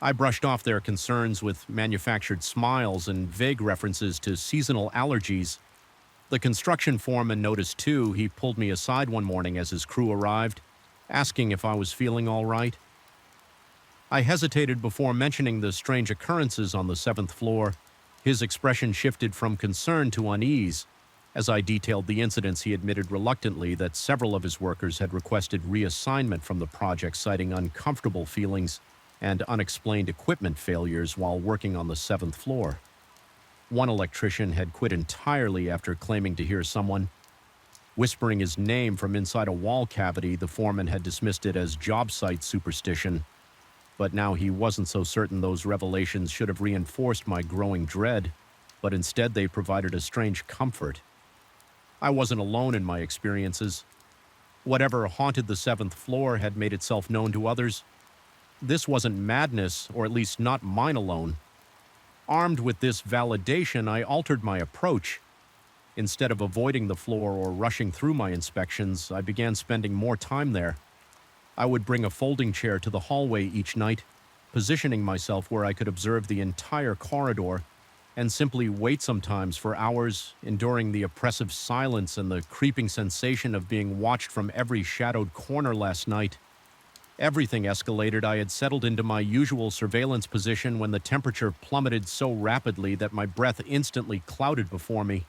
I brushed off their concerns with manufactured smiles and vague references to seasonal allergies. The construction foreman noticed too. He pulled me aside one morning as his crew arrived, asking if I was feeling all right. I hesitated before mentioning the strange occurrences on the 7th floor. His expression shifted from concern to unease. As I detailed the incidents, he admitted reluctantly that several of his workers had requested reassignment from the project, citing uncomfortable feelings and unexplained equipment failures while working on the 7th floor. One electrician had quit entirely after claiming to hear someone whispering his name from inside a wall cavity. The foreman had dismissed it as job site superstition, but now he wasn't so certain. Those revelations should have reinforced my growing dread, but instead they provided a strange comfort. I wasn't alone in my experiences. Whatever haunted the 7th floor had made itself known to others. This wasn't madness, or at least not mine alone. Armed with this validation, I altered my approach. Instead of avoiding the floor or rushing through my inspections, I began spending more time there. I would bring a folding chair to the hallway each night, positioning myself where I could observe the entire corridor, and simply wait sometimes for hours, enduring the oppressive silence and the creeping sensation of being watched from every shadowed corner. Last night, everything escalated. I had settled into my usual surveillance position when the temperature plummeted so rapidly that my breath instantly clouded before me.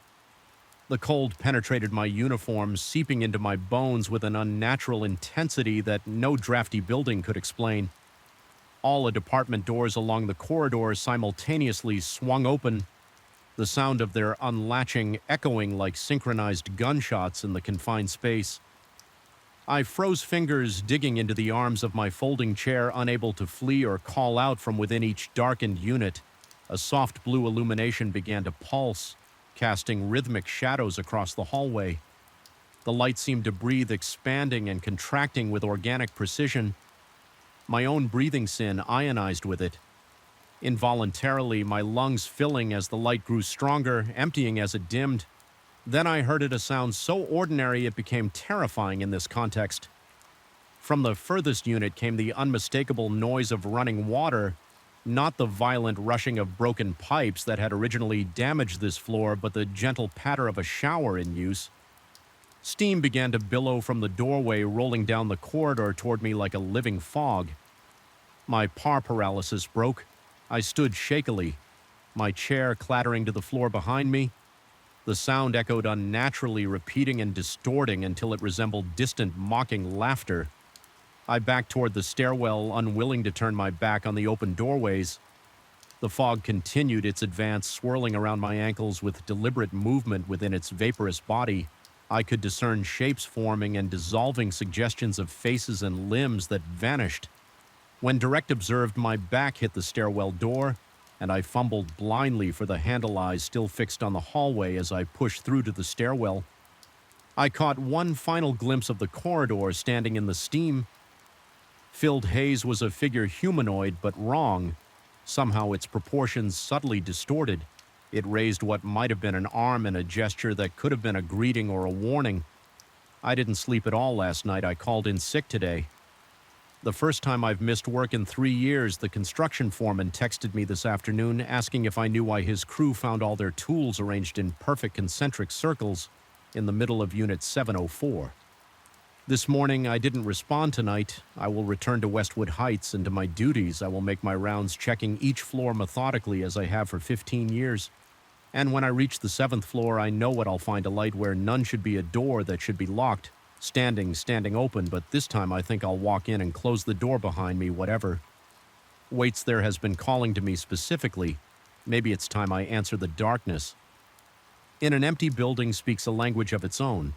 The cold penetrated my uniform, seeping into my bones with an unnatural intensity that no drafty building could explain. All the department doors along the corridor simultaneously swung open, the sound of their unlatching echoing like synchronized gunshots in the confined space. I froze, fingers digging into the arms of my folding chair, unable to flee or call out from within each darkened unit. A soft blue illumination began to pulse, casting rhythmic shadows across the hallway. The light seemed to breathe, expanding and contracting with organic precision. My own breathing sin ionized with it. Involuntarily, my lungs filling as the light grew stronger, emptying as it dimmed. Then I heard it, a sound so ordinary it became terrifying in this context. From the furthest unit came the unmistakable noise of running water, not the violent rushing of broken pipes that had originally damaged this floor, but the gentle patter of a shower in use. Steam began to billow from the doorway, rolling down the corridor toward me like a living fog. My par paralysis broke. I stood shakily, my chair clattering to the floor behind me. The sound echoed unnaturally, repeating and distorting until it resembled distant, mocking laughter. I backed toward the stairwell, unwilling to turn my back on the open doorways. The fog continued its advance, swirling around my ankles with deliberate movement within its vaporous body. I could discern shapes forming and dissolving, suggestions of faces and limbs that vanished. When direct observed, my back hit the stairwell door, and I fumbled blindly for the handle eyes still fixed on the hallway as I pushed through to the stairwell. I caught one final glimpse of the corridor standing in the steam. Filled haze was a figure humanoid, but wrong. Somehow its proportions subtly distorted. It raised what might have been an arm in a gesture that could have been a greeting or a warning. I didn't sleep at all last night. I called in sick today. The first time I've missed work in 3 years, the construction foreman texted me this afternoon asking if I knew why his crew found all their tools arranged in perfect concentric circles in the middle of Unit 704. This morning, I didn't respond tonight. I will return to Westwood Heights, and to my duties, I will make my rounds checking each floor methodically as I have for 15 years. And when I reach the 7th floor, I know what I'll find: a light where none should be, a door that should be locked. Standing open, but this time I think I'll walk in and close the door behind me, whatever waits there has been calling to me specifically. Maybe it's time I answer the darkness. In an empty building speaks a language of its own.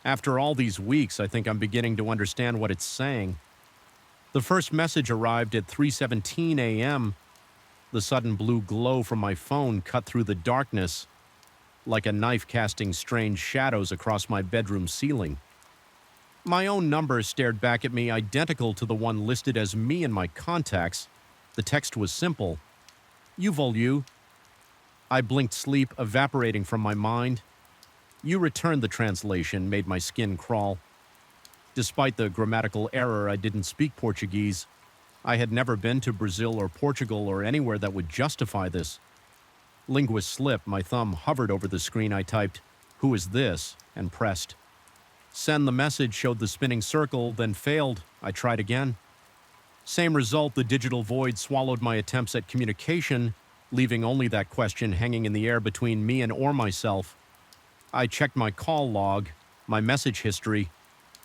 After all these weeks, I think I'm beginning to understand what it's saying. The first message arrived at 3:17 a.m. The sudden blue glow from my phone cut through the darkness, like a knife casting strange shadows across my bedroom ceiling. My own number stared back at me, identical to the one listed as me in my contacts. The text was simple: Yuval you. I blinked, sleep evaporating from my mind. You returned. The translation made my skin crawl. Despite the grammatical error, I didn't speak Portuguese. I had never been to Brazil or Portugal or anywhere that would justify this. Linguist slip, my thumb hovered over the screen. I typed, "Who is this?" and pressed. Send the message showed the spinning circle, then failed. I tried again. Same result. The digital void swallowed my attempts at communication, leaving only that question hanging in the air between me and or myself. I checked my call log, my message history.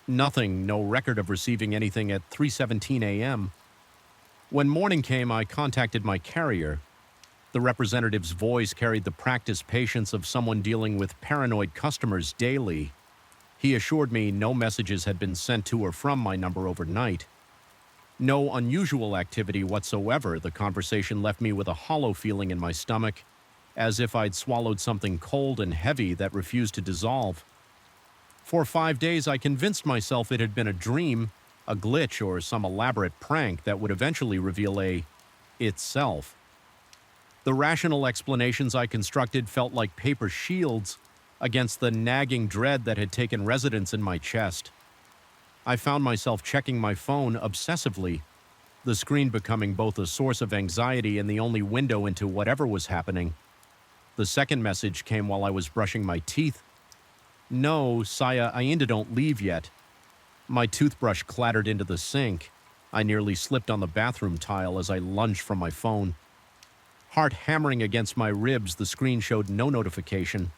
Nothing, no record of receiving anything at 3:17 a.m. When morning came, I contacted my carrier. The representative's voice carried the practiced patience of someone dealing with paranoid customers daily. He assured me no messages had been sent to or from my number overnight. No unusual activity whatsoever. The conversation left me with a hollow feeling in my stomach, as if I'd swallowed something cold and heavy that refused to dissolve. For 5 days, I convinced myself it had been a dream, a glitch, or some elaborate prank that would eventually reveal itself. The rational explanations I constructed felt like paper shields against the nagging dread that had taken residence in my chest. I found myself checking my phone obsessively, the screen becoming both a source of anxiety and the only window into whatever was happening. The second message came while I was brushing my teeth. No, Saya, ainda don't leave yet. My toothbrush clattered into the sink. I nearly slipped on the bathroom tile as I lunged from my phone. Heart hammering against my ribs, the screen showed no notification.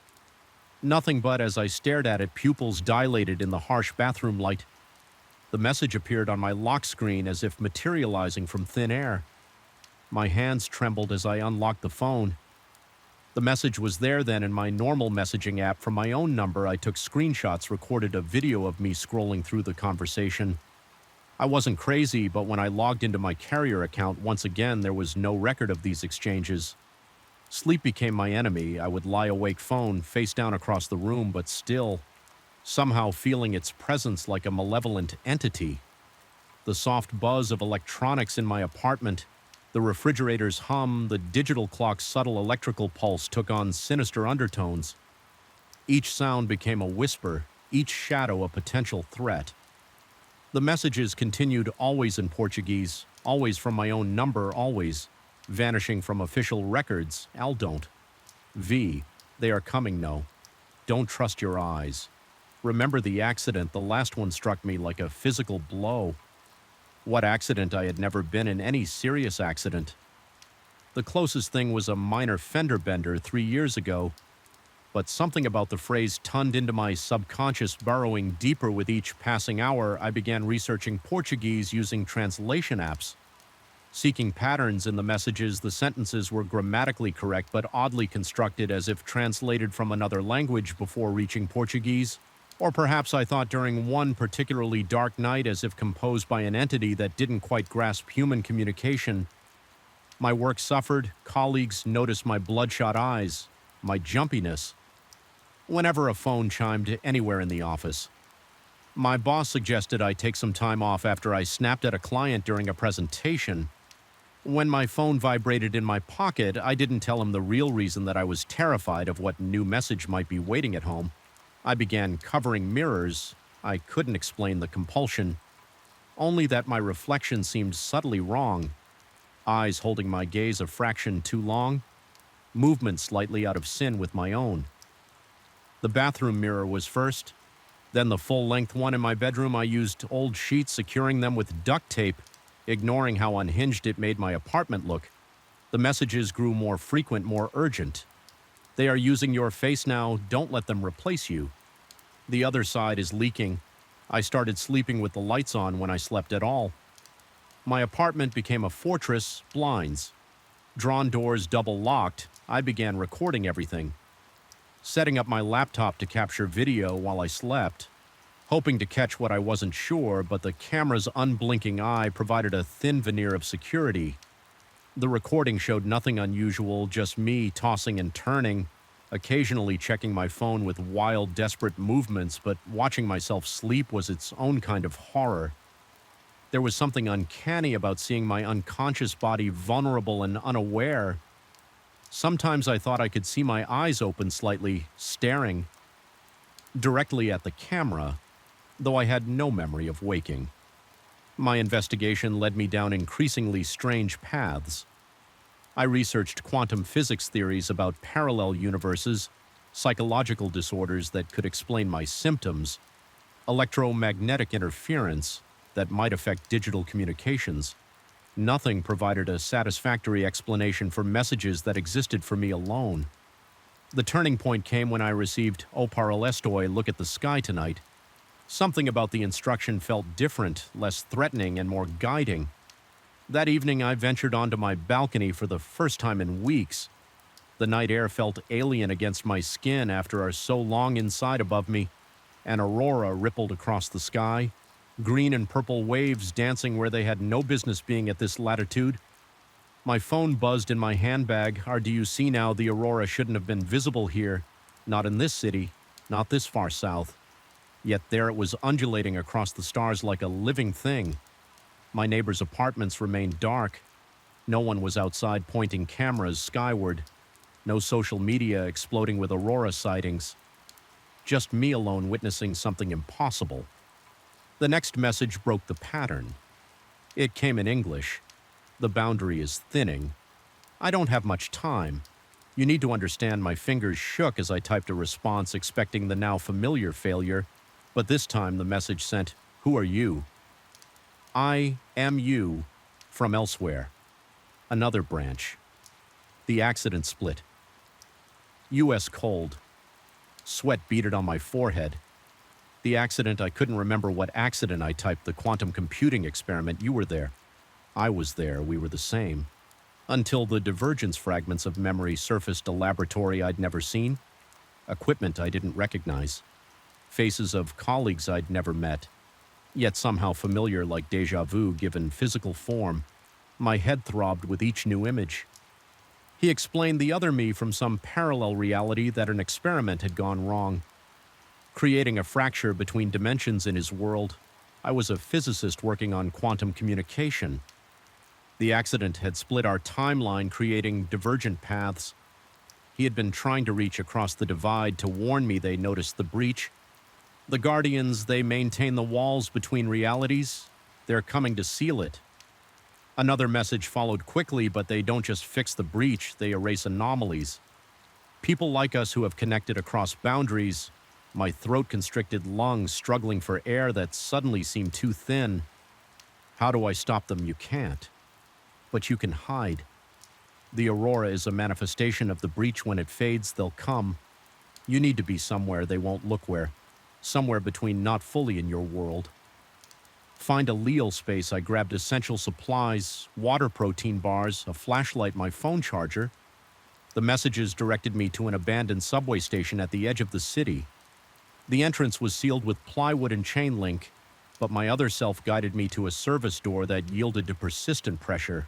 Nothing but, as I stared at it, pupils dilated in the harsh bathroom light. The message appeared on my lock screen as if materializing from thin air. My hands trembled as I unlocked the phone. The message was there then in my normal messaging app. From my own number, I took screenshots, recorded a video of me scrolling through the conversation. I wasn't crazy, but when I logged into my carrier account once again, there was no record of these exchanges. Sleep became my enemy. I would lie awake phone, face down across the room, but still, somehow feeling its presence like a malevolent entity. The soft buzz of electronics in my apartment, the refrigerator's hum, the digital clock's subtle electrical pulse took on sinister undertones. Each sound became a whisper, each shadow a potential threat. The messages continued always in Portuguese, always from my own number, always, vanishing from official records, don't. V, they are coming, no. Don't trust your eyes. Remember the accident, the last one struck me like a physical blow. What accident? I had never been in any serious accident. The closest thing was a minor fender bender 3 years ago, but something about the phrase tunned into my subconscious, burrowing deeper with each passing hour. I began researching Portuguese using translation apps. Seeking patterns in the messages, the sentences were grammatically correct but oddly constructed as if translated from another language before reaching Portuguese. Or perhaps I thought during one particularly dark night as if composed by an entity that didn't quite grasp human communication. My work suffered, colleagues noticed my bloodshot eyes, my jumpiness, whenever a phone chimed anywhere in the office. My boss suggested I take some time off after I snapped at a client during a presentation. When my phone vibrated in my pocket, I didn't tell him the real reason that I was terrified of what new message might be waiting at home. I began covering mirrors. I couldn't explain the compulsion, only that my reflection seemed subtly wrong. Eyes holding my gaze a fraction too long, movement slightly out of sync with my own. The bathroom mirror was first, then the full-length one in my bedroom. I used old sheets, securing them with duct tape, ignoring how unhinged it made my apartment look. The messages grew more frequent, more urgent. They are using your face now, don't let them replace you. The other side is leaking. I started sleeping with the lights on when I slept at all. My apartment became a fortress, blinds. Drawn doors double locked. I began recording everything. Setting up my laptop to capture video while I slept. Hoping to catch what I wasn't sure, but the camera's unblinking eye provided a thin veneer of security. The recording showed nothing unusual, just me tossing and turning, occasionally checking my phone with wild, desperate movements, but watching myself sleep was its own kind of horror. There was something uncanny about seeing my unconscious body vulnerable and unaware. Sometimes I thought I could see my eyes open slightly, staring directly at the camera, though I had no memory of waking. My investigation led me down increasingly strange paths. I researched quantum physics theories about parallel universes, psychological disorders that could explain my symptoms, electromagnetic interference that might affect digital communications. Nothing provided a satisfactory explanation for messages that existed for me alone. The turning point came when I received "O Parol Estoy, look at the sky tonight." Something about the instruction felt different, less threatening, and more guiding. That evening, I ventured onto my balcony for the first time in weeks. The night air felt alien against my skin after so long inside above me. An aurora rippled across the sky, green and purple waves dancing where they had no business being at this latitude. My phone buzzed in my handbag. Do you see now, the aurora shouldn't have been visible here. Not in this city, not this far south. Yet there it was, undulating across the stars like a living thing. My neighbors' apartments remained dark. No one was outside pointing cameras skyward. No social media exploding with aurora sightings. Just me alone witnessing something impossible. The next message broke the pattern. It came in English. The boundary is thinning. I don't have much time. You need to understand my fingers shook as I typed a response, expecting the now familiar failure. But this time the message sent, "Who are you?" "I am you from elsewhere." Another branch. The accident split. U.S. cold. Sweat beaded on my forehead. The accident, I couldn't remember what accident I typed. The quantum computing experiment, you were there. I was there, we were the same. Until the divergence fragments of memory surfaced, a laboratory I'd never seen, equipment I didn't recognize, faces of colleagues I'd never met. yet somehow familiar like deja vu given physical form. My head throbbed with each new image. He explained the other me from some parallel reality that an experiment had gone wrong, creating a fracture between dimensions in his world. I was a physicist working on quantum communication. The accident had split our timeline, creating divergent paths. He had been trying to reach across the divide to warn me they noticed the breach. The Guardians, they maintain the walls between realities. They're coming to seal it. Another message followed quickly, but they don't just fix the breach, they erase anomalies. People like us who have connected across boundaries, my throat-constricted lungs struggling for air that suddenly seemed too thin. How do I stop them? You can't. But you can hide. The aurora is a manifestation of the breach. When it fades, they'll come. You need to be somewhere they won't look where. Somewhere between not fully in your world. Find a leal space. I grabbed essential supplies, water protein bars, a flashlight, my phone charger. The messages directed me to an abandoned subway station at the edge of the city. The entrance was sealed with plywood and chain link, but my other self guided me to a service door that yielded to persistent pressure.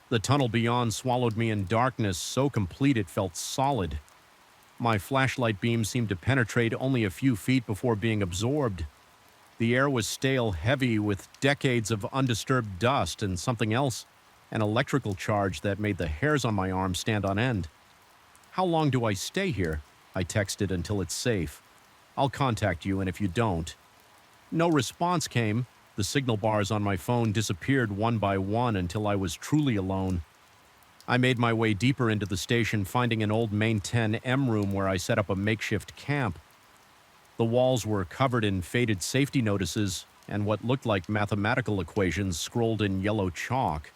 The tunnel beyond swallowed me in darkness so complete it felt solid. My flashlight beam seemed to penetrate only a few feet before being absorbed. The air was stale, heavy, with decades of undisturbed dust and something else, an electrical charge that made the hairs on my arm stand on end. How long do I stay here? I texted. Until it's safe. I'll contact you, and if you don't. No response came. The signal bars on my phone disappeared one by one until I was truly alone. I made my way deeper into the station, finding an old Main 10M room where I set up a makeshift camp. The walls were covered in faded safety notices and what looked like mathematical equations scrolled in yellow chalk.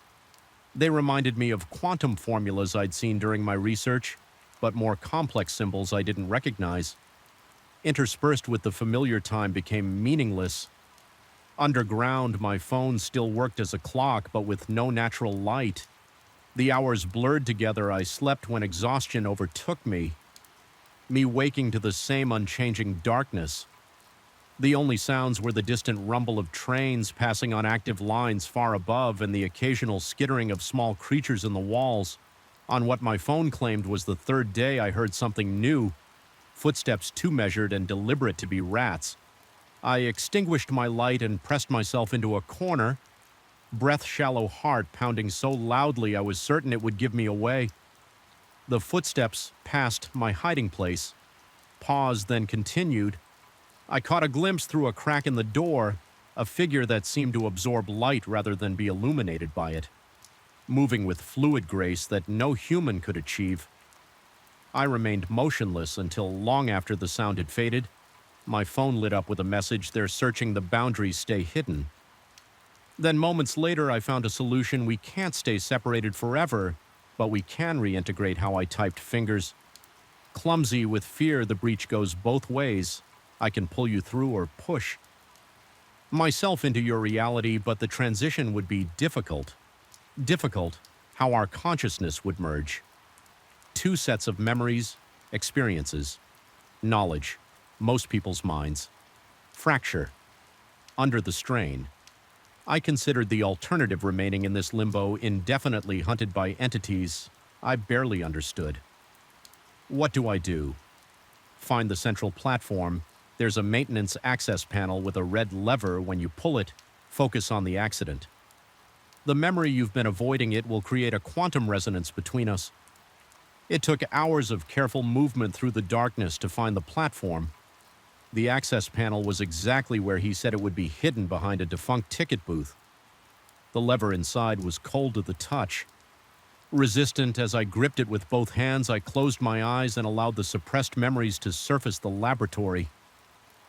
They reminded me of quantum formulas I'd seen during my research, but more complex symbols I didn't recognize. Interspersed with the familiar time became meaningless. Underground, my phone still worked as a clock, but with no natural light. The hours blurred together. I slept when exhaustion overtook me waking to the same unchanging darkness. The only sounds were the distant rumble of trains passing on active lines far above and the occasional skittering of small creatures in the walls. On what my phone claimed was the third day, I heard something new, footsteps too measured and deliberate to be rats. I extinguished my light and pressed myself into a corner, breath-shallow heart pounding so loudly I was certain it would give me away. The footsteps passed my hiding place, paused, then continued. I caught a glimpse through a crack in the door, a figure that seemed to absorb light rather than be illuminated by it, moving with fluid grace that no human could achieve. I remained motionless until long after the sound had faded. My phone lit up with a message: "They're searching the boundaries, stay hidden." Then moments later, I found a solution. We can't stay separated forever, but we can reintegrate. How I typed fingers. Clumsy with fear, the breach goes both ways. I can pull you through or push myself into your reality, but the transition would be difficult. Difficult, how our consciousness would merge. Two sets of memories, experiences, knowledge, most people's minds. Fracture. Under the strain. I considered the alternative: remaining in this limbo, indefinitely hunted by entities I barely understood. What do I do? Find the central platform. There's a maintenance access panel with a red lever. When you pull it, focus on the accident. The memory you've been avoiding, it will create a quantum resonance between us. It took hours of careful movement through the darkness to find the platform. The access panel was exactly where he said it would be, hidden behind a defunct ticket booth. The lever inside was cold to the touch. Resistant as I gripped it with both hands, I closed my eyes and allowed the suppressed memories to surface. The laboratory,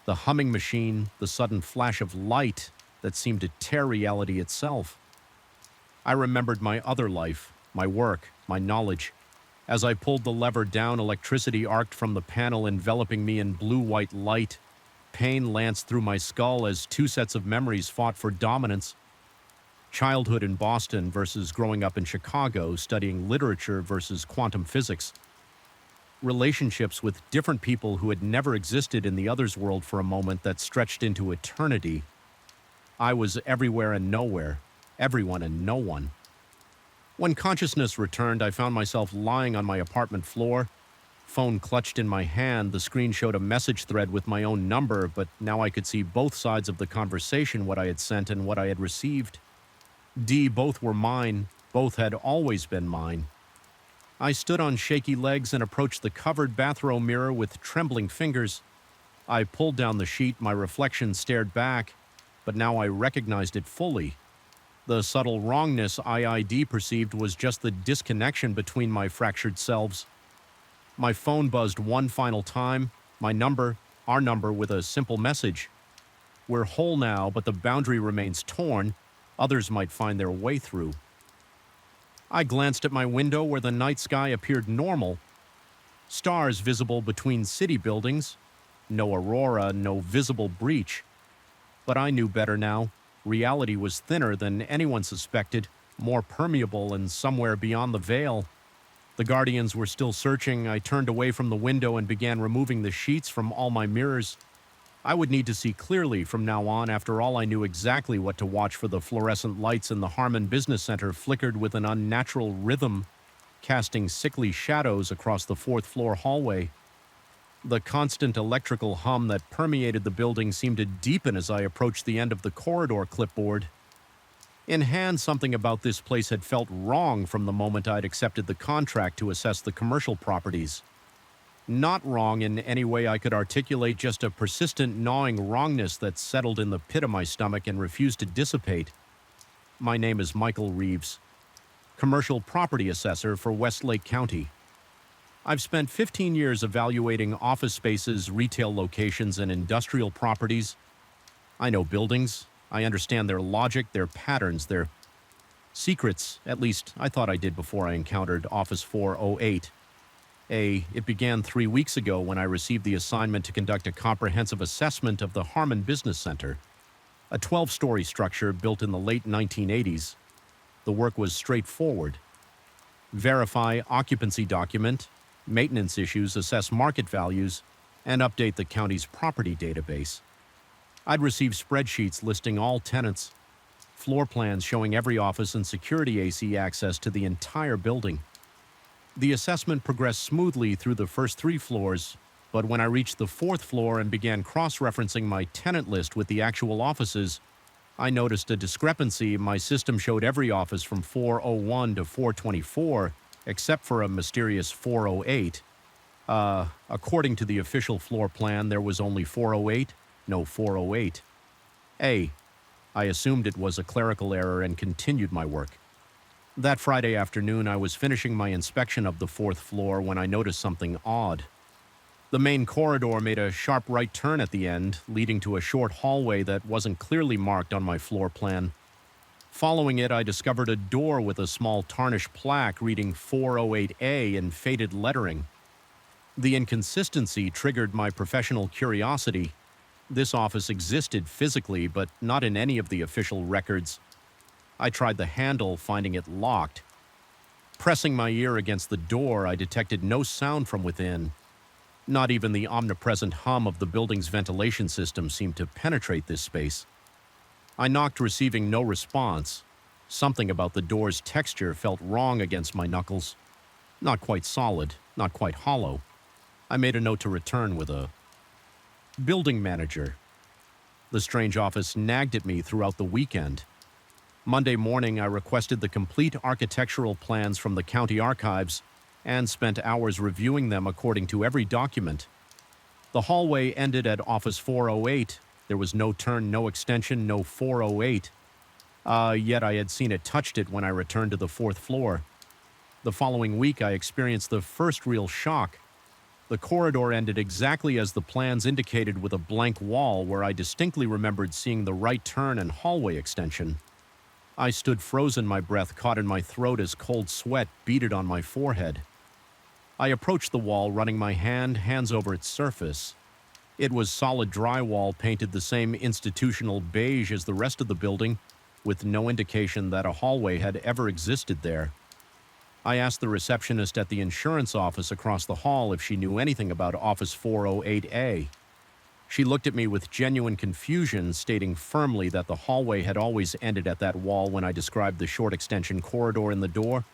the humming machine, the sudden flash of light that seemed to tear reality itself. I remembered my other life, my work, my knowledge. As I pulled the lever down, electricity arced from the panel, enveloping me in blue-white light. Pain lanced through my skull as two sets of memories fought for dominance. Childhood in Boston versus growing up in Chicago, studying literature versus quantum physics. Relationships with different people who had never existed in the other's world for a moment that stretched into eternity. I was everywhere and nowhere, everyone and no one. When consciousness returned, I found myself lying on my apartment floor, phone clutched in my hand. The screen showed a message thread with my own number, but now I could see both sides of the conversation, what I had sent and what I had received. Both were mine, both had always been mine. I stood on shaky legs and approached the covered bathroom mirror with trembling fingers. I pulled down the sheet, my reflection stared back, but now I recognized it fully. The subtle wrongness IID perceived was just the disconnection between my fractured selves. My phone buzzed one final time, my number, our number, with a simple message. We're whole now, but the boundary remains torn. Others might find their way through. I glanced at my window where the night sky appeared normal. Stars visible between city buildings. No aurora, no visible breach. But I knew better now. Reality was thinner than anyone suspected, more permeable and somewhere beyond the veil. The Guardians were still searching. I turned away from the window and began removing the sheets from all my mirrors. I would need to see clearly from now on. After all, I knew exactly what to watch for. The fluorescent lights in the Harmon Business Center flickered with an unnatural rhythm, casting sickly shadows across the fourth-floor hallway. The constant electrical hum that permeated the building seemed to deepen as I approached the end of the corridor clipboard. In hand, something about this place had felt wrong from the moment I'd accepted the contract to assess the commercial properties. Not wrong in any way I could articulate, just a persistent gnawing wrongness that settled in the pit of my stomach and refused to dissipate. My name is Michael Reeves, Commercial Property Assessor for Westlake County. I've spent 15 years evaluating office spaces, retail locations, and industrial properties. I know buildings. I understand their logic, their patterns, their secrets. At least I thought I did before I encountered Office 408. It began 3 weeks ago when I received the assignment to conduct a comprehensive assessment of the Harmon Business Center, a 12-story structure built in the late 1980s. The work was straightforward. Verify occupancy document, maintenance issues, assess market values, and update the county's property database. I'd received spreadsheets listing all tenants, floor plans showing every office and security AC access to the entire building. The assessment progressed smoothly through the first 3 floors, but when I reached the 4th floor and began cross-referencing my tenant list with the actual offices, I noticed a discrepancy. My system showed every office from 401 to 424, except for a mysterious 408. According to the official floor plan, there was only 408, no 408. I assumed it was a clerical error and continued my work. That Friday afternoon, I was finishing my inspection of the 4th floor when I noticed something odd. The main corridor made a sharp right turn at the end, leading to a short hallway that wasn't clearly marked on my floor plan. Following it, I discovered a door with a small tarnished plaque reading 408A in faded lettering. The inconsistency triggered my professional curiosity. This office existed physically, but not in any of the official records. I tried the handle, finding it locked. Pressing my ear against the door, I detected no sound from within. Not even the omnipresent hum of the building's ventilation system seemed to penetrate this space. I knocked, receiving no response. Something about the door's texture felt wrong against my knuckles. Not quite solid, not quite hollow. I made a note to return with a building manager. The strange office nagged at me throughout the weekend. Monday morning, I requested the complete architectural plans from the county archives and spent hours reviewing them according to every document. The hallway ended at Office 408. There was no turn, no extension, no 408. Yet I had seen it, touched it when I returned to the 4th floor. The following week, I experienced the first real shock. The corridor ended exactly as the plans indicated, with a blank wall where I distinctly remembered seeing the right turn and hallway extension. I stood frozen, my breath caught in my throat as cold sweat beaded on my forehead. I approached the wall, running my hands over its surface. It was solid drywall, painted the same institutional beige as the rest of the building, with no indication that a hallway had ever existed there. I asked the receptionist at the insurance office across the hall if she knew anything about Office 408A. She looked at me with genuine confusion, stating firmly that the hallway had always ended at that wall when I described the short extension corridor in the door.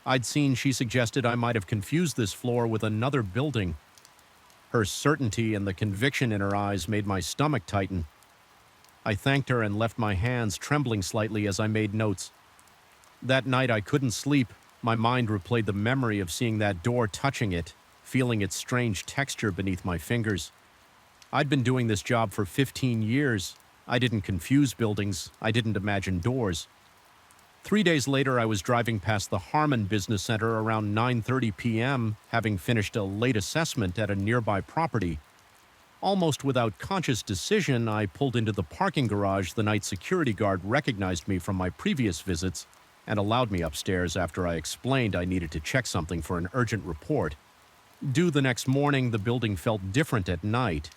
I'd seen she suggested I might have confused this floor with another building. Her certainty and the conviction in her eyes made my stomach tighten. I thanked her and left my hands trembling slightly as I made notes. That night I couldn't sleep. My mind replayed the memory of seeing that door, touching it, feeling its strange texture beneath my fingers. I'd been doing this job for 15 years. I didn't confuse buildings. I didn't imagine doors. 3 days later, I was driving past the Harmon Business Center around 9:30 p.m., having finished a late assessment at a nearby property. Almost without conscious decision, I pulled into the parking garage. The night security guard recognized me from my previous visits and allowed me upstairs after I explained I needed to check something for an urgent report. Due the next morning, the building felt different at night.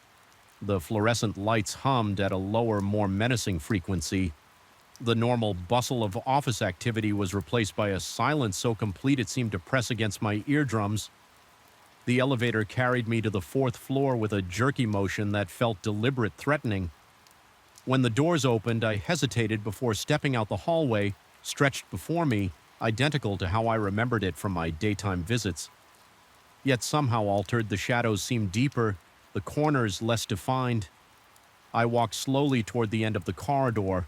The fluorescent lights hummed at a lower, more menacing frequency. The normal bustle of office activity was replaced by a silence so complete it seemed to press against my eardrums. The elevator carried me to the 4th floor with a jerky motion that felt deliberate, threatening. When the doors opened, I hesitated before stepping out the hallway, stretched before me, identical to how I remembered it from my daytime visits. Yet somehow altered, the shadows seemed deeper, the corners less defined. I walked slowly toward the end of the corridor,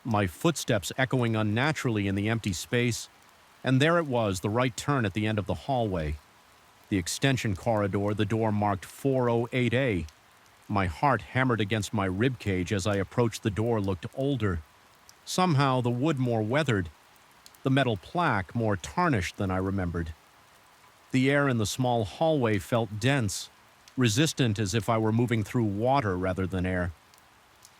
my footsteps echoing unnaturally in the empty space, and there it was, the right turn at the end of the hallway. The extension corridor, the door marked 408A. My heart hammered against my ribcage as I approached. The door looked older. Somehow the wood more weathered, the metal plaque more tarnished than I remembered. The air in the small hallway felt dense, resistant, as if I were moving through water rather than air.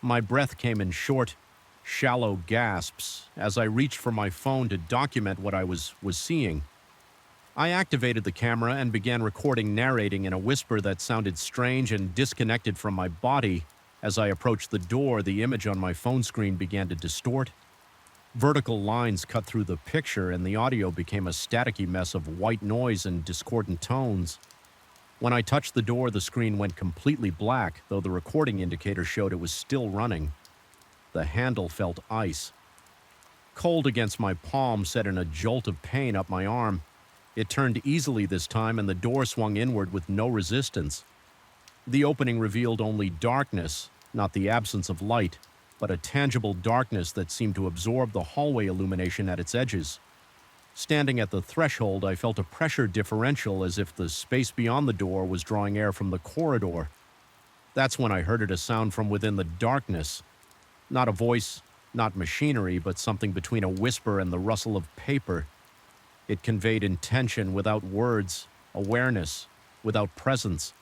My breath came in short, shallow gasps as I reached for my phone to document what I was seeing. I activated the camera and began recording, narrating in a whisper that sounded strange and disconnected from my body. As I approached the door, the image on my phone screen began to distort. Vertical lines cut through the picture, and the audio became a staticky mess of white noise and discordant tones. When I touched the door, the screen went completely black, though the recording indicator showed it was still running. The handle felt ice. Cold against my palm set in a jolt of pain up my arm. It turned easily this time, and the door swung inward with no resistance. The opening revealed only darkness, not the absence of light, but a tangible darkness that seemed to absorb the hallway illumination at its edges. Standing at the threshold, I felt a pressure differential, as if the space beyond the door was drawing air from the corridor. That's when I heard a sound from within the darkness. Not a voice, not machinery, but something between a whisper and the rustle of paper. It conveyed intention without words, awareness without presence.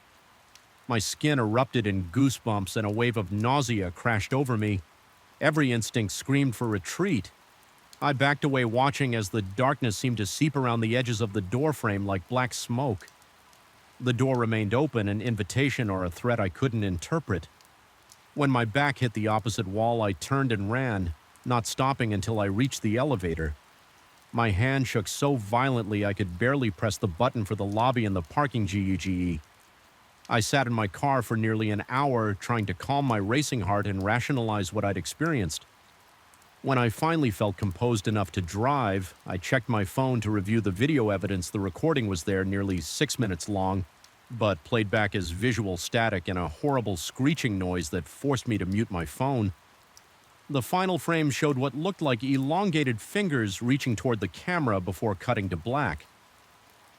My skin erupted in goosebumps, and a wave of nausea crashed over me. Every instinct screamed for retreat. I backed away, watching as the darkness seemed to seep around the edges of the doorframe like black smoke. The door remained open, an invitation or a threat I couldn't interpret. When my back hit the opposite wall, I turned and ran, not stopping until I reached the elevator. My hand shook so violently I could barely press the button for the lobby in the parking GUGE. I sat in my car for nearly an hour, trying to calm my racing heart and rationalize what I'd experienced. When I finally felt composed enough to drive, I checked my phone to review the video evidence. The recording was there, nearly 6 minutes long, but played back as visual static and a horrible screeching noise that forced me to mute my phone. The final frame showed what looked like elongated fingers reaching toward the camera before cutting to black.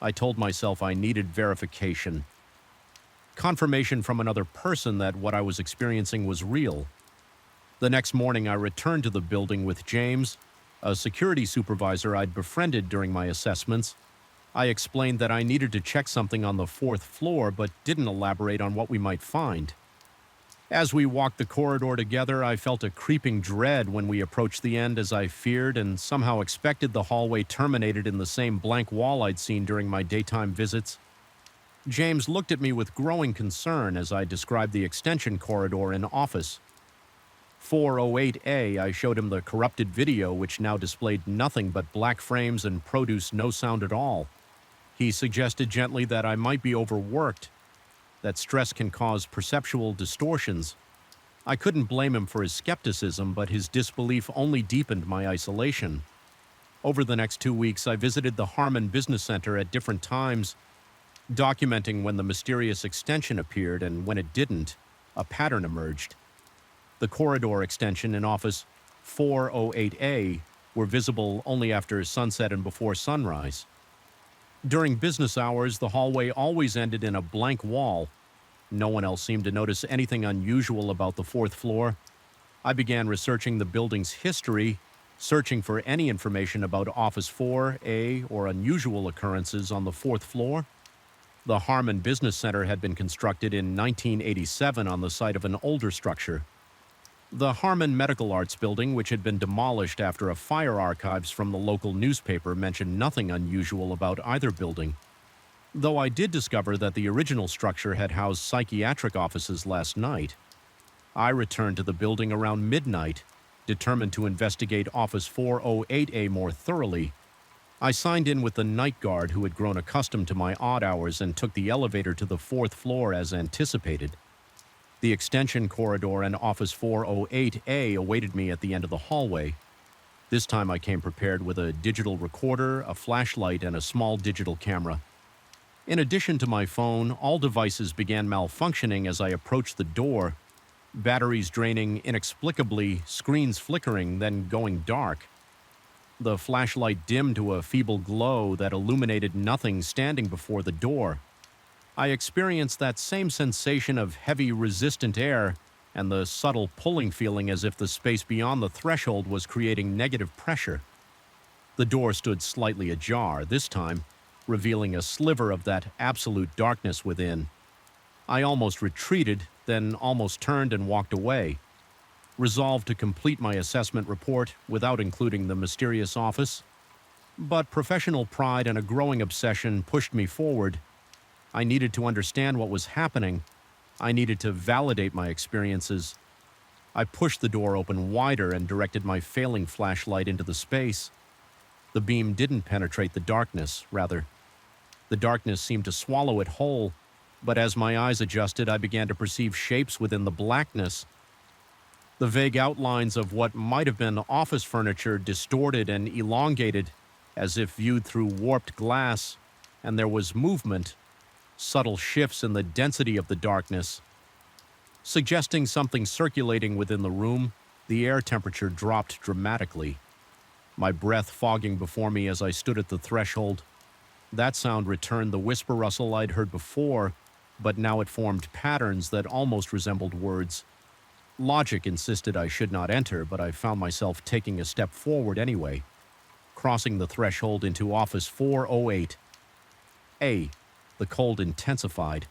I told myself I needed verification. Confirmation from another person that what I was experiencing was real. The next morning, I returned to the building with James, a security supervisor I'd befriended during my assessments. I explained that I needed to check something on the 4th floor, but didn't elaborate on what we might find. As we walked the corridor together, I felt a creeping dread when we approached the end, as I feared and somehow expected the hallway terminated in the same blank wall I'd seen during my daytime visits. James looked at me with growing concern as I described the extension corridor and office. 408A, I showed him the corrupted video, which now displayed nothing but black frames and produced no sound at all. He suggested gently that I might be overworked. that stress can cause perceptual distortions. I couldn't blame him for his skepticism, but his disbelief only deepened my isolation. Over the next 2 weeks, I visited the Harmon Business Center at different times, documenting when the mysterious extension appeared, and when it didn't, a pattern emerged. The corridor extension in office 408A were visible only after sunset and before sunrise. During business hours, the hallway always ended in a blank wall. No one else seemed to notice anything unusual about the fourth floor. I began researching the building's history, searching for any information about Office 4A or unusual occurrences on the fourth floor. The Harmon Business Center had been constructed in 1987 on the site of an older structure. The Harmon Medical Arts Building, which had been demolished after a fire, archives from the local newspaper mentioned nothing unusual about either building. Though I did discover that the original structure had housed psychiatric offices last night. I returned to the building around midnight, determined to investigate Office 408A more thoroughly. I signed in with the night guard who had grown accustomed to my odd hours and took the elevator to the fourth floor as anticipated. The extension corridor and Office 408A awaited me at the end of the hallway. This time I came prepared with a digital recorder, a flashlight, and a small digital camera. In addition to my phone, all devices began malfunctioning as I approached the door, batteries draining inexplicably, screens flickering, then going dark. The flashlight dimmed to a feeble glow that illuminated nothing standing before the door. I experienced that same sensation of heavy, resistant air and the subtle pulling feeling as if the space beyond the threshold was creating negative pressure. The door stood slightly ajar, this time, revealing a sliver of that absolute darkness within. I almost retreated, then almost turned and walked away, resolved to complete my assessment report without including the mysterious office. But professional pride and a growing obsession pushed me forward. I needed to understand what was happening. I needed to validate my experiences. I pushed the door open wider and directed my failing flashlight into the space. The beam didn't penetrate the darkness, rather. The darkness seemed to swallow it whole, but as my eyes adjusted, I began to perceive shapes within the blackness. The vague outlines of what might have been office furniture distorted and elongated, as if viewed through warped glass, and there was movement, subtle shifts in the density of the darkness. Suggesting something circulating within the room, the air temperature dropped dramatically. My breath fogging before me as I stood at the threshold. That sound returned the whisper rustle I'd heard before, but now it formed patterns that almost resembled words. Logic insisted I should not enter, but I found myself taking a step forward anyway, crossing the threshold into Office 408. The cold intensified,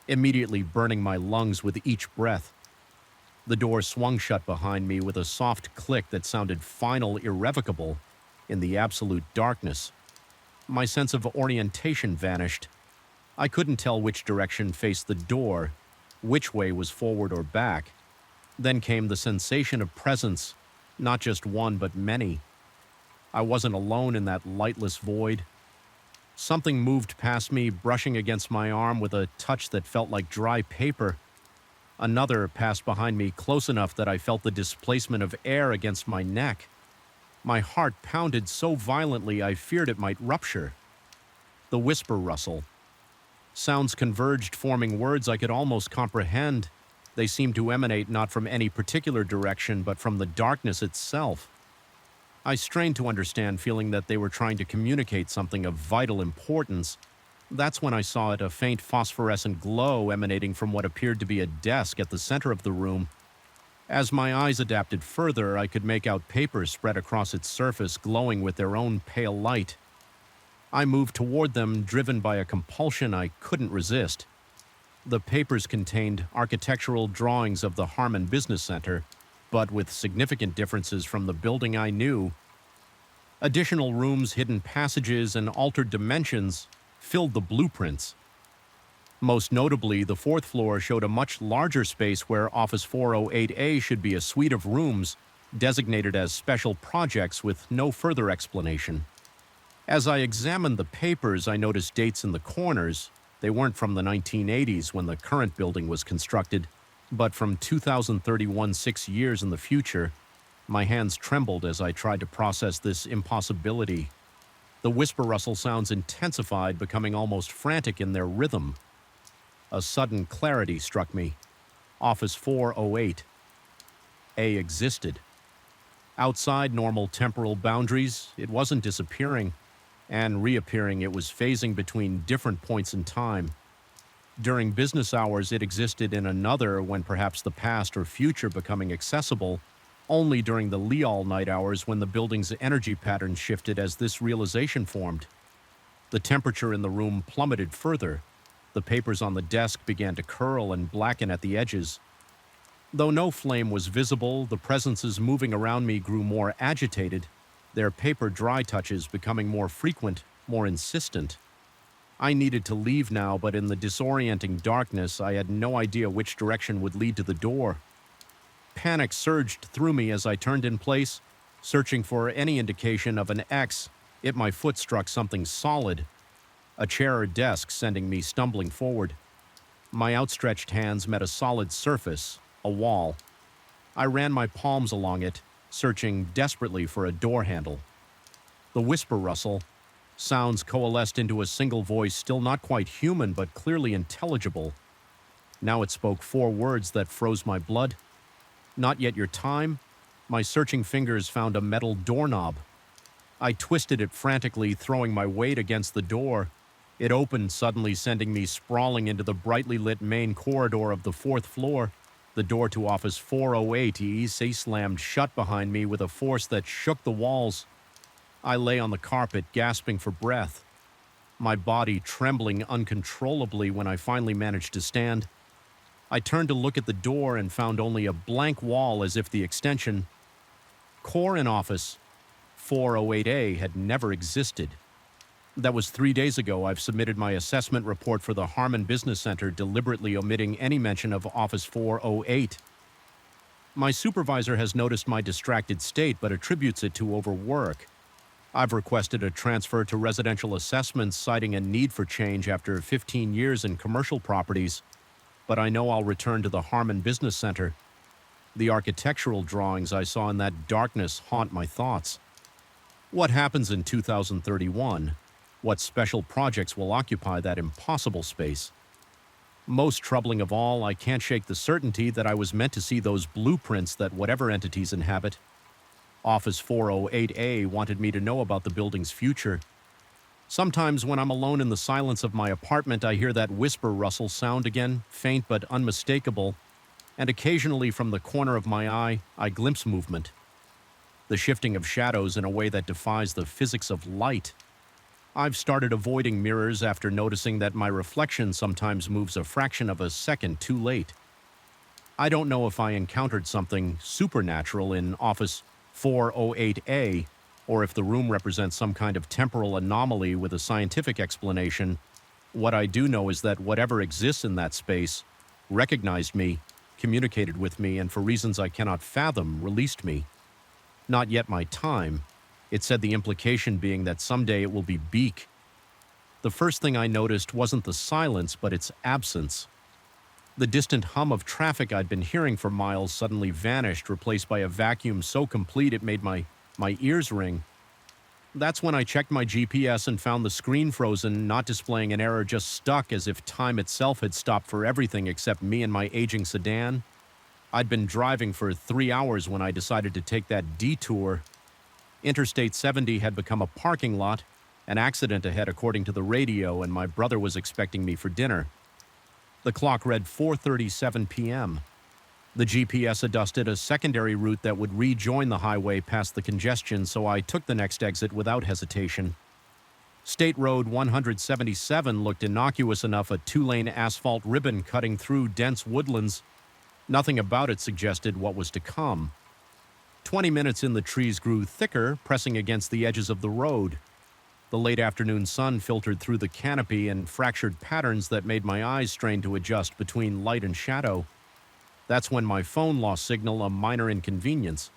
immediately burning my lungs with each breath. The door swung shut behind me with a soft click that sounded final, irrevocable, in the absolute darkness. My sense of orientation vanished. I couldn't tell which direction faced the door, which way was forward or back. Then came the sensation of presence, not just one but many. I wasn't alone in that lightless void. Something moved past me, brushing against my arm with a touch that felt like dry paper. Another passed behind me close enough that I felt the displacement of air against my neck. My heart pounded so violently I feared it might rupture. The whisper rustle. Sounds converged, forming words I could almost comprehend. They seemed to emanate not from any particular direction, but from the darkness itself. I strained to understand, feeling that they were trying to communicate something of vital importance. That's when I saw it, a faint phosphorescent glow emanating from what appeared to be a desk at the center of the room. As my eyes adapted further, I could make out papers spread across its surface, glowing with their own pale light. I moved toward them, driven by a compulsion I couldn't resist. The papers contained architectural drawings of the Harmon Business Center, but with significant differences from the building I knew. Additional rooms, hidden passages, and altered dimensions filled the blueprints. Most notably, the fourth floor showed a much larger space where Office 408A should be a suite of rooms designated as special projects with no further explanation. As I examined the papers, I noticed dates in the corners, They weren't from the 1980s when the current building was constructed, but from 2031, 6 years in the future. My hands trembled as I tried to process this impossibility. The whisper rustle sounds intensified, becoming almost frantic in their rhythm. A sudden clarity struck me. Office 408. A existed. Outside normal temporal boundaries, it wasn't disappearing and reappearing. It was phasing between different points in time. During business hours, it existed in another, when perhaps the past or future becoming accessible, only during the Leal night hours when the building's energy pattern shifted as this realization formed. The temperature in the room plummeted further. The papers on the desk began to curl and blacken at the edges. Though no flame was visible, the presences moving around me grew more agitated, their paper dry touches becoming more frequent, more insistent. I needed to leave now, but in the disorienting darkness, I had no idea which direction would lead to the door. Panic surged through me as I turned in place, searching for any indication of an X, yet my foot struck something solid, a chair or desk, sending me stumbling forward. My outstretched hands met a solid surface, a wall. I ran my palms along it, searching desperately for a door handle. The whisper rustle, sounds coalesced into a single voice, still not quite human but clearly intelligible. Now it spoke 4 words that froze my blood. Not yet your time. My searching fingers found a metal doorknob. I twisted it frantically, throwing my weight against the door. It opened suddenly, sending me sprawling into the brightly lit main corridor of the 4th floor. The door to office 408 easily slammed shut behind me with a force that shook the walls. I lay on the carpet, gasping for breath, my body trembling uncontrollably. When I finally managed to stand, I turned to look at the door and found only a blank wall, as if the extension Core in Office 408A had never existed. That was 3 days ago. I've submitted my assessment report for the Harmon Business Center, deliberately omitting any mention of Office 408. My supervisor has noticed my distracted state but attributes it to overwork. I've requested a transfer to residential assessments, citing a need for change after 15 years in commercial properties. But I know I'll return to the Harmon Business Center. The architectural drawings I saw in that darkness haunt my thoughts. What happens in 2031? What special projects will occupy that impossible space? Most troubling of all, I can't shake the certainty that I was meant to see those blueprints that whatever entities inhabit. Office 408A wanted me to know about the building's future. Sometimes when I'm alone in the silence of my apartment, I hear that whisper rustle sound again, faint but unmistakable, and occasionally from the corner of my eye, I glimpse movement. The shifting of shadows in a way that defies the physics of light. I've started avoiding mirrors after noticing that my reflection sometimes moves a fraction of a second too late. I don't know if I encountered something supernatural in Office 408A, or if the room represents some kind of temporal anomaly with a scientific explanation. What I do know is that whatever exists in that space recognized me, communicated with me, and for reasons I cannot fathom, released me. Not yet my time. It said, the implication being that someday it will be Beak. The first thing I noticed wasn't the silence, but its absence. The distant hum of traffic I'd been hearing for miles suddenly vanished, replaced by a vacuum so complete it made my ears ring. That's when I checked my GPS and found the screen frozen, not displaying an error, just stuck, as if time itself had stopped for everything except me and my aging sedan. I'd been driving for 3 hours when I decided to take that detour. Interstate 70 had become a parking lot, an accident ahead according to the radio, and my brother was expecting me for dinner. The clock read 4:37 p.m. The GPS adjusted a secondary route that would rejoin the highway past the congestion, so I took the next exit without hesitation. State Road 177 looked innocuous enough, a 2-lane asphalt ribbon cutting through dense woodlands. Nothing about it suggested what was to come. 20 minutes in, the trees grew thicker, pressing against the edges of the road. The late afternoon sun filtered through the canopy in fractured patterns that made my eyes strain to adjust between light and shadow. That's when my phone lost signal, a minor inconvenience.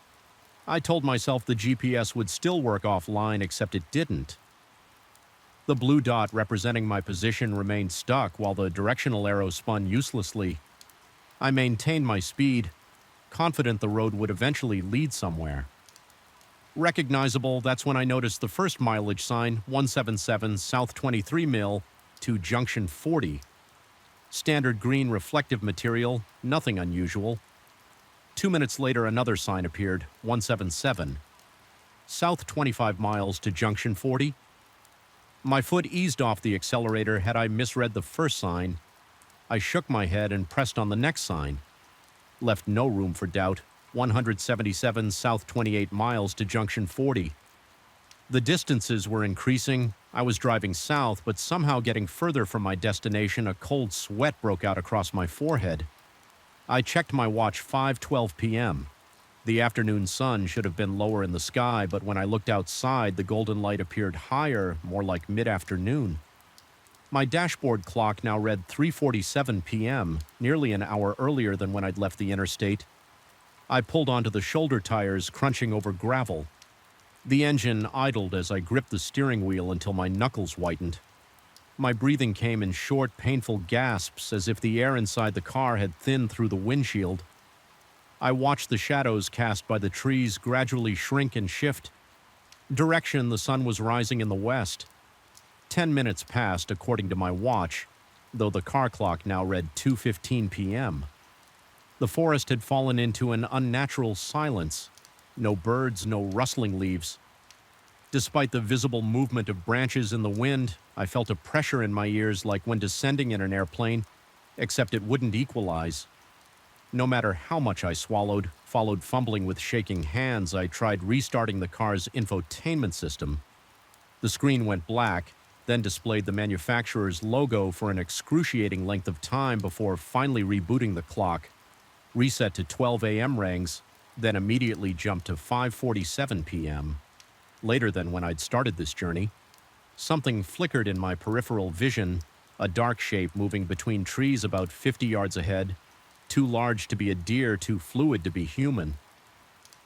I told myself the GPS would still work offline, except it didn't. The blue dot representing my position remained stuck while the directional arrow spun uselessly. I maintained my speed, confident the road would eventually lead somewhere. Recognizable, that's when I noticed the first mileage sign, 177 South 23 Mill to Junction 40. Standard green reflective material, nothing unusual. 2 minutes later, another sign appeared, 177 South 25 miles to Junction 40. My foot eased off the accelerator had I misread the first sign. I shook my head and pressed on the next sign. Left no room for doubt, 177 South 28 miles to Junction 40. The distances were increasing. I was driving south, but somehow getting further from my destination, a cold sweat broke out across my forehead. I checked my watch, 5:12 p.m. The afternoon sun should have been lower in the sky, but when I looked outside, the golden light appeared higher, more like mid-afternoon. My dashboard clock now read 3:47 p.m., nearly an hour earlier than when I'd left the interstate. I pulled onto the shoulder tires, crunching over gravel. The engine idled as I gripped the steering wheel until my knuckles whitened. My breathing came in short, painful gasps as if the air inside the car had thinned through the windshield. I watched the shadows cast by the trees gradually shrink and shift. Direction, the sun was rising in the west. 10 minutes passed, according to my watch, though the car clock now read 2:15 p.m. The forest had fallen into an unnatural silence. No birds, no rustling leaves. Despite the visible movement of branches in the wind, I felt a pressure in my ears like when descending in an airplane, except it wouldn't equalize. No matter how much I swallowed, followed fumbling with shaking hands, I tried restarting the car's infotainment system. The screen went black, then displayed the manufacturer's logo for an excruciating length of time before finally rebooting the clock. Reset to 12 a.m. rings, then immediately jumped to 5:47 p.m. Later than when I'd started this journey. Something flickered in my peripheral vision, a dark shape moving between trees about 50 yards ahead, too large to be a deer, too fluid to be human.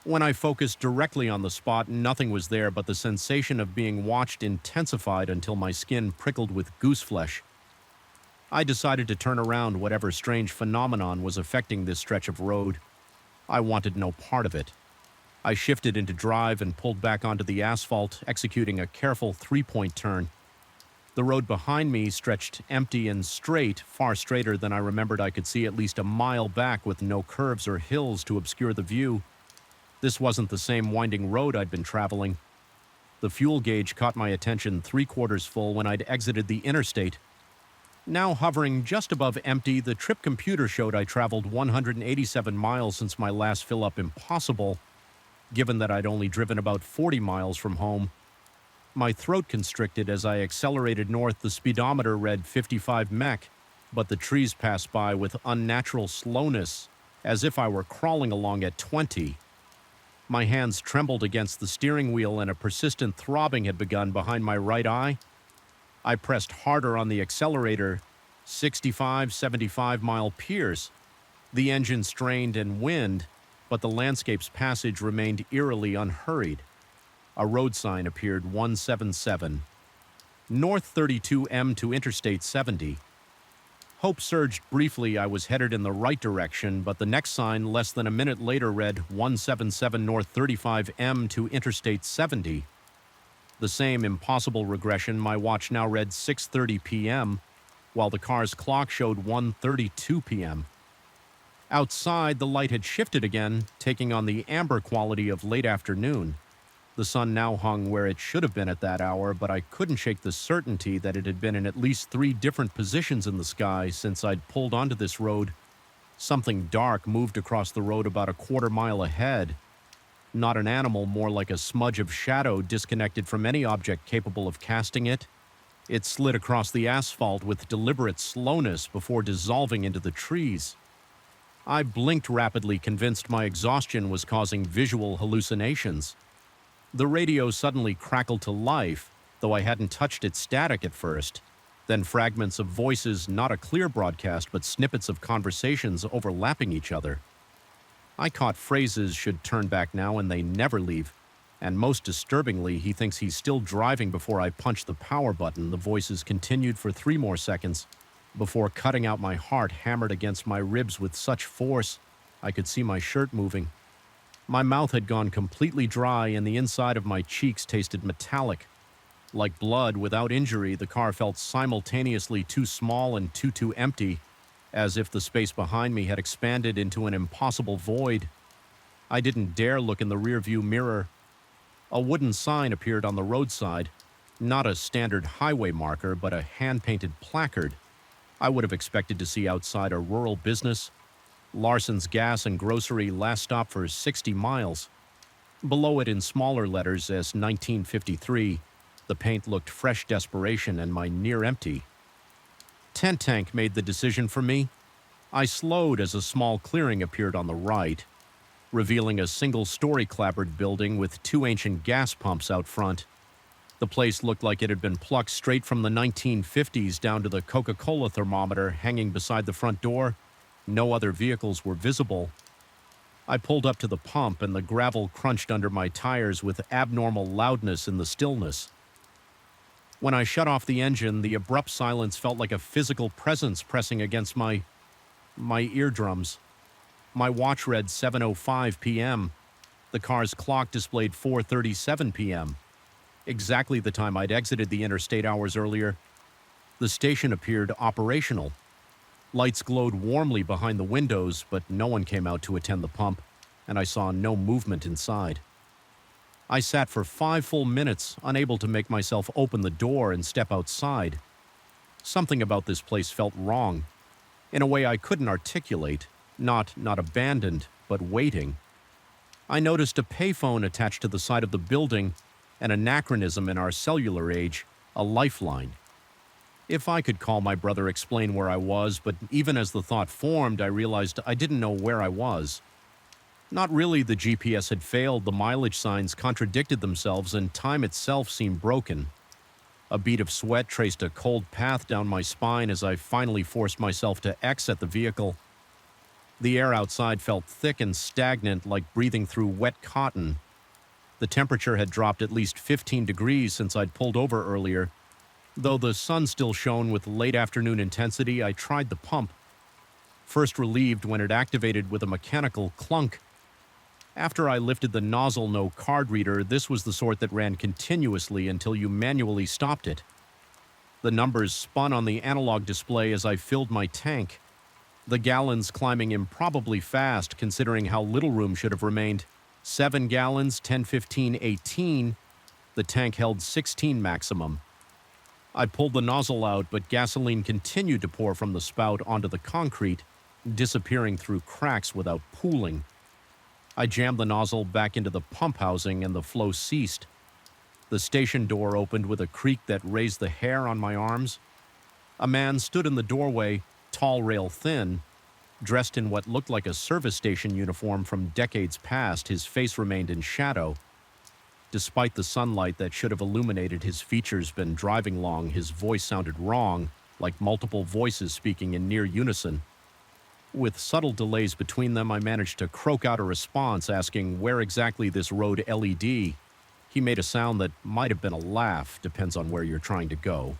When I focused directly on the spot, nothing was there, but the sensation of being watched intensified until my skin prickled with gooseflesh. I decided to turn around whatever strange phenomenon was affecting this stretch of road. I wanted no part of it. I shifted into drive and pulled back onto the asphalt, executing a careful three-point turn. The road behind me stretched empty and straight, far straighter than I remembered I could see at least a mile back, with no curves or hills to obscure the view. This wasn't the same winding road I'd been traveling. The fuel gauge caught my attention 3/4 full when I'd exited the interstate. Now hovering just above empty, the trip computer showed I traveled 187 miles since my last fill-up. Impossible, given that I'd only driven about 40 miles from home. My throat constricted as I accelerated north. The speedometer read 55 mech, but the trees passed by with unnatural slowness, as if I were crawling along at 20. My hands trembled against the steering wheel and a persistent throbbing had begun behind my right eye. I pressed harder on the accelerator, 65, 75-mile Piers. The engine strained and wind, but the landscape's passage remained eerily unhurried. A road sign appeared, 177 North 32M to Interstate 70. Hope surged briefly. I was headed in the right direction, but the next sign less than a minute later read 177 North 35M to Interstate 70. The same impossible regression. My watch now read 6:30 p.m., while the car's clock showed 1:32 p.m. Outside, the light had shifted again, taking on the amber quality of late afternoon. The sun now hung where it should have been at that hour, but I couldn't shake the certainty that it had been in at least 3 different positions in the sky since I'd pulled onto this road. Something dark moved across the road about a 1/4 mile ahead. Not an animal, more like a smudge of shadow disconnected from any object capable of casting it. It slid across the asphalt with deliberate slowness before dissolving into the trees. I blinked rapidly, convinced my exhaustion was causing visual hallucinations. The radio suddenly crackled to life, though I hadn't touched its static at first. Then fragments of voices, not a clear broadcast, but snippets of conversations overlapping each other. I caught phrases, should turn back now and they never leave. And most disturbingly, he thinks he's still driving before I punch the power button. The voices continued for 3 more seconds before cutting out. My heart hammered against my ribs with such force I could see my shirt moving. My mouth had gone completely dry and the inside of my cheeks tasted metallic. Like blood without injury, the car felt simultaneously too small and too empty, as if the space behind me had expanded into an impossible void. I didn't dare look in the rearview mirror. A wooden sign appeared on the roadside, not a standard highway marker, but a hand-painted placard. I would have expected to see outside a rural business. Larson's Gas and Grocery, last stop for 60 miles. Below it in smaller letters as 1953, the paint looked fresh desperation and my near empty. Tent Tank made the decision for me. I slowed as a small clearing appeared on the right, revealing a single-story clapboard building with 2 ancient gas pumps out front. The place looked like it had been plucked straight from the 1950s down to the Coca-Cola thermometer hanging beside the front door. No other vehicles were visible. I pulled up to the pump and the gravel crunched under my tires with abnormal loudness in the stillness. When I shut off the engine, the abrupt silence felt like a physical presence pressing against my eardrums. My watch read 7:05 p.m. The car's clock displayed 4:37 p.m. Exactly the time I'd exited the interstate hours earlier. The station appeared operational. Lights glowed warmly behind the windows, but no one came out to attend the pump, and I saw no movement inside. I sat for 5 full minutes, unable to make myself open the door and step outside. Something about this place felt wrong, in a way I couldn't articulate, not abandoned, but waiting. I noticed a payphone attached to the side of the building, an anachronism in our cellular age, a lifeline. If I could call my brother, explain where I was, but even as the thought formed, I realized I didn't know where I was. Not really. The GPS had failed, the mileage signs contradicted themselves, and time itself seemed broken. A bead of sweat traced a cold path down my spine as I finally forced myself to exit the vehicle. The air outside felt thick and stagnant, like breathing through wet cotton. The temperature had dropped at least 15 degrees since I'd pulled over earlier. Though the sun still shone with late afternoon intensity, I tried the pump. First relieved when it activated with a mechanical clunk. After I lifted the nozzle, no card reader. This was the sort that ran continuously until you manually stopped it. The numbers spun on the analog display as I filled my tank, the gallons climbing improbably fast considering how little room should have remained. 7 gallons, 10, 15, 18. The tank held 16 maximum. I pulled the nozzle out, but gasoline continued to pour from the spout onto the concrete, disappearing through cracks without pooling. I jammed the nozzle back into the pump housing and the flow ceased. The station door opened with a creak that raised the hair on my arms. A man stood in the doorway, tall, rail thin, dressed in what looked like a service station uniform from decades past. His face remained in shadow. Despite the sunlight that should have illuminated his features been driving long, his voice sounded wrong, like multiple voices speaking in near unison. With subtle delays between them, I managed to croak out a response asking where exactly this road led. He made a sound that might have been a laugh, depends on where you're trying to go.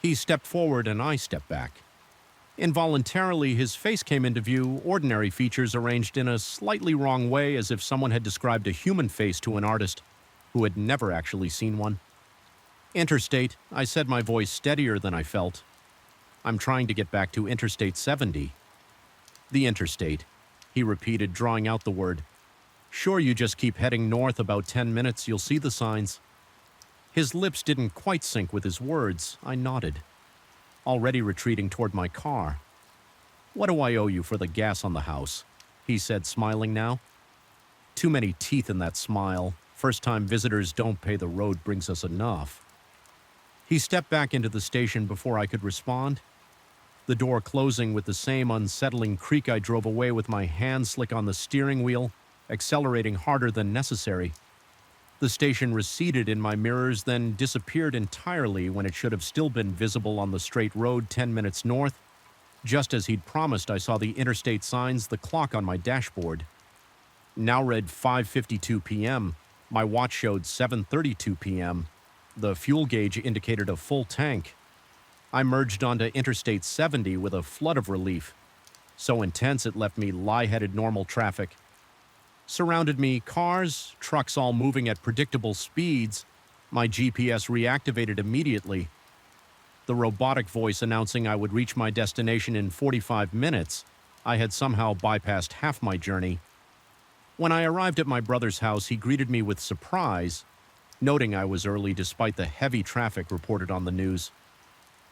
He stepped forward and I stepped back. Involuntarily, his face came into view, ordinary features arranged in a slightly wrong way, as if someone had described a human face to an artist who had never actually seen one. Interstate, I said, my voice steadier than I felt. I'm trying to get back to Interstate 70. The interstate, he repeated, drawing out the word. Sure, you just keep heading north about 10 minutes, you'll see the signs. His lips didn't quite sync with his words. I nodded, already retreating toward my car. What do I owe you for the gas on the house? He said, smiling now. Too many teeth in that smile. First-time visitors don't pay the road brings us enough. He stepped back into the station before I could respond. The door closing with the same unsettling creak, I drove away with my hand slick on the steering wheel, accelerating harder than necessary. The station receded in my mirrors, then disappeared entirely when it should have still been visible on the straight road 10 minutes north. Just as he'd promised, I saw the interstate signs, the clock on my dashboard. Now read 5:52 p.m. My watch showed 7:32 p.m. The fuel gauge indicated a full tank. I merged onto Interstate 70 with a flood of relief, so intense it left me lie-headed normal traffic. Surrounded me cars, trucks all moving at predictable speeds. My GPS reactivated immediately. The robotic voice announcing I would reach my destination in 45 minutes. I had somehow bypassed half my journey. When I arrived at my brother's house, he greeted me with surprise, noting I was early despite the heavy traffic reported on the news.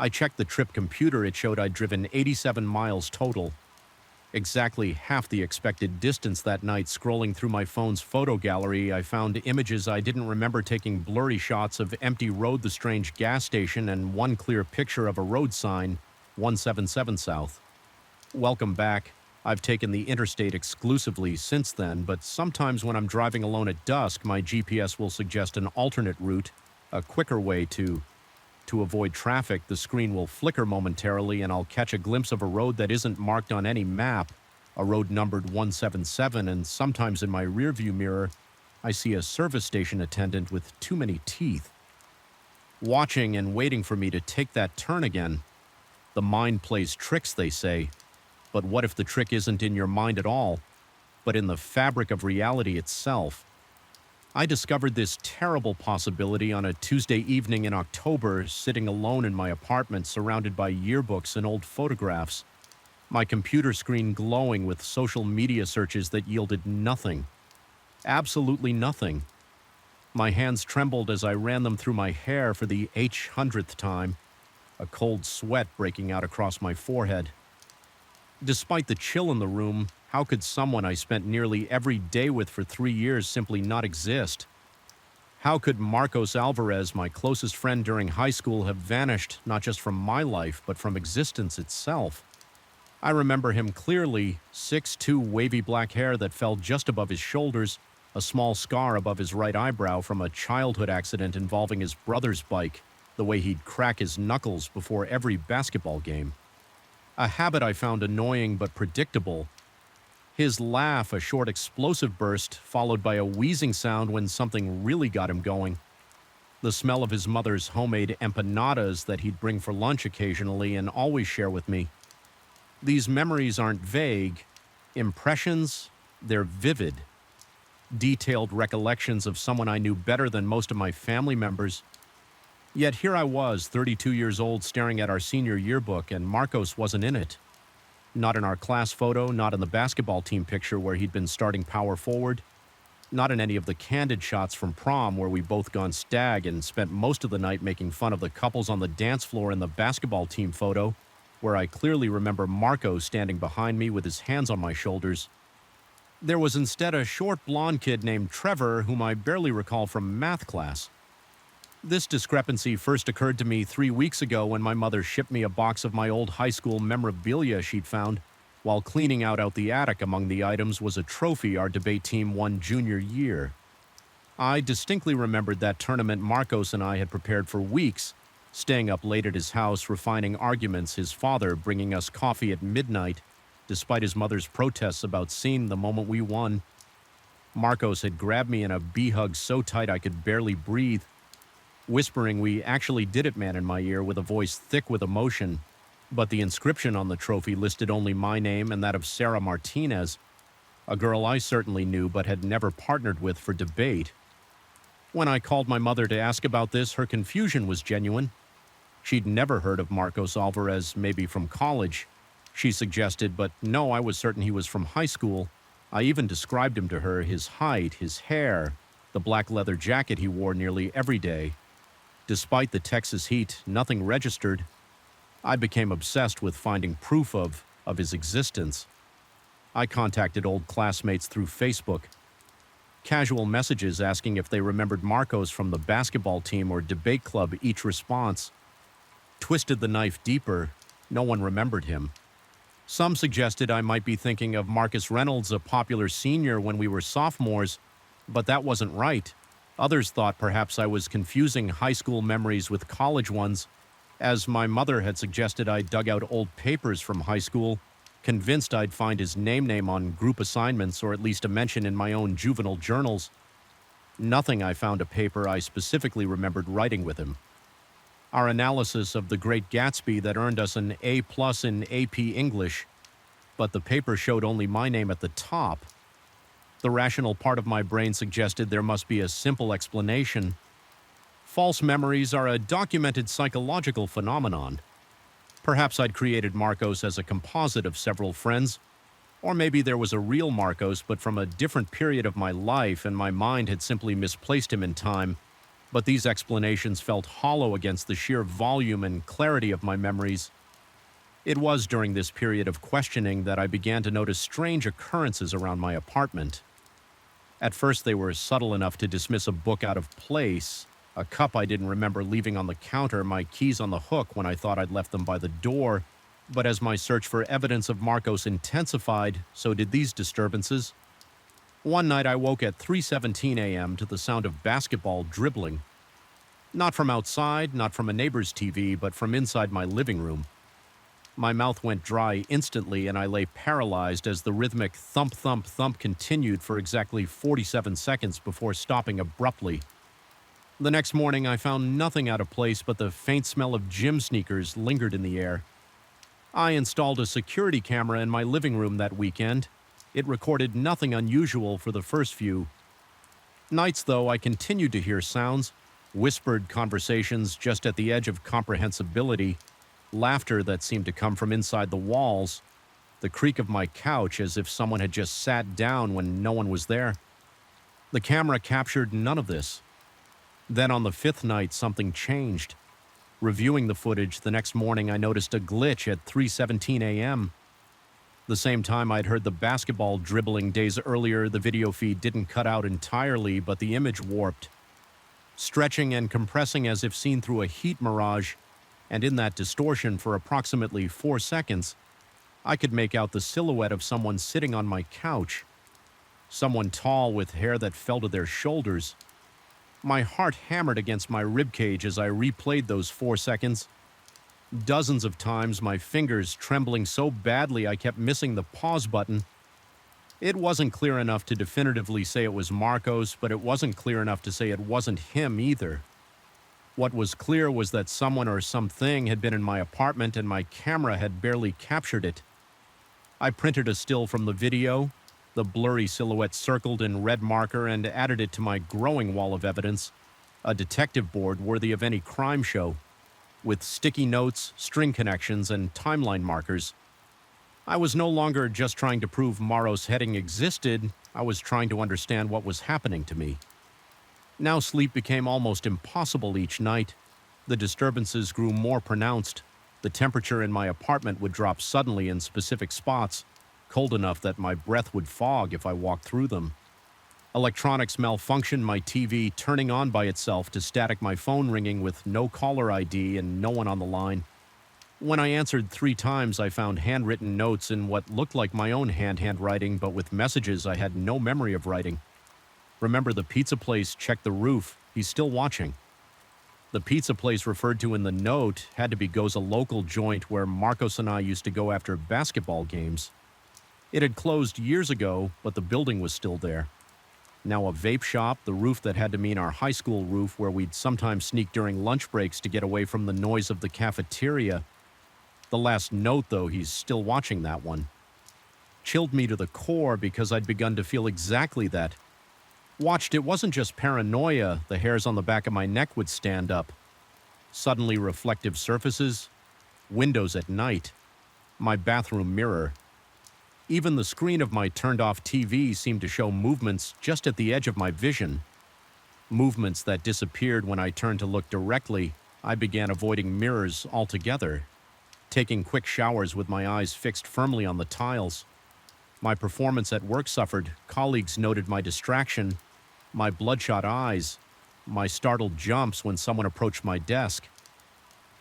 I checked the trip computer. It showed I'd driven 87 miles total. Exactly half the expected distance that night. Scrolling through my phone's photo gallery, I found images I didn't remember, taking blurry shots of empty road, the strange gas station, and one clear picture of a road sign, 177 South. Welcome back. I've taken the interstate exclusively since then, but sometimes when I'm driving alone at dusk, my GPS will suggest an alternate route, a quicker way to avoid traffic. The screen will flicker momentarily and I'll catch a glimpse of a road that isn't marked on any map, a road numbered 177, and sometimes in my rearview mirror, I see a service station attendant with too many teeth, watching and waiting for me to take that turn again. The mind plays tricks, they say, but what if the trick isn't in your mind at all, but in the fabric of reality itself? I discovered this terrible possibility on a Tuesday evening in October, sitting alone in my apartment surrounded by yearbooks and old photographs, my computer screen glowing with social media searches that yielded nothing. Absolutely nothing. My hands trembled as I ran them through my hair for the 800th time, a cold sweat breaking out across my forehead. Despite the chill in the room, how could someone I spent nearly every day with for 3 years simply not exist? How could Marcos Alvarez, my closest friend during high school, have vanished not just from my life, but from existence itself? I remember him clearly, 6'2", wavy black hair that fell just above his shoulders, a small scar above his right eyebrow from a childhood accident involving his brother's bike, the way he'd crack his knuckles before every basketball game. A habit I found annoying but predictable. His laugh, a short explosive burst, followed by a wheezing sound when something really got him going. The smell of his mother's homemade empanadas that he'd bring for lunch occasionally and always share with me. These memories aren't vague impressions, they're vivid. Detailed recollections of someone I knew better than most of my family members. Yet here I was, 32 years old, staring at our senior yearbook, and Marcos wasn't in it. Not in our class photo, not in the basketball team picture where he'd been starting power forward, not in any of the candid shots from prom where we both gone stag and spent most of the night making fun of the couples on the dance floor in the basketball team photo, where I clearly remember Marco standing behind me with his hands on my shoulders. There was instead a short blonde kid named Trevor whom I barely recall from math class. This discrepancy first occurred to me 3 weeks ago when my mother shipped me a box of my old high school memorabilia she'd found. While cleaning out the attic, among the items was a trophy our debate team won junior year. I distinctly remembered that tournament Marcos and I had prepared for weeks, staying up late at his house, refining arguments, his father bringing us coffee at midnight, despite his mother's protests about seeing the moment we won. Marcos had grabbed me in a bee hug so tight I could barely breathe, whispering "We actually did it, man," in my ear with a voice thick with emotion, but the inscription on the trophy listed only my name and that of Sarah Martinez, a girl I certainly knew but had never partnered with for debate. When I called my mother to ask about this, her confusion was genuine. She'd never heard of Marcos Alvarez, maybe from college, she suggested, but no, I was certain he was from high school. I even described him to her, his height, his hair, the black leather jacket he wore nearly every day. Despite the Texas heat, nothing registered. I became obsessed with finding proof of his existence. I contacted old classmates through Facebook. Casual messages asking if they remembered Marcos from the basketball team or debate club, each response. Twisted the knife deeper, no one remembered him. Some suggested I might be thinking of Marcus Reynolds, a popular senior when we were sophomores, but that wasn't right. Others thought perhaps I was confusing high school memories with college ones. As my mother had suggested, I dug out old papers from high school, convinced I'd find his name on group assignments or at least a mention in my own juvenile journals. Nothing I found a paper I specifically remembered writing with him. Our analysis of The Great Gatsby that earned us an A+ in AP English, but the paper showed only my name at the top. The rational part of my brain suggested there must be a simple explanation. False memories are a documented psychological phenomenon. Perhaps I'd created Marcos as a composite of several friends, or maybe there was a real Marcos but from a different period of my life and my mind had simply misplaced him in time. But these explanations felt hollow against the sheer volume and clarity of my memories. It was during this period of questioning that I began to notice strange occurrences around my apartment. At first they were subtle enough to dismiss a book out of place, a cup I didn't remember leaving on the counter, my keys on the hook when I thought I'd left them by the door. But as my search for evidence of Marcos intensified, so did these disturbances. One night I woke at 3:17 a.m. to the sound of basketball dribbling. Not from outside, not from a neighbor's TV, but from inside my living room. My mouth went dry instantly and I lay paralyzed as the rhythmic thump, thump, thump continued for exactly 47 seconds before stopping abruptly. The next morning I found nothing out of place but the faint smell of gym sneakers lingered in the air. I installed a security camera in my living room that weekend. It recorded nothing unusual for the first few. Nights, though, I continued to hear sounds, whispered conversations just at the edge of comprehensibility, laughter that seemed to come from inside the walls, the creak of my couch as if someone had just sat down when no one was there. The camera captured none of this. Then on the fifth night, something changed. Reviewing the footage the next morning, I noticed a glitch at 3:17 a.m. The same time I'd heard the basketball dribbling days earlier, the video feed didn't cut out entirely, but the image warped, stretching and compressing as if seen through a heat mirage, and in that distortion for approximately 4 seconds, I could make out the silhouette of someone sitting on my couch. Someone tall with hair that fell to their shoulders. My heart hammered against my ribcage as I replayed those 4 seconds. Dozens of times, my fingers trembling so badly I kept missing the pause button. It wasn't clear enough to definitively say it was Marcos, but it wasn't clear enough to say it wasn't him either. What was clear was that someone or something had been in my apartment and my camera had barely captured it. I printed a still from the video, the blurry silhouette circled in red marker, and added it to my growing wall of evidence, a detective board worthy of any crime show, with sticky notes, string connections, and timeline markers. I was no longer just trying to prove Morrow's heading existed, I was trying to understand what was happening to me. Now sleep became almost impossible each night. The disturbances grew more pronounced. The temperature in my apartment would drop suddenly in specific spots, cold enough that my breath would fog if I walked through them. Electronics malfunctioned, my TV turning on by itself to static my phone ringing with no caller ID and no one on the line. When I answered 3 times, I found handwritten notes in what looked like my own handwriting, but with messages I had no memory of writing. Remember the pizza place, check the roof, he's still watching. The pizza place referred to in the note had to be Go's a local joint where Marcos and I used to go after basketball games. It had closed years ago, but the building was still there. Now a vape shop, the roof that had to mean our high school roof where we'd sometimes sneak during lunch breaks to get away from the noise of the cafeteria. The last note, though, he's still watching that one, chilled me to the core because I'd begun to feel exactly that. Watched, it wasn't just paranoia, the hairs on the back of my neck would stand up. Suddenly reflective surfaces, windows at night, my bathroom mirror. Even the screen of my turned-off TV seemed to show movements just at the edge of my vision. Movements that disappeared when I turned to look directly. I began avoiding mirrors altogether, taking quick showers with my eyes fixed firmly on the tiles. My performance at work suffered. Colleagues noted my distraction, my bloodshot eyes, my startled jumps when someone approached my desk.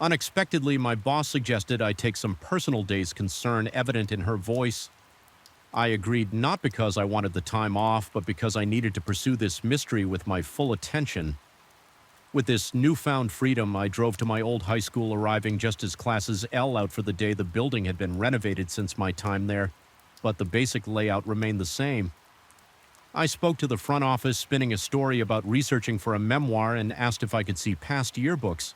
Unexpectedly, my boss suggested I take some personal days concern evident in her voice. I agreed not because I wanted the time off, but because I needed to pursue this mystery with my full attention. With this newfound freedom, I drove to my old high school, arriving just as classes L out for the day. The building had been renovated since my time there, but the basic layout remained the same. I spoke to the front office spinning a story about researching for a memoir and asked if I could see past yearbooks.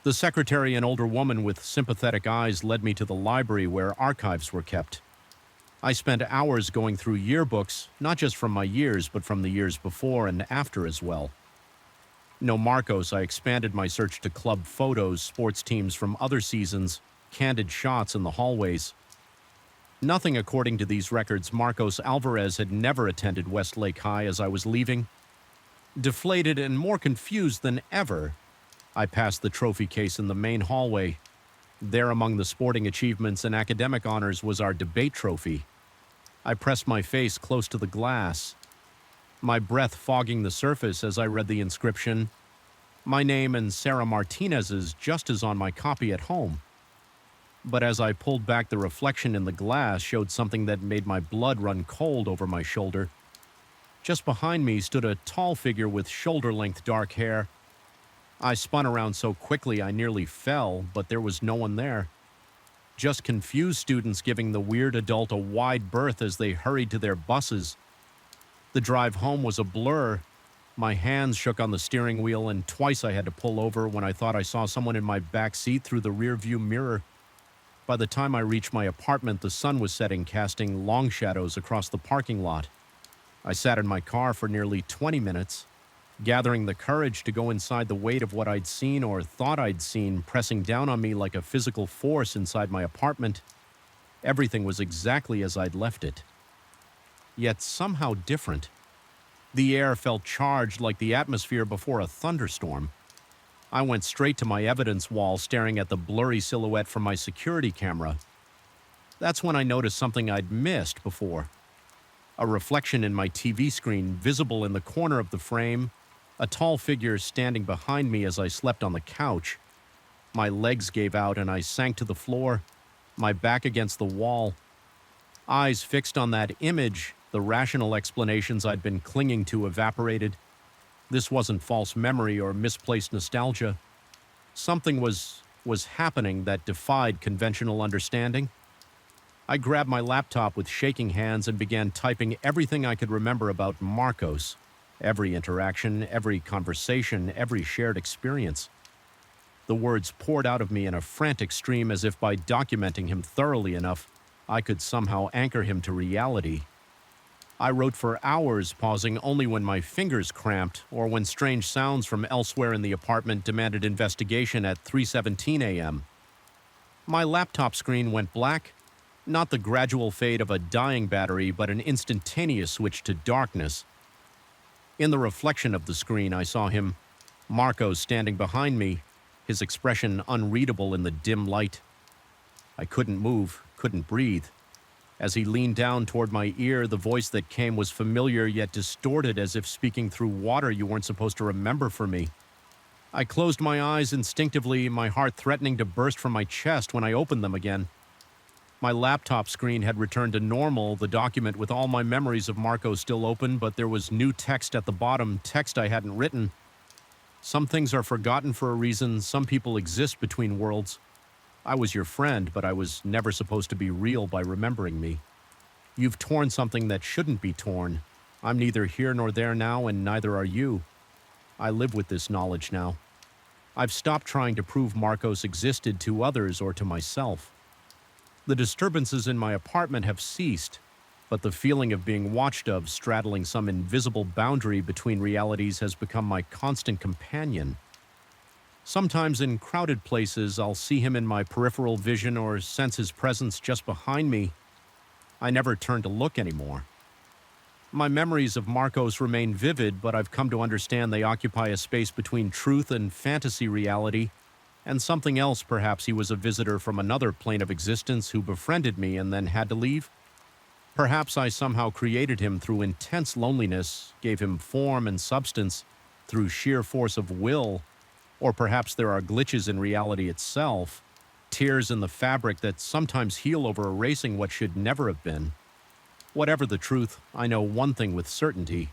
The secretary, an older woman with sympathetic eyes, led me to the library where archives were kept. I spent hours going through yearbooks, not just from my years, but from the years before and after as well. No Marcos, I expanded my search to club photos, sports teams from other seasons, candid shots in the hallways. Nothing according to these records. Marcos Alvarez had never attended Westlake High as I was leaving. Deflated and more confused than ever, I passed the trophy case in the main hallway. There among the sporting achievements and academic honors was our debate trophy. I pressed my face close to the glass, my breath fogging the surface as I read the inscription. My name and Sarah Martinez's just as on my copy at home. But as I pulled back, the reflection in the glass showed something that made my blood run cold over my shoulder. Just behind me stood a tall figure with shoulder-length dark hair. I spun around so quickly I nearly fell, but there was no one there. Just confused students giving the weird adult a wide berth as they hurried to their buses. The drive home was a blur. My hands shook on the steering wheel, and twice I had to pull over when I thought I saw someone in my back seat through the rearview mirror. By the time I reached my apartment, the sun was setting, casting long shadows across the parking lot. I sat in my car for nearly 20 minutes, gathering the courage to go inside the weight of what I'd seen or thought I'd seen pressing down on me like a physical force inside my apartment. Everything was exactly as I'd left it, yet somehow different. The air felt charged like the atmosphere before a thunderstorm. I went straight to my evidence wall, staring at the blurry silhouette from my security camera. That's when I noticed something I'd missed before. A reflection in my TV screen, visible in the corner of the frame, a tall figure standing behind me as I slept on the couch. My legs gave out and I sank to the floor, my back against the wall. Eyes fixed on that image, the rational explanations I'd been clinging to evaporated. This wasn't false memory or misplaced nostalgia. Something was happening that defied conventional understanding. I grabbed my laptop with shaking hands and began typing everything I could remember about Marcos. Every interaction, every conversation, every shared experience. The words poured out of me in a frantic stream, as if by documenting him thoroughly enough, I could somehow anchor him to reality. I wrote for hours, pausing only when my fingers cramped or when strange sounds from elsewhere in the apartment demanded investigation at 3:17 a.m. My laptop screen went black, not the gradual fade of a dying battery, but an instantaneous switch to darkness. In the reflection of the screen, I saw him, Marcos, standing behind me, his expression unreadable in the dim light. I couldn't move, couldn't breathe. As he leaned down toward my ear, the voice that came was familiar yet distorted, as if speaking through water you weren't supposed to remember for me. I closed my eyes instinctively, my heart threatening to burst from my chest when I opened them again. My laptop screen had returned to normal, the document with all my memories of Marco still open, but there was new text at the bottom, text I hadn't written. Some things are forgotten for a reason, some people exist between worlds. I was your friend, but I was never supposed to be real by remembering me. You've torn something that shouldn't be torn. I'm neither here nor there now, and neither are you. I live with this knowledge now. I've stopped trying to prove Marcos existed to others or to myself. The disturbances in my apartment have ceased, but the feeling of being watched of, straddling some invisible boundary between realities, has become my constant companion. Sometimes in crowded places, I'll see him in my peripheral vision or sense his presence just behind me. I never turn to look anymore. My memories of Marcos remain vivid, but I've come to understand they occupy a space between truth and fantasy reality, and something else. Perhaps he was a visitor from another plane of existence who befriended me and then had to leave. Perhaps I somehow created him through intense loneliness, gave him form and substance through sheer force of will. Or perhaps there are glitches in reality itself, tears in the fabric that sometimes heal over erasing what should never have been. Whatever the truth, I know one thing with certainty.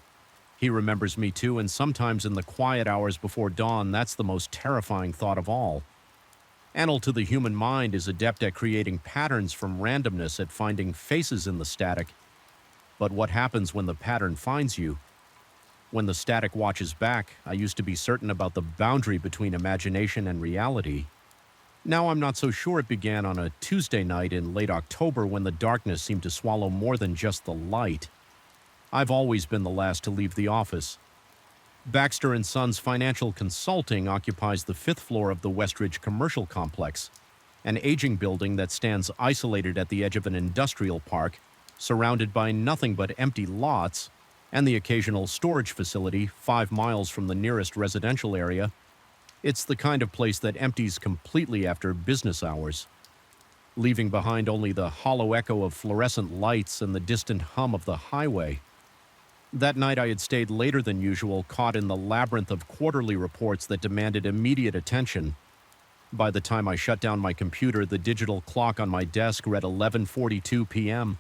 He remembers me too, and sometimes in the quiet hours before dawn, that's the most terrifying thought of all. Anil to the human mind is adept at creating patterns from randomness, at finding faces in the static. But what happens when the pattern finds you? When the static watches back, I used to be certain about the boundary between imagination and reality. Now I'm not so sure. It began on a Tuesday night in late October when the darkness seemed to swallow more than just the light. I've always been the last to leave the office. Baxter and Sons Financial Consulting occupies the fifth floor of the Westridge Commercial Complex, an aging building that stands isolated at the edge of an industrial park, surrounded by nothing but empty lots and the occasional storage facility 5 miles from the nearest residential area. It's the kind of place that empties completely after business hours, leaving behind only the hollow echo of fluorescent lights and the distant hum of the highway. That night I had stayed later than usual, caught in the labyrinth of quarterly reports that demanded immediate attention. By the time I shut down my computer, the digital clock on my desk read 11:42 p.m.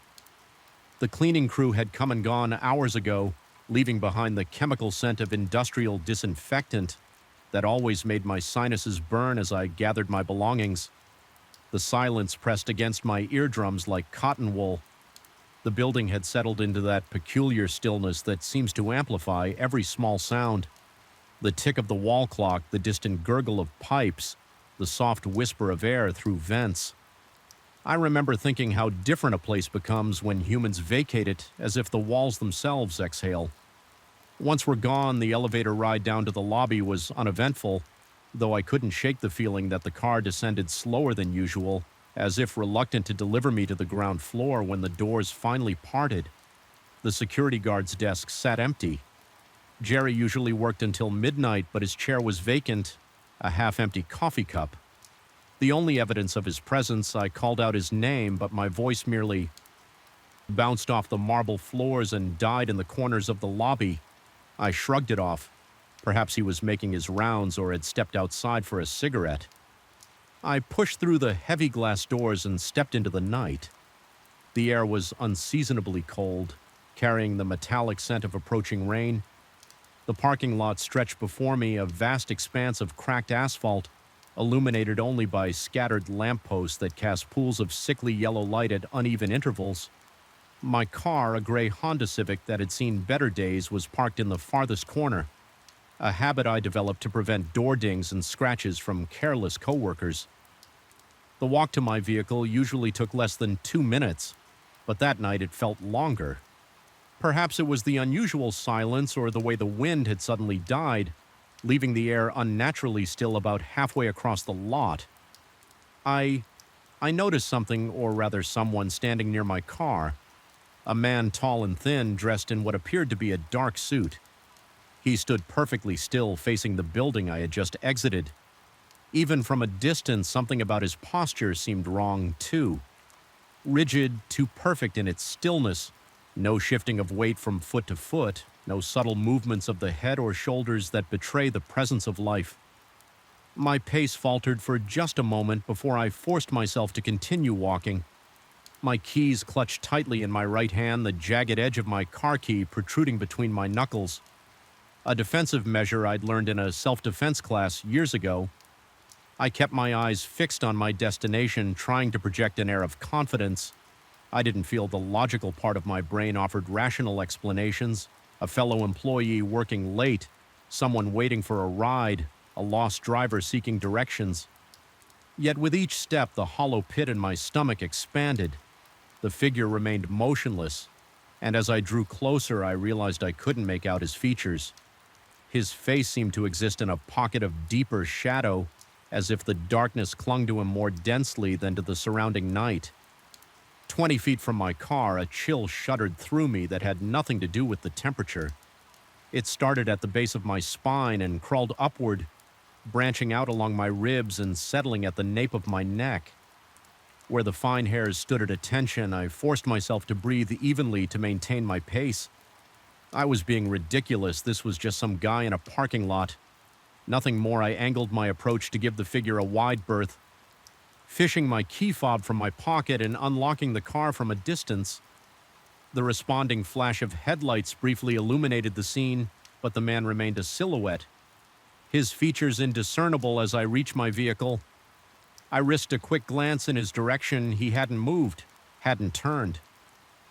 The cleaning crew had come and gone hours ago, leaving behind the chemical scent of industrial disinfectant that always made my sinuses burn as I gathered my belongings. The silence pressed against my eardrums like cotton wool. The building had settled into that peculiar stillness that seems to amplify every small sound. The tick of the wall clock, the distant gurgle of pipes, the soft whisper of air through vents. I remember thinking how different a place becomes when humans vacate it, as if the walls themselves exhale. Once we're gone, the elevator ride down to the lobby was uneventful, though I couldn't shake the feeling that the car descended slower than usual, as if reluctant to deliver me to the ground floor when the doors finally parted. The security guard's desk sat empty. Jerry usually worked until midnight, but his chair was vacant, a half-empty coffee cup. The only evidence of his presence, I called out his name, but my voice merely bounced off the marble floors and died in the corners of the lobby. I shrugged it off. Perhaps he was making his rounds or had stepped outside for a cigarette. I pushed through the heavy glass doors and stepped into the night. The air was unseasonably cold, carrying the metallic scent of approaching rain. The parking lot stretched before me, a vast expanse of cracked asphalt, illuminated only by scattered lampposts that cast pools of sickly yellow light at uneven intervals. My car, a gray Honda Civic that had seen better days, was parked in the farthest corner, a habit I developed to prevent door dings and scratches from careless coworkers. The walk to my vehicle usually took less than 2 minutes, but that night it felt longer. Perhaps it was the unusual silence or the way the wind had suddenly died, leaving the air unnaturally still about halfway across the lot. I noticed something, or rather someone, standing near my car. A man tall and thin, dressed in what appeared to be a dark suit. He stood perfectly still, facing the building I had just exited. Even from a distance, something about his posture seemed wrong, too. Rigid, too perfect in its stillness. No shifting of weight from foot to foot, no subtle movements of the head or shoulders that betray the presence of life. My pace faltered for just a moment before I forced myself to continue walking. My keys clutched tightly in my right hand, the jagged edge of my car key protruding between my knuckles. A defensive measure I'd learned in a self-defense class years ago. I kept my eyes fixed on my destination, trying to project an air of confidence. I didn't feel the logical part of my brain offered rational explanations. A fellow employee working late, someone waiting for a ride, a lost driver seeking directions. Yet with each step, the hollow pit in my stomach expanded. The figure remained motionless, and as I drew closer, I realized I couldn't make out his features. His face seemed to exist in a pocket of deeper shadow, as if the darkness clung to him more densely than to the surrounding night. 20 feet from my car, a chill shuddered through me that had nothing to do with the temperature. It started at the base of my spine and crawled upward, branching out along my ribs and settling at the nape of my neck. Where the fine hairs stood at attention, I forced myself to breathe evenly to maintain my pace. I was being ridiculous. This was just some guy in a parking lot. Nothing more. I angled my approach to give the figure a wide berth. Fishing my key fob from my pocket and unlocking the car from a distance. The responding flash of headlights briefly illuminated the scene, but the man remained a silhouette, his features indiscernible as I reached my vehicle. I risked a quick glance in his direction. He hadn't moved, hadn't turned.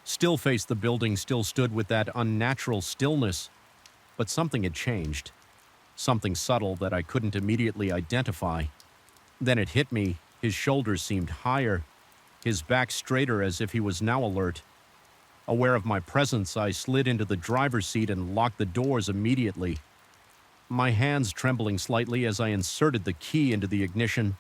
Still faced the building, still stood with that unnatural stillness, but something had changed. Something subtle that I couldn't immediately identify. Then it hit me. His shoulders seemed higher, his back straighter as if he was now alert. Aware of my presence, I slid into the driver's seat and locked the doors immediately. My hands trembling slightly as I inserted the key into the ignition.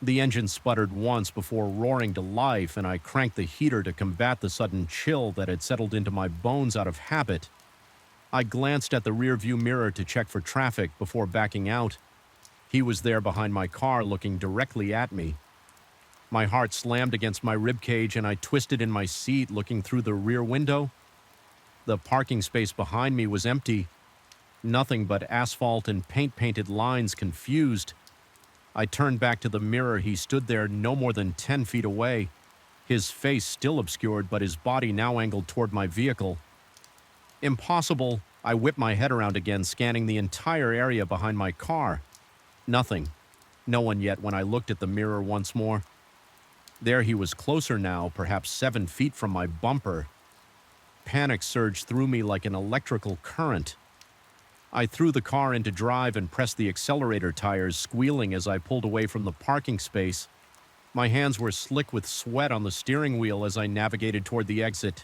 The engine sputtered once before roaring to life, and I cranked the heater to combat the sudden chill that had settled into my bones out of habit. I glanced at the rearview mirror to check for traffic before backing out. He was there behind my car, looking directly at me. My heart slammed against my ribcage, and I twisted in my seat, looking through the rear window. The parking space behind me was empty. Nothing but asphalt and paint-painted lines, confused. I turned back to the mirror. He stood there no more than 10 feet away, his face still obscured, but his body now angled toward my vehicle. Impossible. I whipped my head around again, scanning the entire area behind my car. Nothing. No one yet when I looked at the mirror once more. There he was, closer now, perhaps 7 feet from my bumper. Panic surged through me like an electrical current. I threw the car into drive and pressed the accelerator tires, squealing as I pulled away from the parking space. My hands were slick with sweat on the steering wheel as I navigated toward the exit.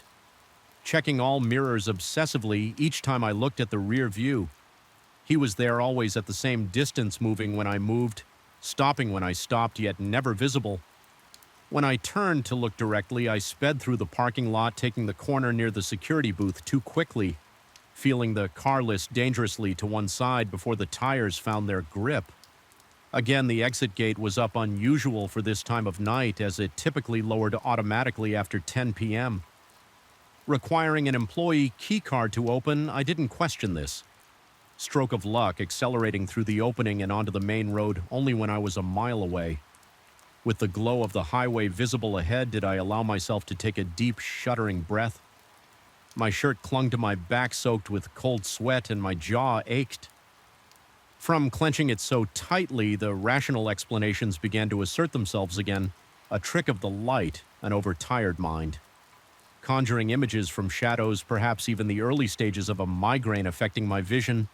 Checking all mirrors obsessively each time I looked at the rear view. He was there, always at the same distance, moving when I moved, stopping when I stopped, yet never visible. When I turned to look directly, I sped through the parking lot, taking the corner near the security booth too quickly, feeling the car list dangerously to one side before the tires found their grip. Again, the exit gate was up, unusual for this time of night, as it typically lowered automatically after 10 p.m. Requiring an employee keycard to open, I didn't question this. Stroke of luck, accelerating through the opening and onto the main road only when I was a mile away. With the glow of the highway visible ahead, did I allow myself to take a deep, shuddering breath. My shirt clung to my back, soaked with cold sweat, and my jaw ached. From clenching it so tightly, the rational explanations began to assert themselves again, a trick of the light, an overtired mind. Conjuring images from shadows, perhaps even the early stages of a migraine affecting my vision.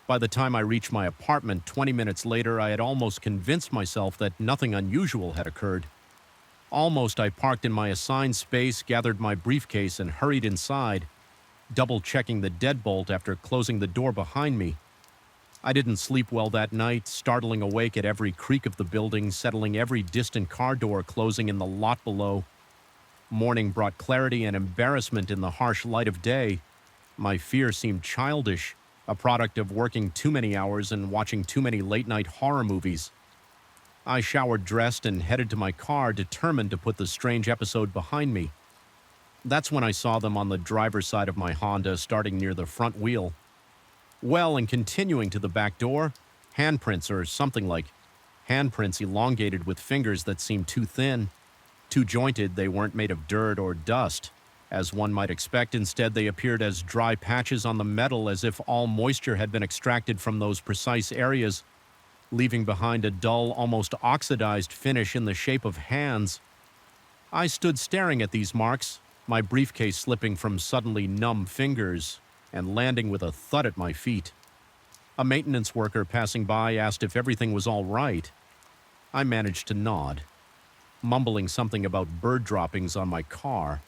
By the time I reached my apartment 20 minutes later, I had almost convinced myself that nothing unusual had occurred. Almost. I parked in my assigned space, gathered my briefcase, and hurried inside, double-checking the deadbolt after closing the door behind me. I didn't sleep well that night, startling awake at every creak of the building, settling every distant car door closing in the lot below. Morning brought clarity and embarrassment in the harsh light of day. My fear seemed childish, a product of working too many hours and watching too many late-night horror movies. I showered, dressed, and headed to my car, determined to put the strange episode behind me. That's when I saw them on the driver's side of my Honda, starting near the front wheel. Well, and continuing to the back door, handprints, or something like handprints, elongated with fingers that seemed too thin. Too jointed. They weren't made of dirt or dust, as one might expect. Instead, they appeared as dry patches on the metal, as if all moisture had been extracted from those precise areas, leaving behind a dull, almost oxidized finish in the shape of hands. I stood staring at these marks, my briefcase slipping from suddenly numb fingers and landing with a thud at my feet. A maintenance worker passing by asked if everything was all right. I managed to nod, mumbling something about bird droppings on my car.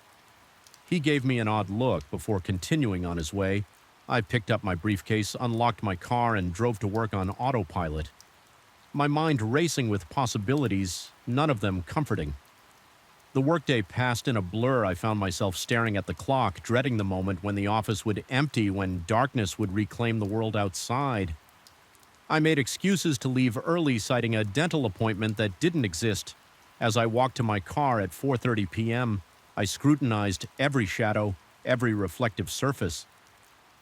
He gave me an odd look before continuing on his way. I picked up my briefcase, unlocked my car, and drove to work on autopilot. My mind racing with possibilities, none of them comforting. The workday passed in a blur. I found myself staring at the clock, dreading the moment when the office would empty, when darkness would reclaim the world outside. I made excuses to leave early, citing a dental appointment that didn't exist. As I walked to my car at 4:30 p.m., I scrutinized every shadow, every reflective surface.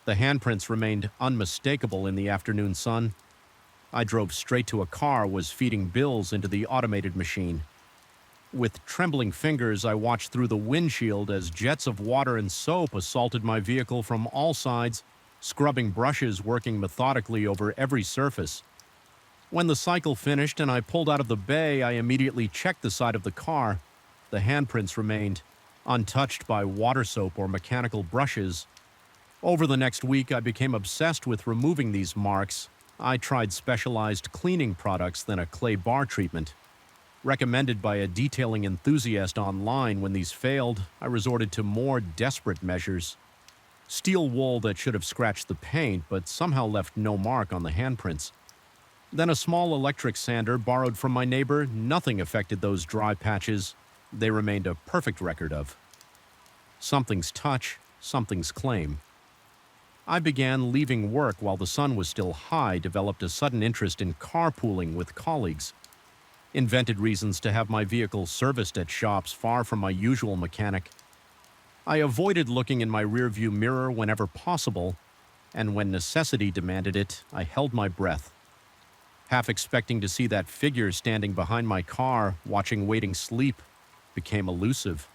The handprints remained unmistakable in the afternoon sun. I drove straight to a car, was feeding bills into the automated machine. With trembling fingers, I watched through the windshield as jets of water and soap assaulted my vehicle from all sides, scrubbing brushes working methodically over every surface. When the cycle finished and I pulled out of the bay, I immediately checked the side of the car. The handprints remained. untouched by water soap or mechanical brushes. Over the next week, I became obsessed with removing these marks. I tried specialized cleaning products, then a clay bar treatment. Recommended by a detailing enthusiast online, when these failed, I resorted to more desperate measures. Steel wool that should have scratched the paint, but somehow left no mark on the handprints. Then a small electric sander borrowed from my neighbor. Nothing affected those dry patches. They remained a perfect record of. Something's touch, something's claim. I began leaving work while the sun was still high, developed a sudden interest in carpooling with colleagues, invented reasons to have my vehicle serviced at shops far from my usual mechanic. I avoided looking in my rearview mirror whenever possible, and when necessity demanded it, I held my breath, half expecting to see that figure standing behind my car, watching waiting sleep, became elusive.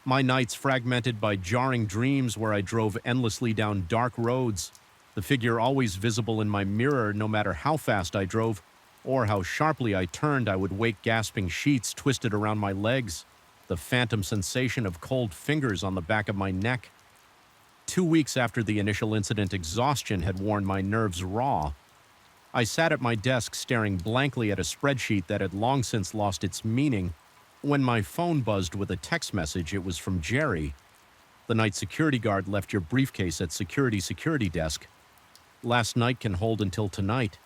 My nights fragmented by jarring dreams where I drove endlessly down dark roads, the figure always visible in my mirror no matter how fast I drove or how sharply I turned. I would wake gasping sheets twisted around my legs, the phantom sensation of cold fingers on the back of my neck. 2 weeks after the initial incident, exhaustion had worn my nerves raw. I sat at my desk staring blankly at a spreadsheet that had long since lost its meaning. When my phone buzzed with a text message, it was from Jerry. The night security guard left your briefcase at security desk. Last night can hold until tonight.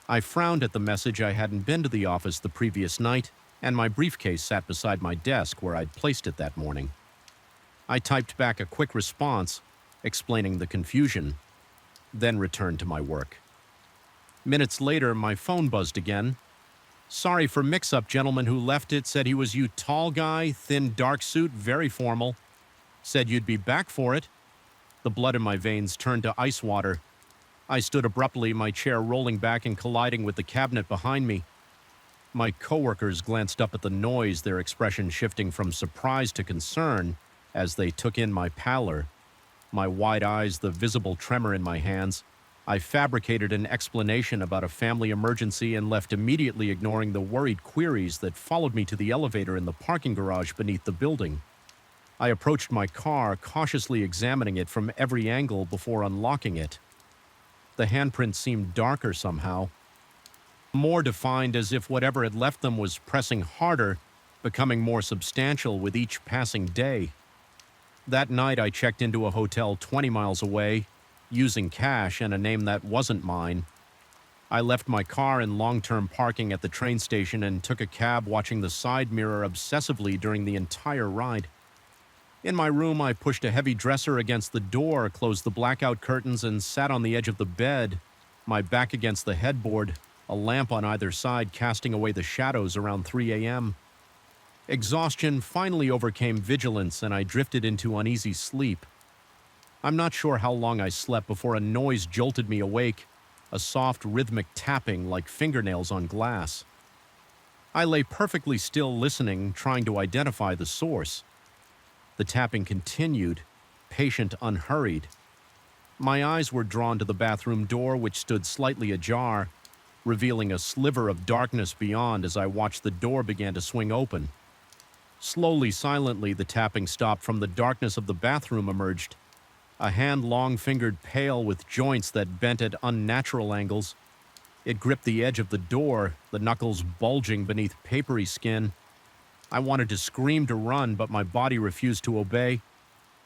I frowned at the message. I hadn't been to the office the previous night, and my briefcase sat beside my desk where I'd placed it that morning. I typed back a quick response, explaining the confusion, then returned to my work. Minutes later, my phone buzzed again. Sorry for mix-up, gentleman who left it said he was you, tall guy, thin dark suit, very formal. Said you'd be back for it. The blood in my veins turned to ice water. I stood abruptly, my chair rolling back and colliding with the cabinet behind me. My coworkers glanced up at the noise, their expression shifting from surprise to concern as they took in my pallor, my wide eyes, the visible tremor in my hands. I fabricated an explanation about a family emergency and left immediately, ignoring the worried queries that followed me to the elevator in the parking garage beneath the building. I approached my car, cautiously examining it from every angle before unlocking it. The handprints seemed darker somehow, more defined, as if whatever had left them was pressing harder, becoming more substantial with each passing day. That night, I checked into a hotel 20 miles away, using cash and a name that wasn't mine. I left my car in long-term parking at the train station and took a cab, watching the side mirror obsessively during the entire ride. In my room, I pushed a heavy dresser against the door, closed the blackout curtains, and sat on the edge of the bed, my back against the headboard, a lamp on either side casting away the shadows around 3 a.m. Exhaustion finally overcame vigilance, and I drifted into uneasy sleep. I'm not sure how long I slept before a noise jolted me awake, a soft rhythmic tapping like fingernails on glass. I lay perfectly still, listening, trying to identify the source. The tapping continued, patient, unhurried. My eyes were drawn to the bathroom door, which stood slightly ajar, revealing a sliver of darkness beyond as I watched the door begin to swing open. Slowly, silently, the tapping stopped. From the darkness of the bathroom emerged a hand, long-fingered, pale, with joints that bent at unnatural angles. It gripped the edge of the door, the knuckles bulging beneath papery skin. I wanted to scream, to run, but my body refused to obey.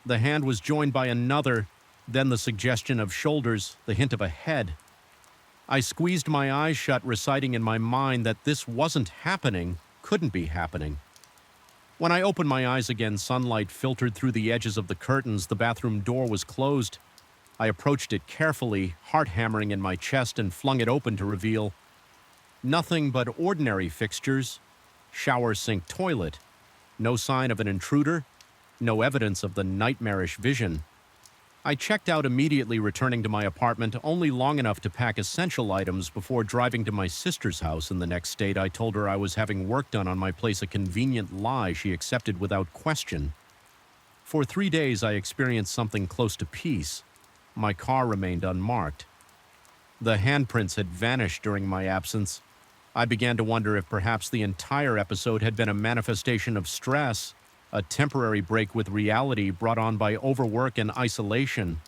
The hand was joined by another, then the suggestion of shoulders, the hint of a head. I squeezed my eyes shut, reciting in my mind that this wasn't happening, couldn't be happening. When I opened my eyes again, sunlight filtered through the edges of the curtains. The bathroom door was closed. I approached it carefully, heart hammering in my chest, and flung it open to reveal nothing but ordinary fixtures, shower, sink, toilet. No sign of an intruder, no evidence of the nightmarish vision. I checked out immediately, returning to my apartment only long enough to pack essential items before driving to my sister's house in the next state. I told her I was having work done on my place, a convenient lie she accepted without question. For 3 days, I experienced something close to peace. My car remained unmarked. The handprints had vanished during my absence. I began to wonder if perhaps the entire episode had been a manifestation of stress, a temporary break with reality brought on by overwork and isolation.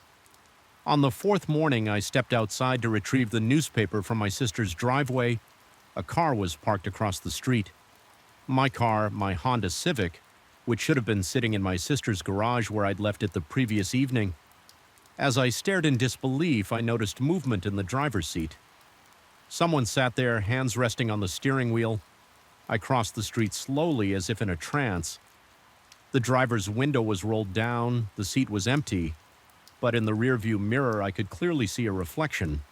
On the fourth morning, I stepped outside to retrieve the newspaper from my sister's driveway. A car was parked across the street. My car, my Honda Civic, which should have been sitting in my sister's garage where I'd left it the previous evening. As I stared in disbelief, I noticed movement in the driver's seat. Someone sat there, hands resting on the steering wheel. I crossed the street slowly as if in a trance. The driver's window was rolled down, the seat was empty, but in the rearview mirror I could clearly see a reflection.